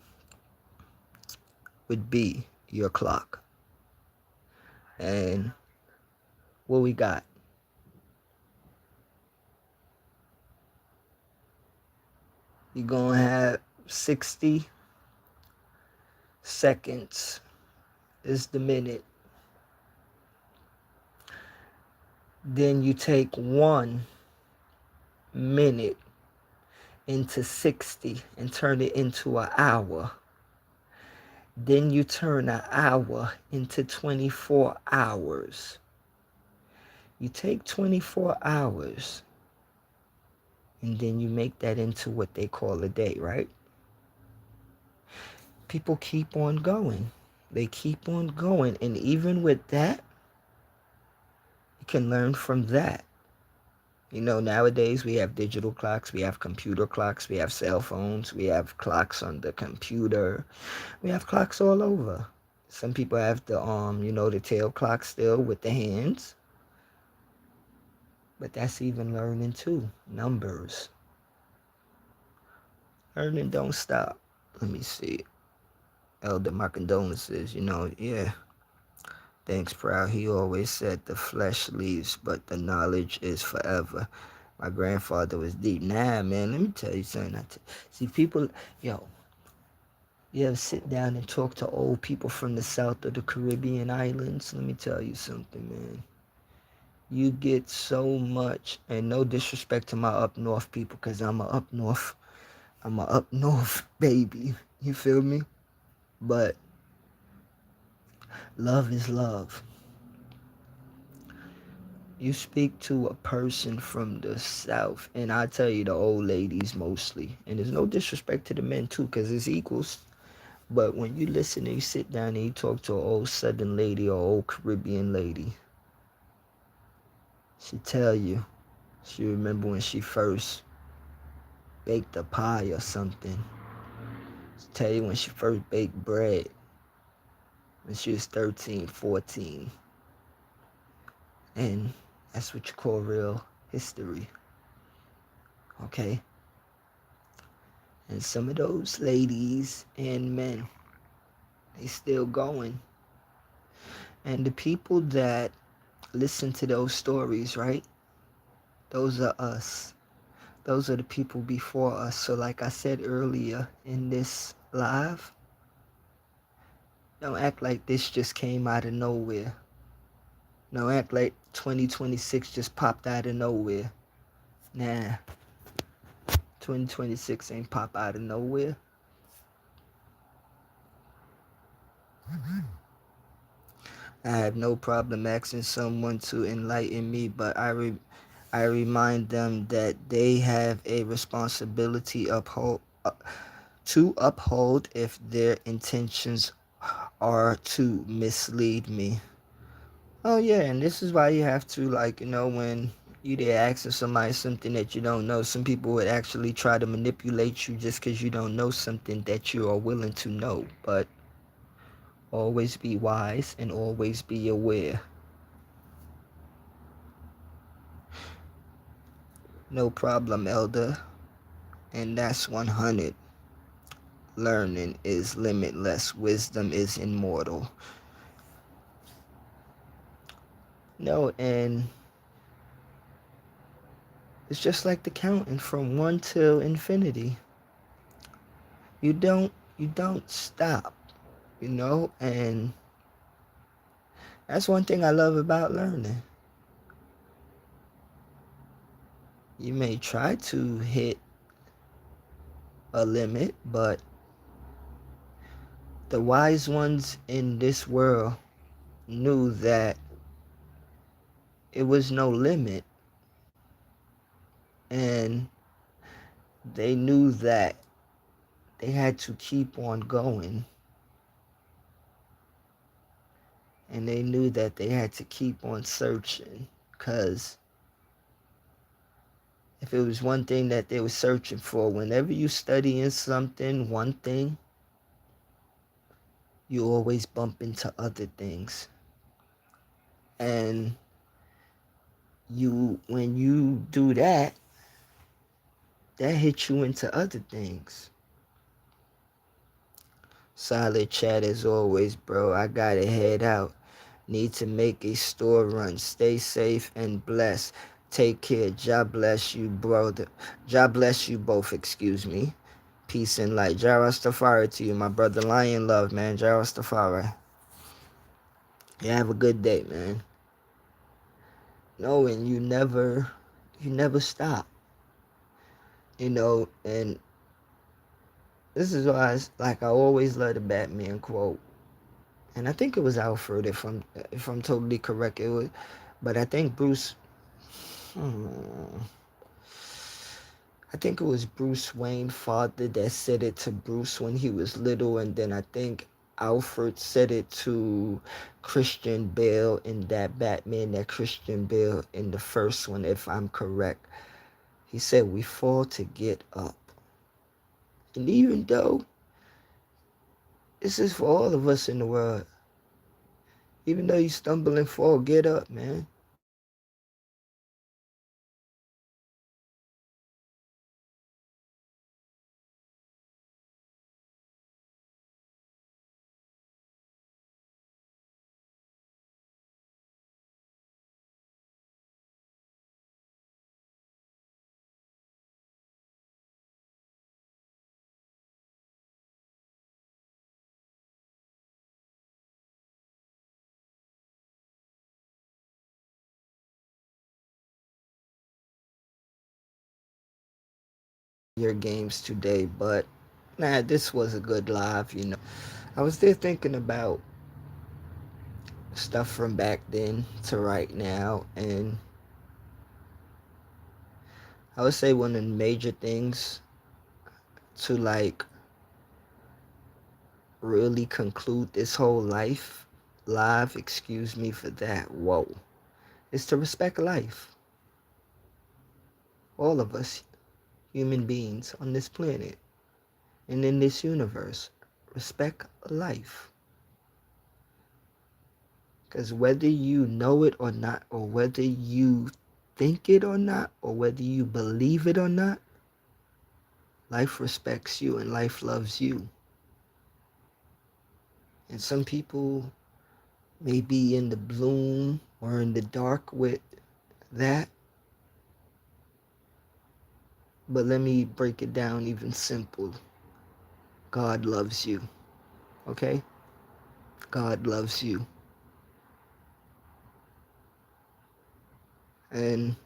would be your clock. And what we got? You're going to have 60 seconds is the minute. Then you take 1 minute into 60 and turn it into an hour. Then you turn an hour into 24 hours. You take 24 hours and then you make that into what they call a day, right? People keep on going. They keep on going. And even with that, you can learn from that. You know, nowadays we have digital clocks, we have computer clocks, we have cell phones, we have clocks on the computer, we have clocks all over. Some people have the the tail clock still with the hands. But that's even learning too. Numbers. Learning don't stop. Let me see. Elder, my condolences. Yeah. Thanks, Proud. He always said the flesh leaves, but the knowledge is forever. My grandfather was deep. Nah, man, let me tell you something. See, people, yo, you ever sit down and talk to old people from the south of the Caribbean islands? Let me tell you something, man. You get so much, and no disrespect to my up north people, because I'm a up north baby. You feel me? But love is love. You speak to a person from the south, and I tell you, the old ladies mostly, and there's no disrespect to the men too, because it's equals. But when you listen and you sit down and you talk to an old southern lady or old Caribbean lady, she tell you she remember when she first baked a pie or something. She tell you when she first baked bread when she was 13, 14. And that's what you call real history. Okay? And some of those ladies and men, they still going. And the people that listen to those stories, right? Those are us. Those are the people before us. So like I said earlier in this live, don't act like this just came out of nowhere. Don't act like 2026 just popped out of nowhere. Nah, 2026 ain't pop out of nowhere. I have no problem asking someone to enlighten me, but I remind them that they have a responsibility to uphold if their intentions are to mislead me. Oh yeah, and this is why you have to, like, when you there asking somebody something that you don't know, some people would actually try to manipulate you just because you don't know something that you are willing to know. But always be wise and always be aware. No problem, elder. And that's 100. Learning is limitless. Wisdom is immortal. No, and it's just like the counting from 1 till infinity. You don't stop, and that's one thing I love about learning. You may try to hit a limit, but the wise ones in this world knew that it was no limit, and they knew that they had to keep on going, and they knew that they had to keep on searching, because if it was one thing that they were searching for, whenever you studying something, one thing, you always bump into other things. And when you do that, that hits you into other things. Solid chat as always, bro. I gotta head out. Need to make a store run. Stay safe and blessed. Take care. God bless you, brother. God bless you both, excuse me. Peace and light. Jah Rastafari to you, my brother. Lion love, man. Jah Rastafari. You have a good day, man. Knowing you never stop. And this is why I always love the Batman quote. And I think it was Alfred, if I'm totally correct. It was, but I think Bruce. I think it was Bruce Wayne father that said it to Bruce when he was little, and then I think Alfred said it to Christian Bale in that Batman, that Christian Bale in the first one, if I'm correct. He said, we fall to get up. And even though this is for all of us in the world, even though you stumble and fall, get up, man. Your games today, but this was a good live. I was there thinking about stuff from back then to right now, and I would say one of the major things to really conclude this whole live, excuse me for that, whoa, is to respect life. All of us human beings on this planet and in this universe, respect life. Because whether you know it or not, or whether you think it or not, or whether you believe it or not, life respects you and life loves you. And some people may be in the bloom or in the dark with that. But let me break it down even simple. God loves you. Okay? God loves you. And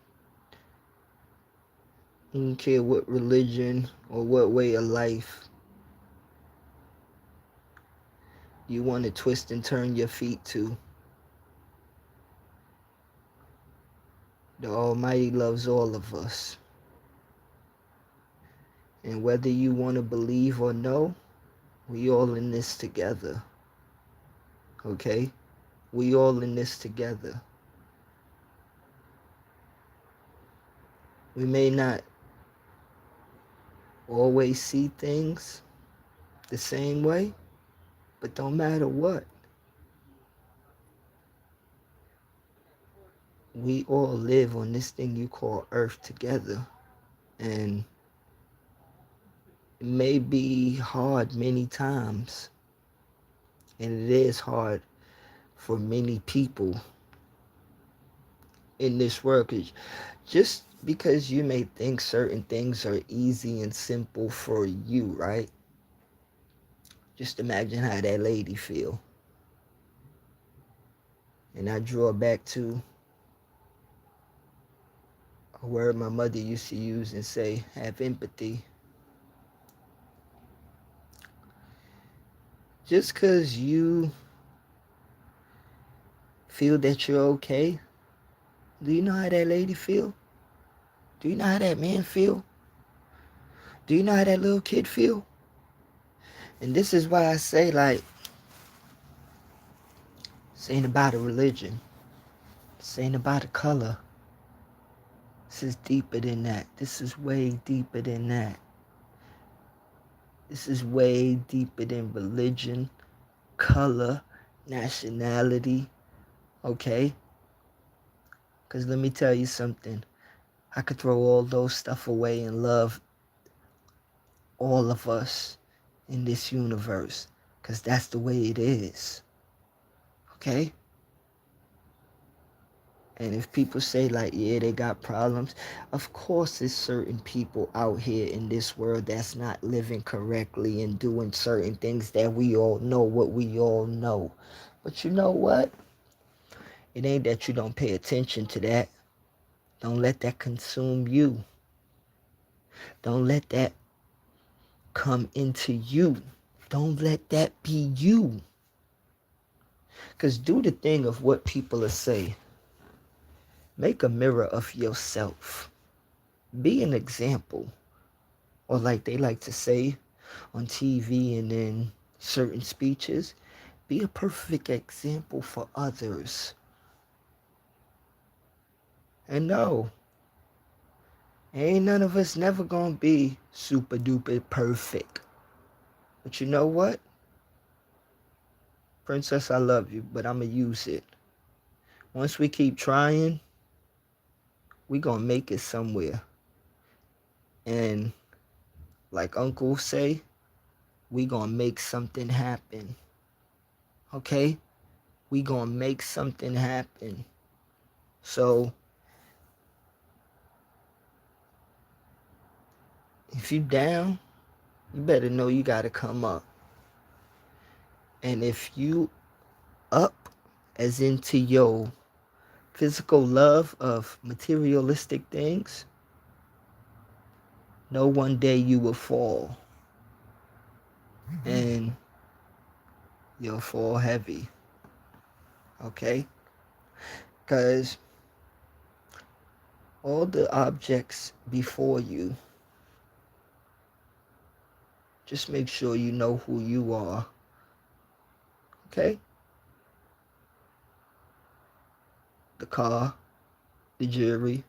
I don't care what religion or what way of life you want to twist and turn your feet to. The Almighty loves all of us. And whether you want to believe or no, we all in this together. Okay? We all in this together. We may not always see things the same way, but don't matter what. We all live on this thing you call Earth together. And it may be hard many times. And it is hard for many people in this world. 'Cause just because you may think certain things are easy and simple for you, right? Just imagine how that lady feel. And I draw back to a word my mother used to use and say, have empathy. Just because you feel that you're okay, do you know how that lady feel? Do you know how that man feel? Do you know how that little kid feel? And this is why I say, like, this ain't about a religion. This ain't about a color. This is deeper than that. This is way deeper than that. This is way deeper than religion, color, nationality, okay? Because let me tell you something. I could throw all those stuff away and love all of us in this universe. Because that's the way it is, okay? And if people say like, yeah, they got problems, of course there's certain people out here in this world that's not living correctly and doing certain things that we all know what we all know. But you know what? It ain't that you don't pay attention to that. Don't let that consume you. Don't let that come into you. Don't let that be you. Because do the thing of what people are saying. Make a mirror of yourself. Be an example. Or like they like to say on TV and in certain speeches, be a perfect example for others. And no, ain't none of us never gonna be super duper perfect. But you know what? Princess, I love you, but I'ma use it. Once we keep trying, we gonna make it somewhere. And like Uncle say, we gonna make something happen. Okay? We gonna make something happen. So if you down, you better know you gotta come up. And if you up, as into your physical love of materialistic things, know one day you will fall. And you'll fall heavy. Okay? Because all the objects before you, just make sure you know who you are. Okay? The car, the jewelry,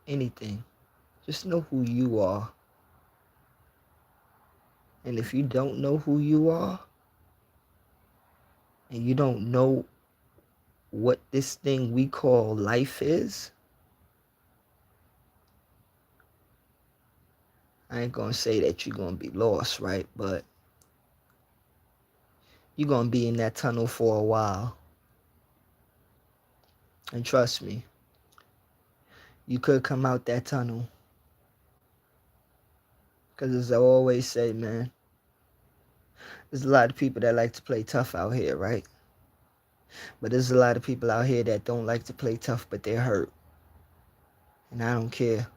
anything. Just know who you are. And if you don't know who you are, and you don't know what this thing we call life is, I ain't gonna say that you're gonna be lost, right? But you're gonna be in that tunnel for a while. And trust me, you could come out that tunnel. Because as I always say, man, there's a lot of people that like to play tough out here, right? But there's a lot of people out here that don't like to play tough, but they're hurt. And I don't care.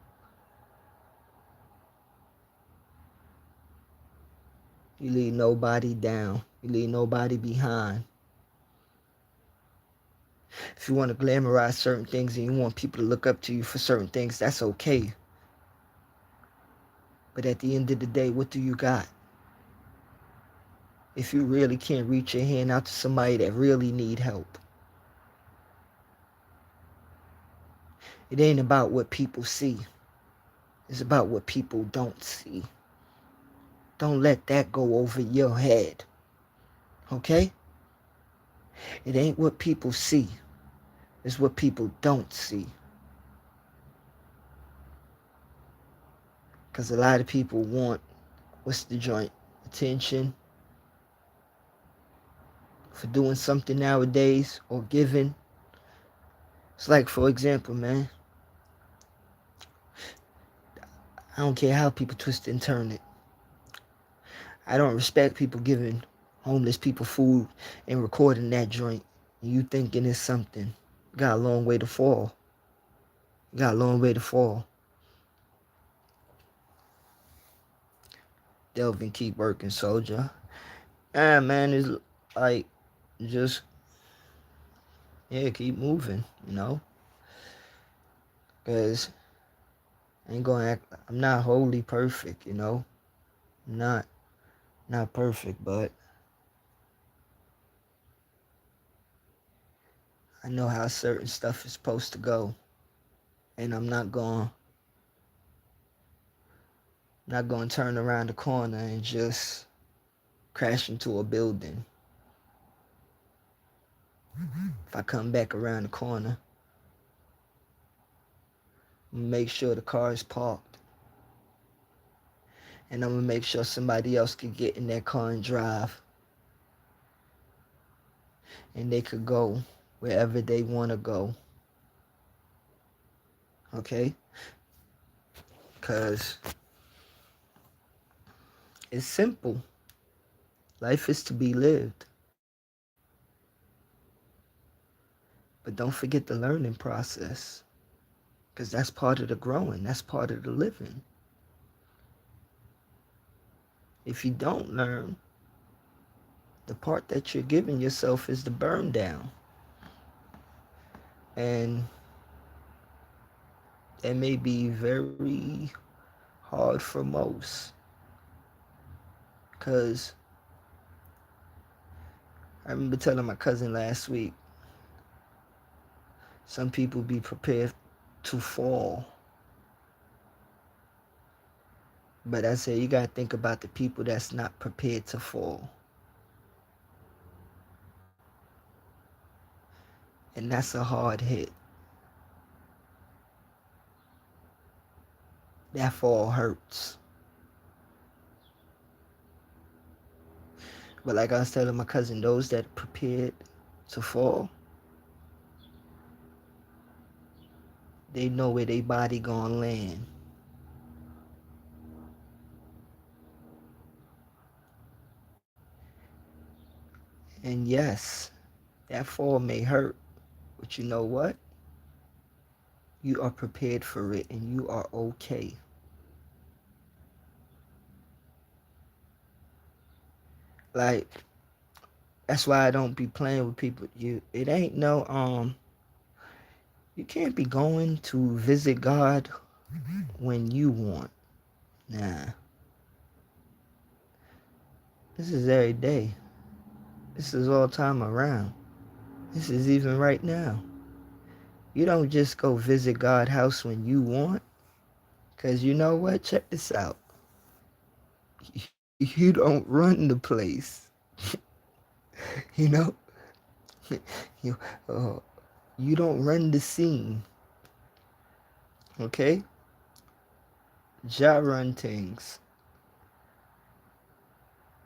You leave nobody down. You leave nobody behind. If you want to glamorize certain things and you want people to look up to you for certain things, that's okay. But at the end of the day, what do you got? If you really can't reach your hand out to somebody that really need help. It ain't about what people see. It's about what people don't see. Don't let that go over your head. Okay? It ain't what people see. It's what people don't see. Because a lot of people want, what's the joint? Attention for doing something nowadays or giving. It's like, for example, man, I don't care how people twist and turn it. I don't respect people giving homeless people food and recording that joint. And you thinking it's something. You got a long way to fall. You got a long way to fall. Delve and keep working, soldier. And man, it's like, just, yeah, keep moving, you know? Because I ain't gonna act, I'm not wholly perfect, you know? I'm not perfect, but I know how certain stuff is supposed to go. And I'm not gonna turn around the corner and just crash into a building. If I come back around the corner, I'm gonna make sure the car is parked. And I'm gonna make sure somebody else can get in that car and drive. And they could go wherever they wanna go. Okay? Because it's simple. Life is to be lived. But don't forget the learning process. Because that's part of the growing. That's part of the living. If you don't learn, the part that you're giving yourself is the burn down. And that may be very hard for most. Because I remember telling my cousin last week, some people be prepared to fall. But I said, you got to think about the people that's not prepared to fall. And that's a hard hit. That fall hurts. But like I was telling my cousin, those that are prepared to fall, they know where their body gonna land. And yes, that fall may hurt, but you know what? You are prepared for it and you are okay. Like, that's why I don't be playing with people. It ain't no you can't be going to visit God when you want. Nah. This is every day. This is all time around. This is even right now. You don't just go visit God's house when you want. Because you know what? Check this out. You don't run the place. You know? you, you don't run the scene, okay? Jah run things.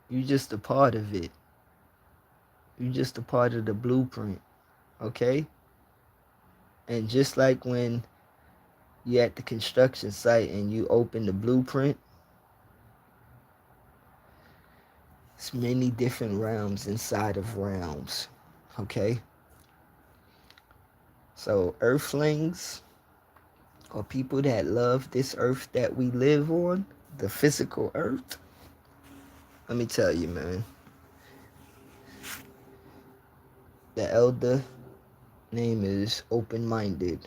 You just a part of it. You just a part of the blueprint, okay? And just like when you're at the construction site and you open the blueprint, it's many different realms inside of realms, okay? So earthlings, or people that love this earth that we live on, the physical earth, let me tell you, man, the elder name is open-minded.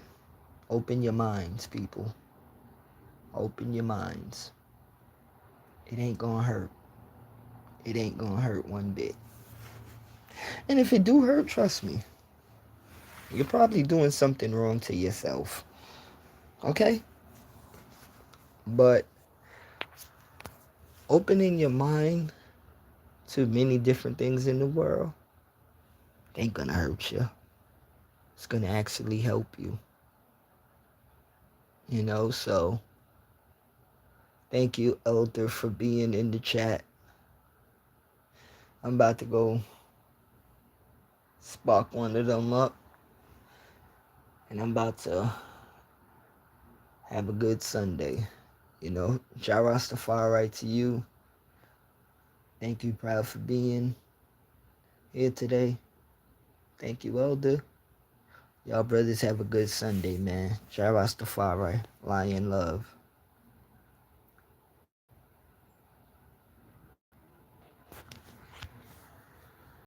Open your minds, people. Open your minds. It ain't gonna hurt. It ain't gonna hurt one bit. And if it do hurt, trust me, you're probably doing something wrong to yourself. Okay? But opening your mind to many different things in the world ain't gonna hurt you. It's gonna actually help you. You know, so thank you, Elder, for being in the chat. I'm about to go spark one of them up. And I'm about to have a good Sunday. You know, Jah Rastafari to you. Thank you, Proud, for being here today. Thank you, Elder. Y'all brothers have a good Sunday, man. Jah Rastafari. Lion love.